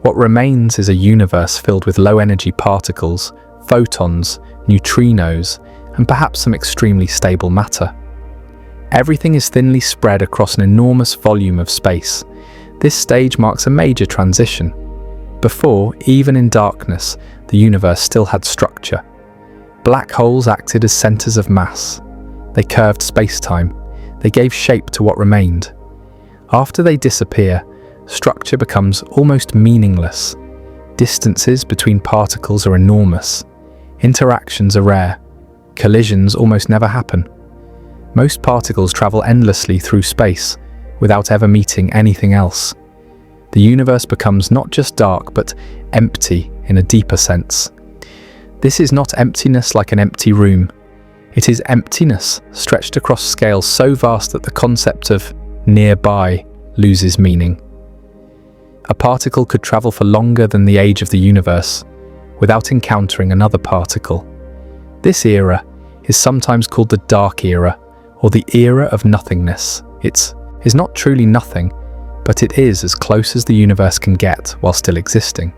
What remains is a universe filled with low-energy particles, photons, neutrinos, and perhaps some extremely stable matter. Everything is thinly spread across an enormous volume of space. This stage marks a major transition. Before, even in darkness, the universe still had structure. Black holes acted as centers of mass. They curved space-time. They gave shape to what remained. After they disappear, structure becomes almost meaningless. Distances between particles are enormous. Interactions are rare. Collisions almost never happen. Most particles travel endlessly through space, without ever meeting anything else. The universe becomes not just dark, but empty in a deeper sense. This is not emptiness like an empty room. It is emptiness stretched across scales so vast that the concept of nearby loses meaning. A particle could travel for longer than the age of the universe, without encountering another particle. This era is sometimes called the dark era, or the era of nothingness. It is not truly nothing, but it is as close as the universe can get while still existing.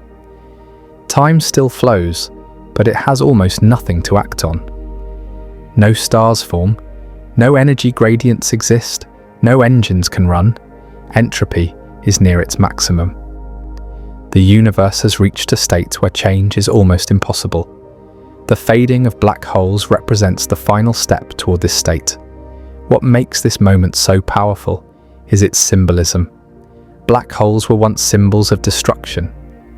Time still flows, but it has almost nothing to act on. No stars form, no energy gradients exist, no engines can run. Entropy is near its maximum. The universe has reached a state where change is almost impossible. The fading of black holes represents the final step toward this state. What makes this moment so powerful is its symbolism. Black holes were once symbols of destruction,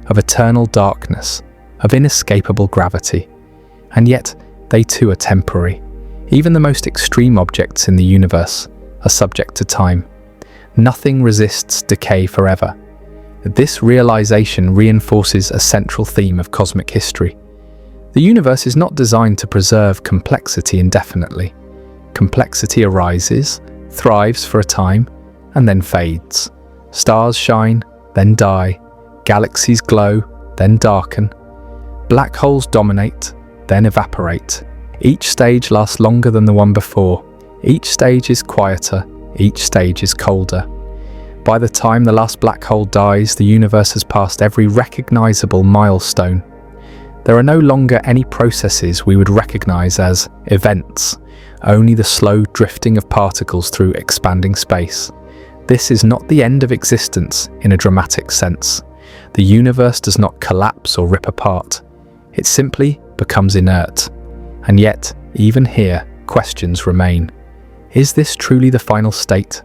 of eternal darkness, of inescapable gravity. And yet, they too are temporary. Even the most extreme objects in the universe are subject to time. Nothing resists decay forever. This realization reinforces a central theme of cosmic history. The universe is not designed to preserve complexity indefinitely. Complexity arises, thrives for a time, and then fades. Stars shine, then die. Galaxies glow, then darken. Black holes dominate, then evaporate. Each stage lasts longer than the one before. Each stage is quieter, each stage is colder. By the time the last black hole dies, the universe has passed every recognizable milestone. There are no longer any processes we would recognize as events, only the slow drifting of particles through expanding space. This is not the end of existence in a dramatic sense. The universe does not collapse or rip apart. It simply becomes inert. And yet, even here, questions remain. Is this truly the final state?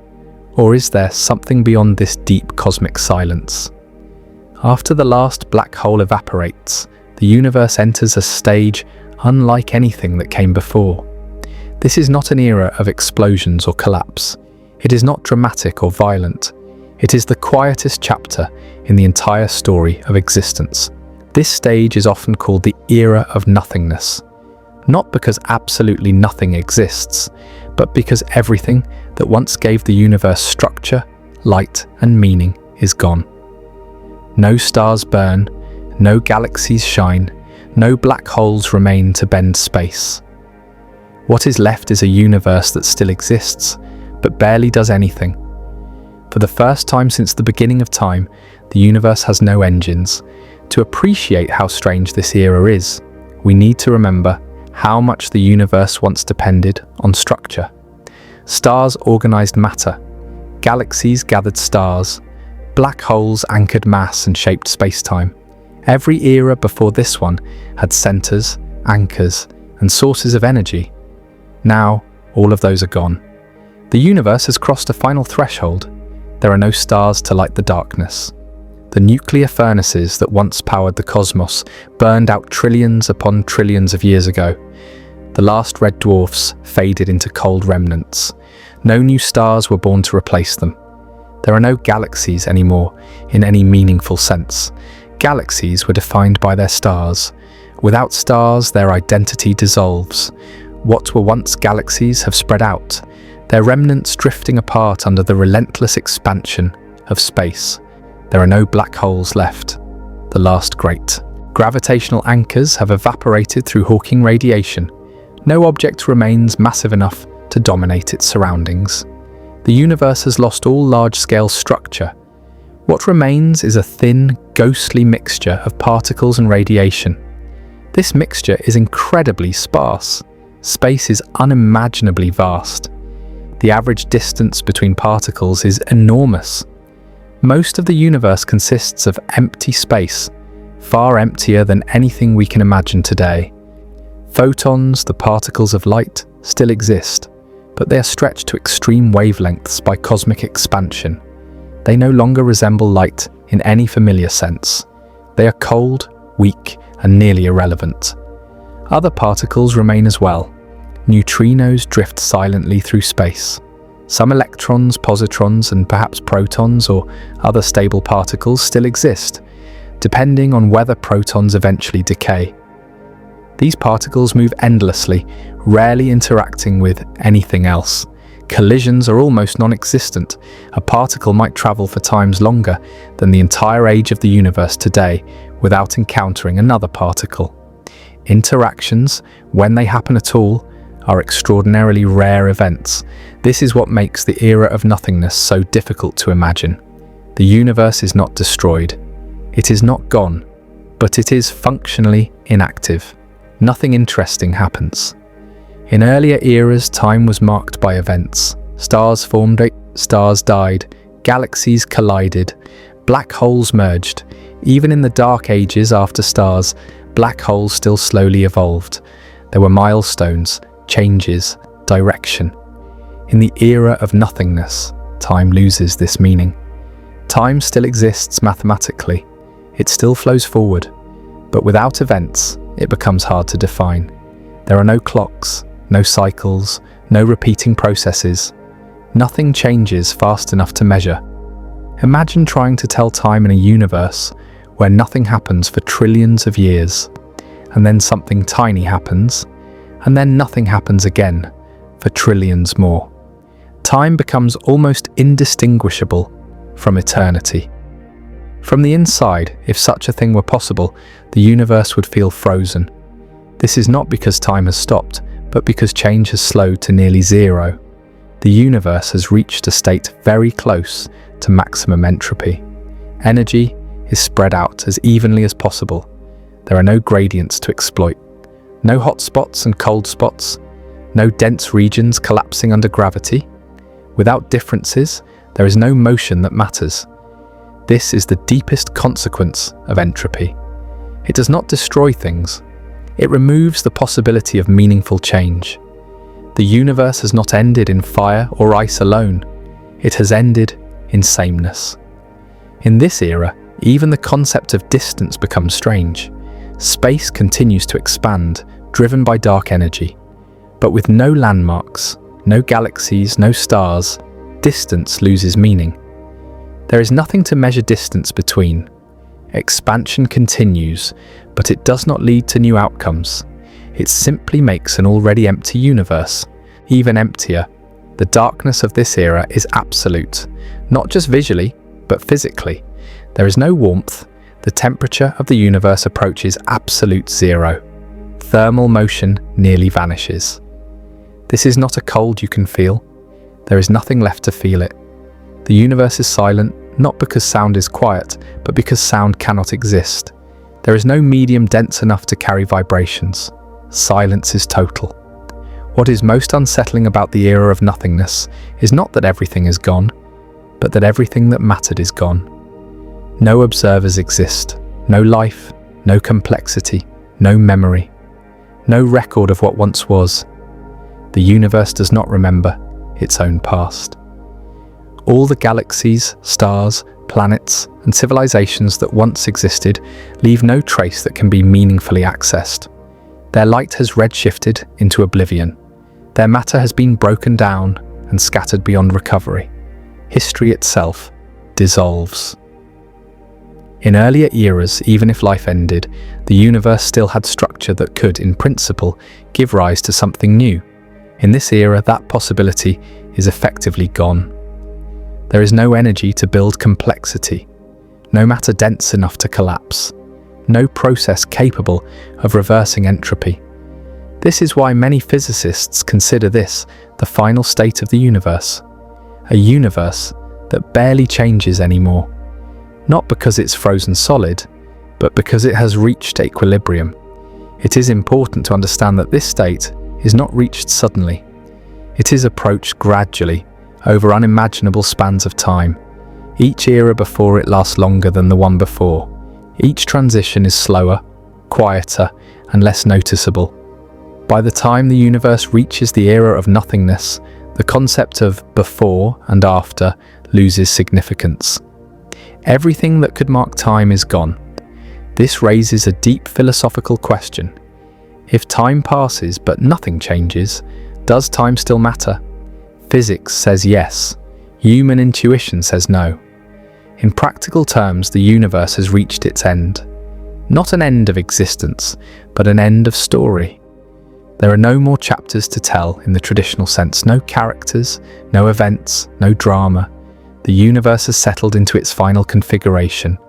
Or is there something beyond this deep cosmic silence? After the last black hole evaporates, the universe enters a stage unlike anything that came before. This is not an era of explosions or collapse. It is not dramatic or violent. It is the quietest chapter in the entire story of existence. This stage is often called the era of nothingness. not because absolutely nothing exists, but because everything that once gave the universe structure, light, and meaning is gone. No stars burn, no galaxies shine, no black holes remain to bend space. What is left is a universe that still exists, but barely does anything. For the first time since the beginning of time, the universe has no engines. To appreciate how strange this era is, we need to remember how much the universe once depended on structure. Stars organized matter, galaxies gathered stars, black holes anchored mass and shaped space-time. Every era before this one had centers, anchors, and sources of energy. Now, all of those are gone. The universe has crossed a final threshold. There are no stars to light the darkness. The nuclear furnaces that once powered the cosmos burned out trillions upon trillions of years ago. The last red dwarfs faded into cold remnants. No new stars were born to replace them. There are no galaxies anymore in any meaningful sense. Galaxies were defined by their stars. Without stars, their identity dissolves. What were once galaxies have spread out, their remnants drifting apart under the relentless expansion of space. There are no black holes left. The last great. Gravitational anchors have evaporated through Hawking radiation. No object remains massive enough to dominate its surroundings. The universe has lost all large-scale structure. What remains is a thin, ghostly mixture of particles and radiation. This mixture is incredibly sparse. Space is unimaginably vast. The average distance between particles is enormous. Most of the universe consists of empty space, far emptier than anything we can imagine today. Photons, the particles of light, still exist, but they are stretched to extreme wavelengths by cosmic expansion. They no longer resemble light in any familiar sense. They are cold, weak, and nearly irrelevant. Other particles remain as well. Neutrinos drift silently through space. Some electrons, positrons, and perhaps protons or other stable particles still exist, depending on whether protons eventually decay. These particles move endlessly, rarely interacting with anything else. Collisions are almost non-existent. A particle might travel for times longer than the entire age of the universe today without encountering another particle. Interactions, when they happen at all, are extraordinarily rare events. This is what makes the era of nothingness so difficult to imagine. The universe is not destroyed. It is not gone, but it is functionally inactive. Nothing interesting happens. In earlier eras, time was marked by events. Stars formed, stars died, galaxies collided, black holes merged. Even in the dark ages after stars, black holes still slowly evolved. There were milestones, changes, direction. In the era of nothingness, time loses this meaning. Time still exists mathematically. It still flows forward, but without events, it becomes hard to define. There are no clocks, no cycles, no repeating processes. Nothing changes fast enough to measure. Imagine trying to tell time in a universe where nothing happens for trillions of years, and then something tiny happens, and then nothing happens again for trillions more. Time becomes almost indistinguishable from eternity. From the inside, if such a thing were possible, the universe would feel frozen. This is not because time has stopped, but because change has slowed to nearly zero. The universe has reached a state very close to maximum entropy. Energy is spread out as evenly as possible. There are no gradients to exploit. No hot spots and cold spots. No dense regions collapsing under gravity. Without differences, there is no motion that matters. This is the deepest consequence of entropy. It does not destroy things. It removes the possibility of meaningful change. The universe has not ended in fire or ice alone. It has ended in sameness. In this era, even the concept of distance becomes strange. Space continues to expand, driven by dark energy. But with no landmarks, no galaxies, no stars, distance loses meaning. There is nothing to measure distance between. Expansion continues, but it does not lead to new outcomes. it simply makes an already empty universe even emptier. The darkness of this era is absolute, not just visually, but physically. There is no warmth. The temperature of the universe approaches absolute zero. Thermal motion nearly vanishes. This is not a cold you can feel. There is nothing left to feel it. The universe is silent, not because sound is quiet, but because sound cannot exist. There is no medium dense enough to carry vibrations. Silence is total. What is most unsettling about the era of nothingness is not that everything is gone, but that everything that mattered is gone. No observers exist, no life, no complexity, no memory, no record of what once was. The universe does not remember its own past. All the galaxies, stars, planets, and civilizations that once existed leave no trace that can be meaningfully accessed. Their light has redshifted into oblivion. Their matter has been broken down and scattered beyond recovery. History itself dissolves. In earlier eras, even if life ended, the universe still had structure that could, in principle, give rise to something new. In this era, that possibility is effectively gone. There is no energy to build complexity, no matter dense enough to collapse, no process capable of reversing entropy. This is why many physicists consider this the final state of the universe, a universe that barely changes anymore, not because it's frozen solid, but because it has reached equilibrium. It is important to understand that this state is not reached suddenly. It is approached gradually, over unimaginable spans of time. Each era before it lasts longer than the one before. Each transition is slower, quieter, and less noticeable. By the time the universe reaches the era of nothingness, the concept of before and after loses significance. Everything that could mark time is gone. This raises a deep philosophical question. If time passes but nothing changes, does time still matter? Physics says yes. Human intuition says no. In practical terms, the universe has reached its end. Not an end of existence, but an end of story. There are no more chapters to tell in the traditional sense, no characters, no events, no drama. The universe has settled into its final configuration.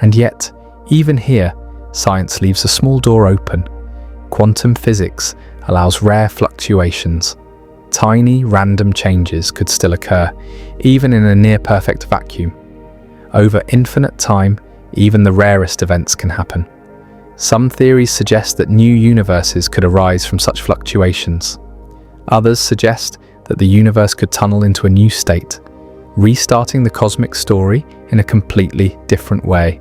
And yet, even here, science leaves a small door open. Quantum physics allows rare fluctuations. Tiny, random changes could still occur, even in a near-perfect vacuum. Over infinite time, even the rarest events can happen. Some theories suggest that new universes could arise from such fluctuations. Others suggest that the universe could tunnel into a new state, restarting the cosmic story in a completely different way.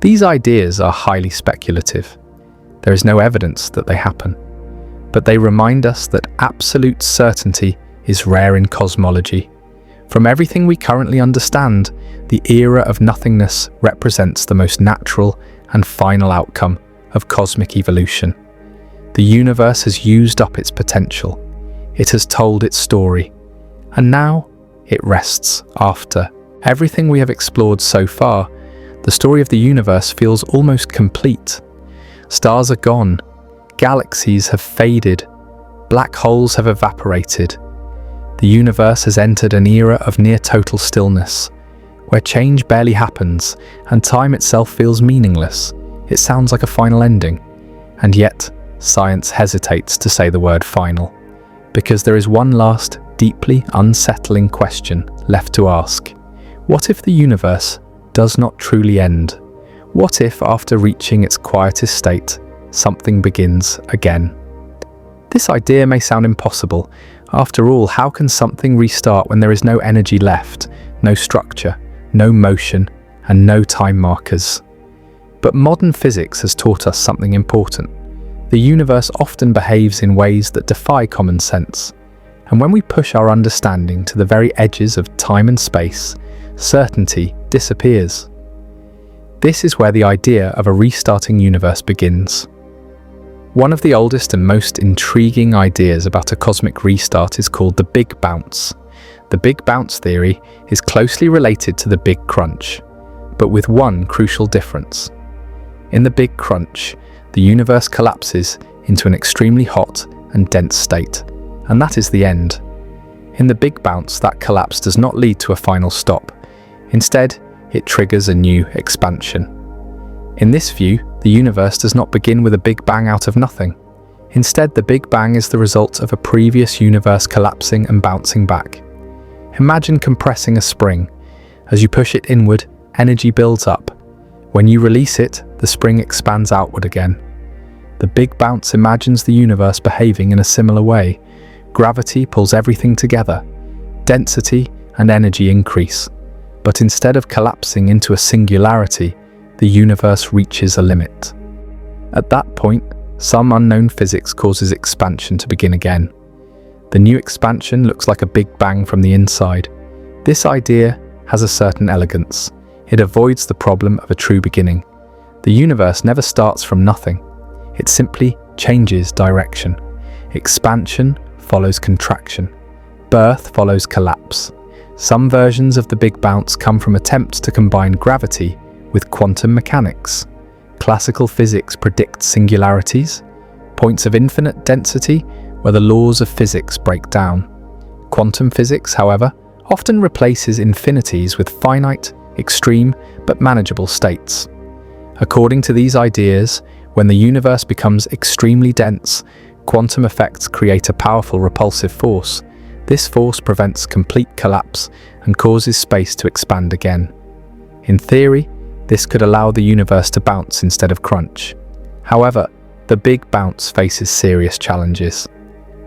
These ideas are highly speculative. There is no evidence that they happen, but they remind us that absolute certainty is rare in cosmology. From everything we currently understand, the era of nothingness represents the most natural and final outcome of cosmic evolution. The universe has used up its potential. It has told its story, and now it rests after everything we have explored so far. The story of the universe feels almost complete. Stars are gone, galaxies have faded, black holes have evaporated. The universe has entered an era of near-total stillness, where change barely happens and time itself feels meaningless. It sounds like a final ending, and yet science hesitates to say the word final, because there is one last, deeply unsettling question left to ask. What if the universe does not truly end? What if, after reaching its quietest state, something begins again? This idea may sound impossible. After all, how can something restart when there is no energy left, no structure, no motion, and no time markers? But modern physics has taught us something important. The universe often behaves in ways that defy common sense. And when we push our understanding to the very edges of time and space, certainty disappears. This is where the idea of a restarting universe begins. One of the oldest and most intriguing ideas about a cosmic restart is called the Big Bounce. The Big Bounce theory is closely related to the Big Crunch, but with one crucial difference. In the Big Crunch, the universe collapses into an extremely hot and dense state. And that is the end. In the Big Bounce, that collapse does not lead to a final stop. Instead, it triggers a new expansion. In this view, the universe does not begin with a Big Bang out of nothing. Instead, the Big Bang is the result of a previous universe collapsing and bouncing back. Imagine compressing a spring. As you push it inward, energy builds up. When you release it, the spring expands outward again. The Big Bounce imagines the universe behaving in a similar way. Gravity pulls everything together. Density and energy increase. But instead of collapsing into a singularity, the universe reaches a limit. At that point, some unknown physics causes expansion to begin again. The new expansion looks like a Big Bang from the inside. This idea has a certain elegance. It avoids the problem of a true beginning. The universe never starts from nothing. It simply changes direction. Expansion follows contraction. Birth follows collapse. Some versions of the Big Bounce come from attempts to combine gravity with quantum mechanics. Classical physics predicts singularities, points of infinite density where the laws of physics break down. Quantum physics, however, often replaces infinities with finite, extreme, but manageable states. According to these ideas, when the universe becomes extremely dense, quantum effects create a powerful repulsive force. This force prevents complete collapse and causes space to expand again. In theory, this could allow the universe to bounce instead of crunch. However, the Big Bounce faces serious challenges.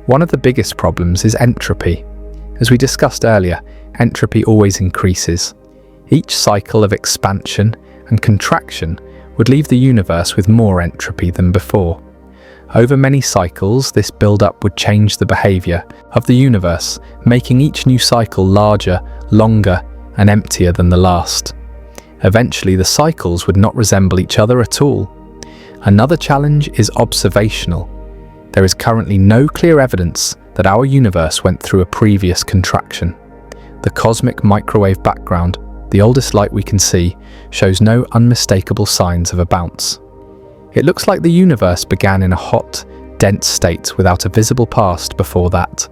One of the biggest problems is entropy. As we discussed earlier, entropy always increases. Each cycle of expansion and contraction would leave the universe with more entropy than before. Over many cycles, this build-up would change the behavior of the universe, making each new cycle larger, longer, and emptier than the last. Eventually, the cycles would not resemble each other at all. Another challenge is observational. There is currently no clear evidence that our universe went through a previous contraction. The cosmic microwave background, the oldest light we can see, shows no unmistakable signs of a bounce. It looks like the universe began in a hot, dense state without a visible past before that.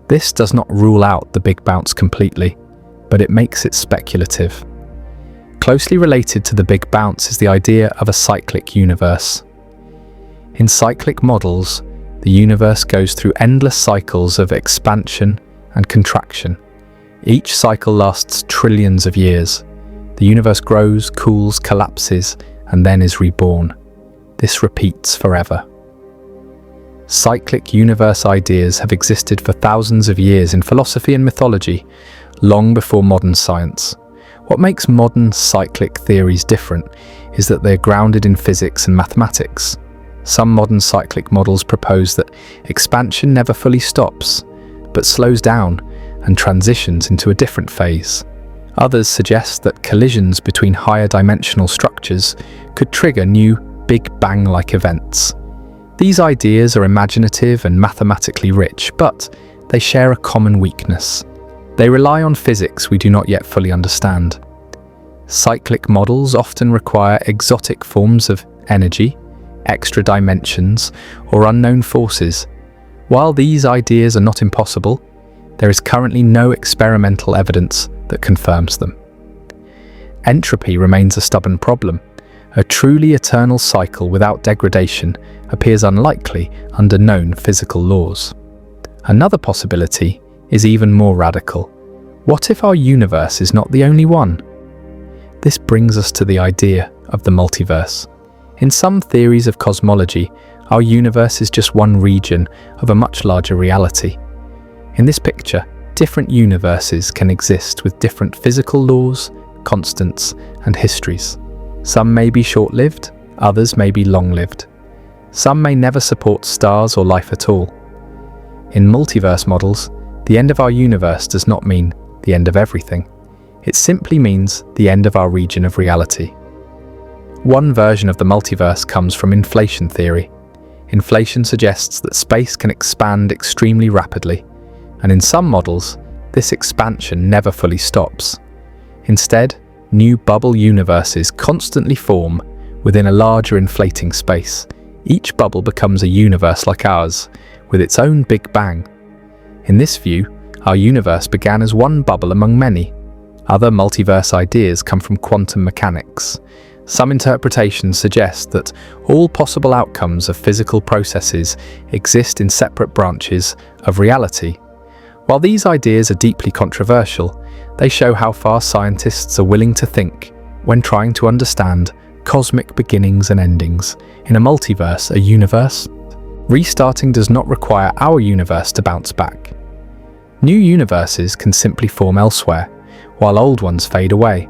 This does not rule out the Big Bounce completely, but it makes it speculative. Closely related to the Big Bounce is the idea of a cyclic universe. In cyclic models, the universe goes through endless cycles of expansion and contraction. Each cycle lasts trillions of years. The universe grows, cools, collapses, and then is reborn. This repeats forever. Cyclic universe ideas have existed for thousands of years in philosophy and mythology, long before modern science. What makes modern cyclic theories different is that they're grounded in physics and mathematics. Some modern cyclic models propose that expansion never fully stops, but slows down and transitions into a different phase. Others suggest that collisions between higher dimensional structures could trigger new Big Bang-like events. These ideas are imaginative and mathematically rich, but they share a common weakness. They rely on physics we do not yet fully understand. Cyclic models often require exotic forms of energy, extra dimensions, or unknown forces. While these ideas are not impossible, there is currently no experimental evidence that confirms them. Entropy remains a stubborn problem. A truly eternal cycle without degradation appears unlikely under known physical laws. Another possibility is even more radical. What if our universe is not the only one? This brings us to the idea of the multiverse. In some theories of cosmology, our universe is just one region of a much larger reality. In this picture, different universes can exist with different physical laws, constants, and histories. Some may be short-lived, others may be long-lived. Some may never support stars or life at all. In multiverse models, the end of our universe does not mean the end of everything. It simply means the end of our region of reality. One version of the multiverse comes from inflation theory. Inflation suggests that space can expand extremely rapidly, and in some models, this expansion never fully stops. Instead, new bubble universes constantly form within a larger inflating space, Each bubble becomes a universe like ours, with its own Big Bang. In this view, our universe began as one bubble among many. Other multiverse ideas come from quantum mechanics. Some interpretations suggest that all possible outcomes of physical processes exist in separate branches of reality. While these ideas are deeply controversial, they show how far scientists are willing to think when trying to understand cosmic beginnings and endings. In a multiverse, a universe, restarting does not require our universe to bounce back. New universes can simply form elsewhere, while old ones fade away.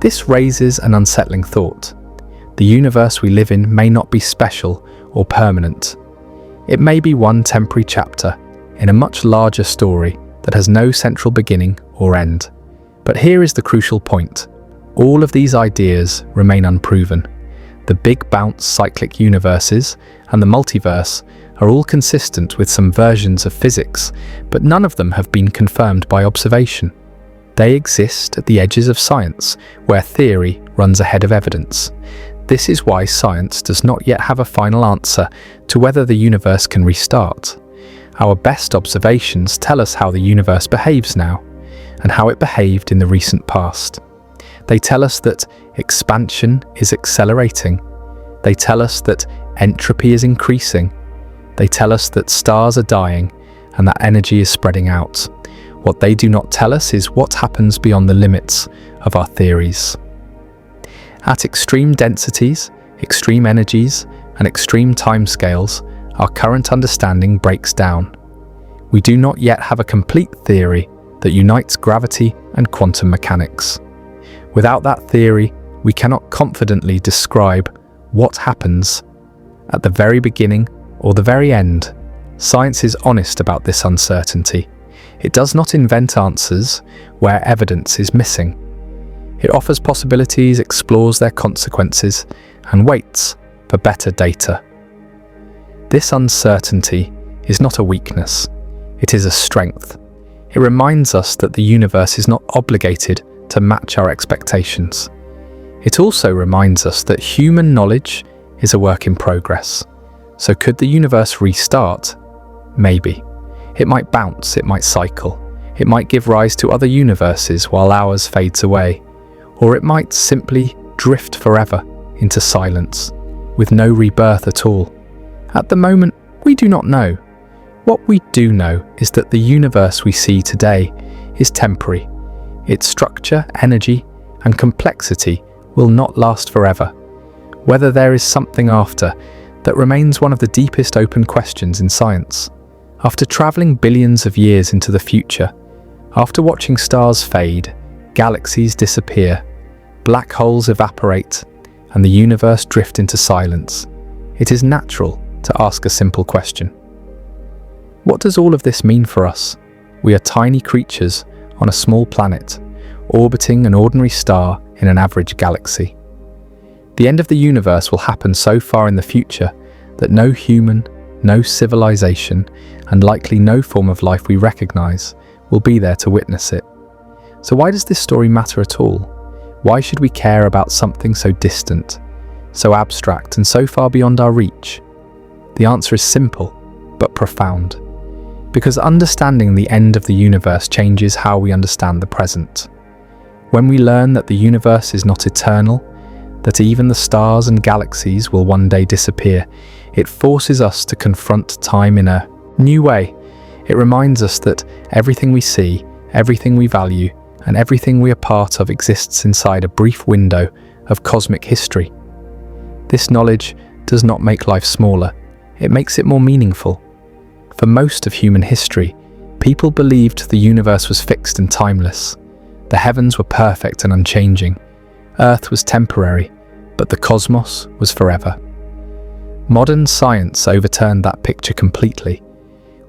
This raises an unsettling thought. The universe we live in may not be special or permanent. It may be one temporary chapter in a much larger story that has no central beginning or end. But here is the crucial point. All of these ideas remain unproven. The Big Bounce cyclic universes and the multiverse are all consistent with some versions of physics, but none of them have been confirmed by observation. They exist at the edges of science, where theory runs ahead of evidence. This is why science does not yet have a final answer to whether the universe can restart. Our best observations tell us how the universe behaves now, and how it behaved in the recent past. They tell us that expansion is accelerating. They tell us that entropy is increasing. They tell us that stars are dying and that energy is spreading out. What they do not tell us is what happens beyond the limits of our theories. At extreme densities, extreme energies, and extreme timescales, our current understanding breaks down. We do not yet have a complete theory that unites gravity and quantum mechanics. Without that theory, we cannot confidently describe what happens at the very beginning or the very end. Science is honest about this uncertainty. It does not invent answers where evidence is missing. It offers possibilities, explores their consequences, and waits for better data. This uncertainty is not a weakness, it is a strength. It reminds us that the universe is not obligated to match our expectations. It also reminds us that human knowledge is a work in progress. So could the universe restart? Maybe. It might bounce, it might cycle, it might give rise to other universes while ours fades away, or it might simply drift forever into silence, with no rebirth at all. At the moment, we do not know. What we do know is that the universe we see today is temporary. Its structure, energy, and complexity will not last forever. Whether there is something after, that remains one of the deepest open questions in science. After traveling billions of years into the future, after watching stars fade, galaxies disappear, black holes evaporate, and the universe drift into silence, it is natural to ask a simple question. What does all of this mean for us? We are tiny creatures on a small planet, orbiting an ordinary star in an average galaxy. The end of the universe will happen so far in the future that no human, no civilization, and likely no form of life we recognize will be there to witness it. So why does this story matter at all? Why should we care about something so distant, so abstract, and so far beyond our reach? The answer is simple, but profound. Because understanding the end of the universe changes how we understand the present. When we learn that the universe is not eternal, that even the stars and galaxies will one day disappear, it forces us to confront time in a new way. It reminds us that everything we see, everything we value, and everything we are part of exists inside a brief window of cosmic history. This knowledge does not make life smaller, it makes it more meaningful. For most of human history, people believed the universe was fixed and timeless. The heavens were perfect and unchanging. Earth was temporary, but the cosmos was forever. Modern science overturned that picture completely.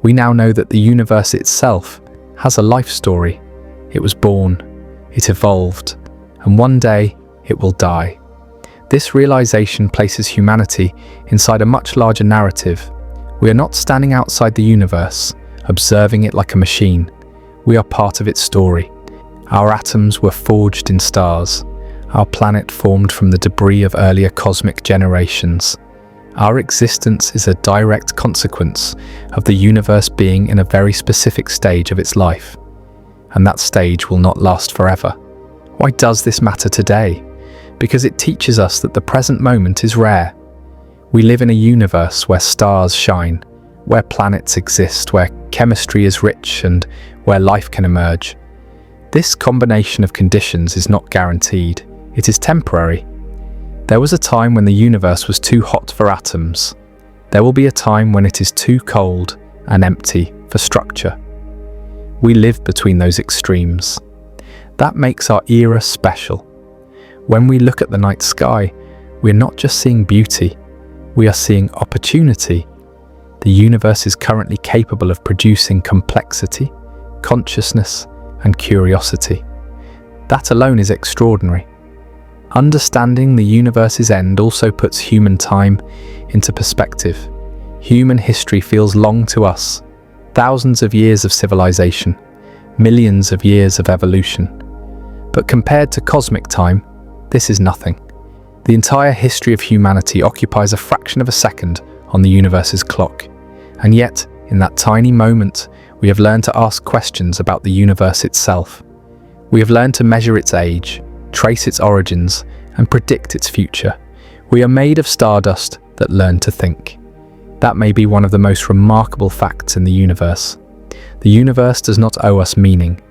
We now know that the universe itself has a life story. It was born, it evolved, and one day it will die. This realization places humanity inside a much larger narrative. We are not standing outside the universe, observing it like a machine. We are part of its story. Our atoms were forged in stars. Our planet formed from the debris of earlier cosmic generations. Our existence is a direct consequence of the universe being in a very specific stage of its life, and that stage will not last forever. Why does this matter today? Because it teaches us that the present moment is rare. We live in a universe where stars shine, where planets exist, where chemistry is rich, and where life can emerge. This combination of conditions is not guaranteed. It is temporary. There was a time when the universe was too hot for atoms. There will be a time when it is too cold and empty for structure. We live between those extremes. That makes our era special. When we look at the night sky, we're not just seeing beauty, we are seeing opportunity. The universe is currently capable of producing complexity, consciousness, and curiosity. That alone is extraordinary. Understanding the universe's end also puts human time into perspective. Human history feels long to us. Thousands of years of civilization, millions of years of evolution. But compared to cosmic time, this is nothing. The entire history of humanity occupies a fraction of a second on the universe's clock. And yet, in that tiny moment, we have learned to ask questions about the universe itself. We have learned to measure its age, trace its origins, and predict its future. We are made of stardust that learn to think. That may be one of the most remarkable facts in the universe. The universe does not owe us meaning.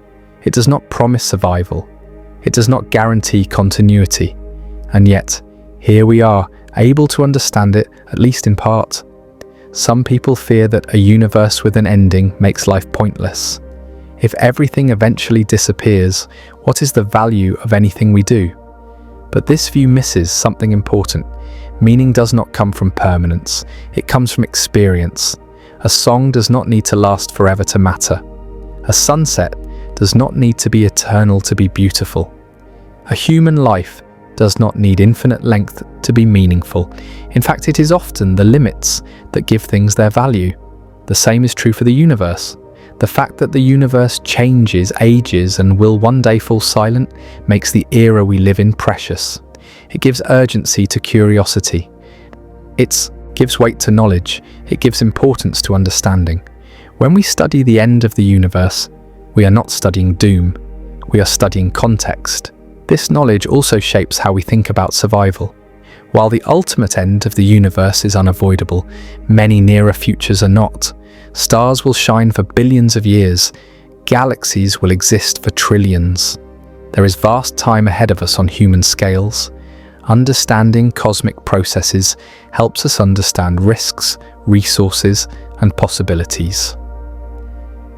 It does not promise survival. It does not guarantee continuity. And yet, here we are, able to understand it, at least in part. Some people fear that a universe with an ending makes life pointless. If everything eventually disappears, what is the value of anything we do? But this view misses something important. Meaning does not come from permanence, it comes from experience. A song does not need to last forever to matter. A sunset does not need to be eternal to be beautiful. A human life does not need infinite length to be meaningful. In fact, it is often the limits that give things their value. The same is true for the universe. The fact that the universe changes, ages, and will one day fall silent makes the era we live in precious. It gives urgency to curiosity. It gives weight to knowledge. It gives importance to understanding. When we study the end of the universe, we are not studying doom. We are studying context. This knowledge also shapes how we think about survival. While the ultimate end of the universe is unavoidable, many nearer futures are not. Stars will shine for billions of years. Galaxies will exist for trillions. There is vast time ahead of us on human scales. Understanding cosmic processes helps us understand risks, resources, and possibilities.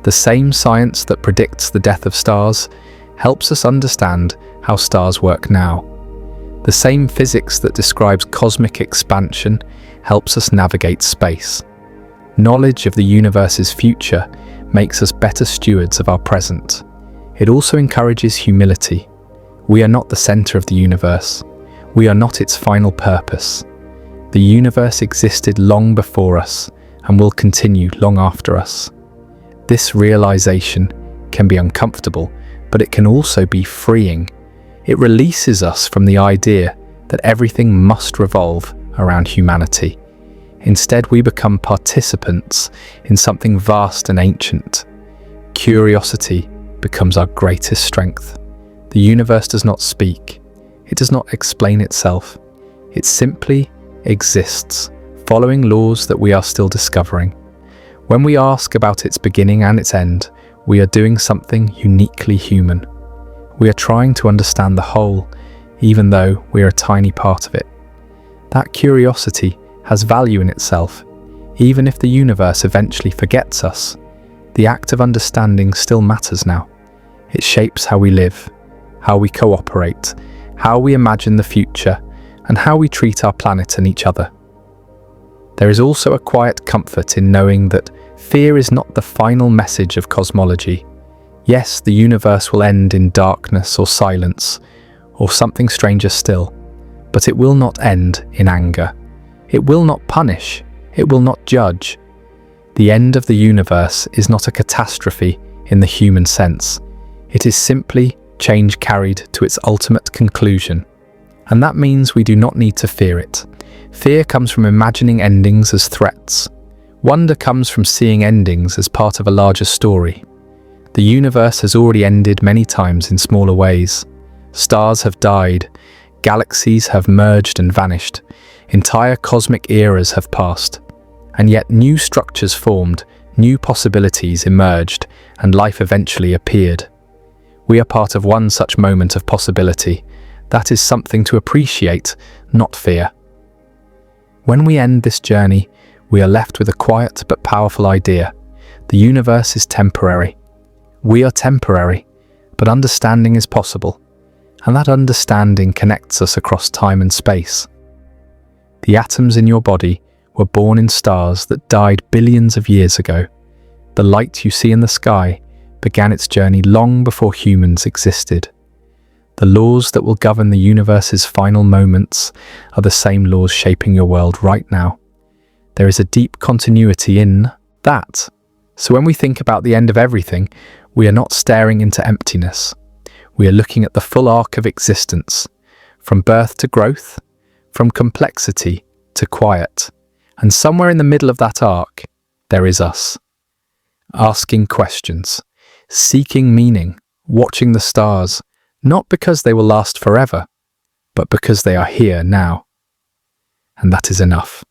The same science that predicts the death of stars helps us understand how stars work now. The same physics that describes cosmic expansion helps us navigate space. Knowledge of the universe's future makes us better stewards of our present. It also encourages humility. We are not the center of the universe. We are not its final purpose. The universe existed long before us and will continue long after us. This realization can be uncomfortable, but it can also be freeing. It releases us from the idea that everything must revolve around humanity. Instead, we become participants in something vast and ancient. Curiosity becomes our greatest strength. The universe does not speak. It does not explain itself. It simply exists, following laws that we are still discovering. When we ask about its beginning and its end, we are doing something uniquely human. We are trying to understand the whole, even though we are a tiny part of it. That curiosity has value in itself. Even if the universe eventually forgets us, the act of understanding still matters now. It shapes how we live, how we cooperate, how we imagine the future, and how we treat our planet and each other. There is also a quiet comfort in knowing that fear is not the final message of cosmology. Yes, the universe will end in darkness or silence, or something stranger still, but it will not end in anger. It will not punish. It will not judge. The end of the universe is not a catastrophe in the human sense. It is simply change carried to its ultimate conclusion. And that means we do not need to fear it. Fear comes from imagining endings as threats. Wonder comes from seeing endings as part of a larger story. The universe has already ended many times in smaller ways. Stars have died, galaxies have merged and vanished, entire cosmic eras have passed. And yet new structures formed, new possibilities emerged, and life eventually appeared. We are part of one such moment of possibility. That is something to appreciate, not fear. When we end this journey, we are left with a quiet but powerful idea. The universe is temporary. We are temporary, but understanding is possible, and that understanding connects us across time and space. The atoms in your body were born in stars that died billions of years ago. The light you see in the sky began its journey long before humans existed. The laws that will govern the universe's final moments are the same laws shaping your world right now. There is a deep continuity in that. So when we think about the end of everything, we are not staring into emptiness. We are looking at the full arc of existence, from birth to growth, from complexity to quiet. And somewhere in the middle of that arc, there is us. Asking questions, seeking meaning, watching the stars, not because they will last forever, but because they are here now. And that is enough.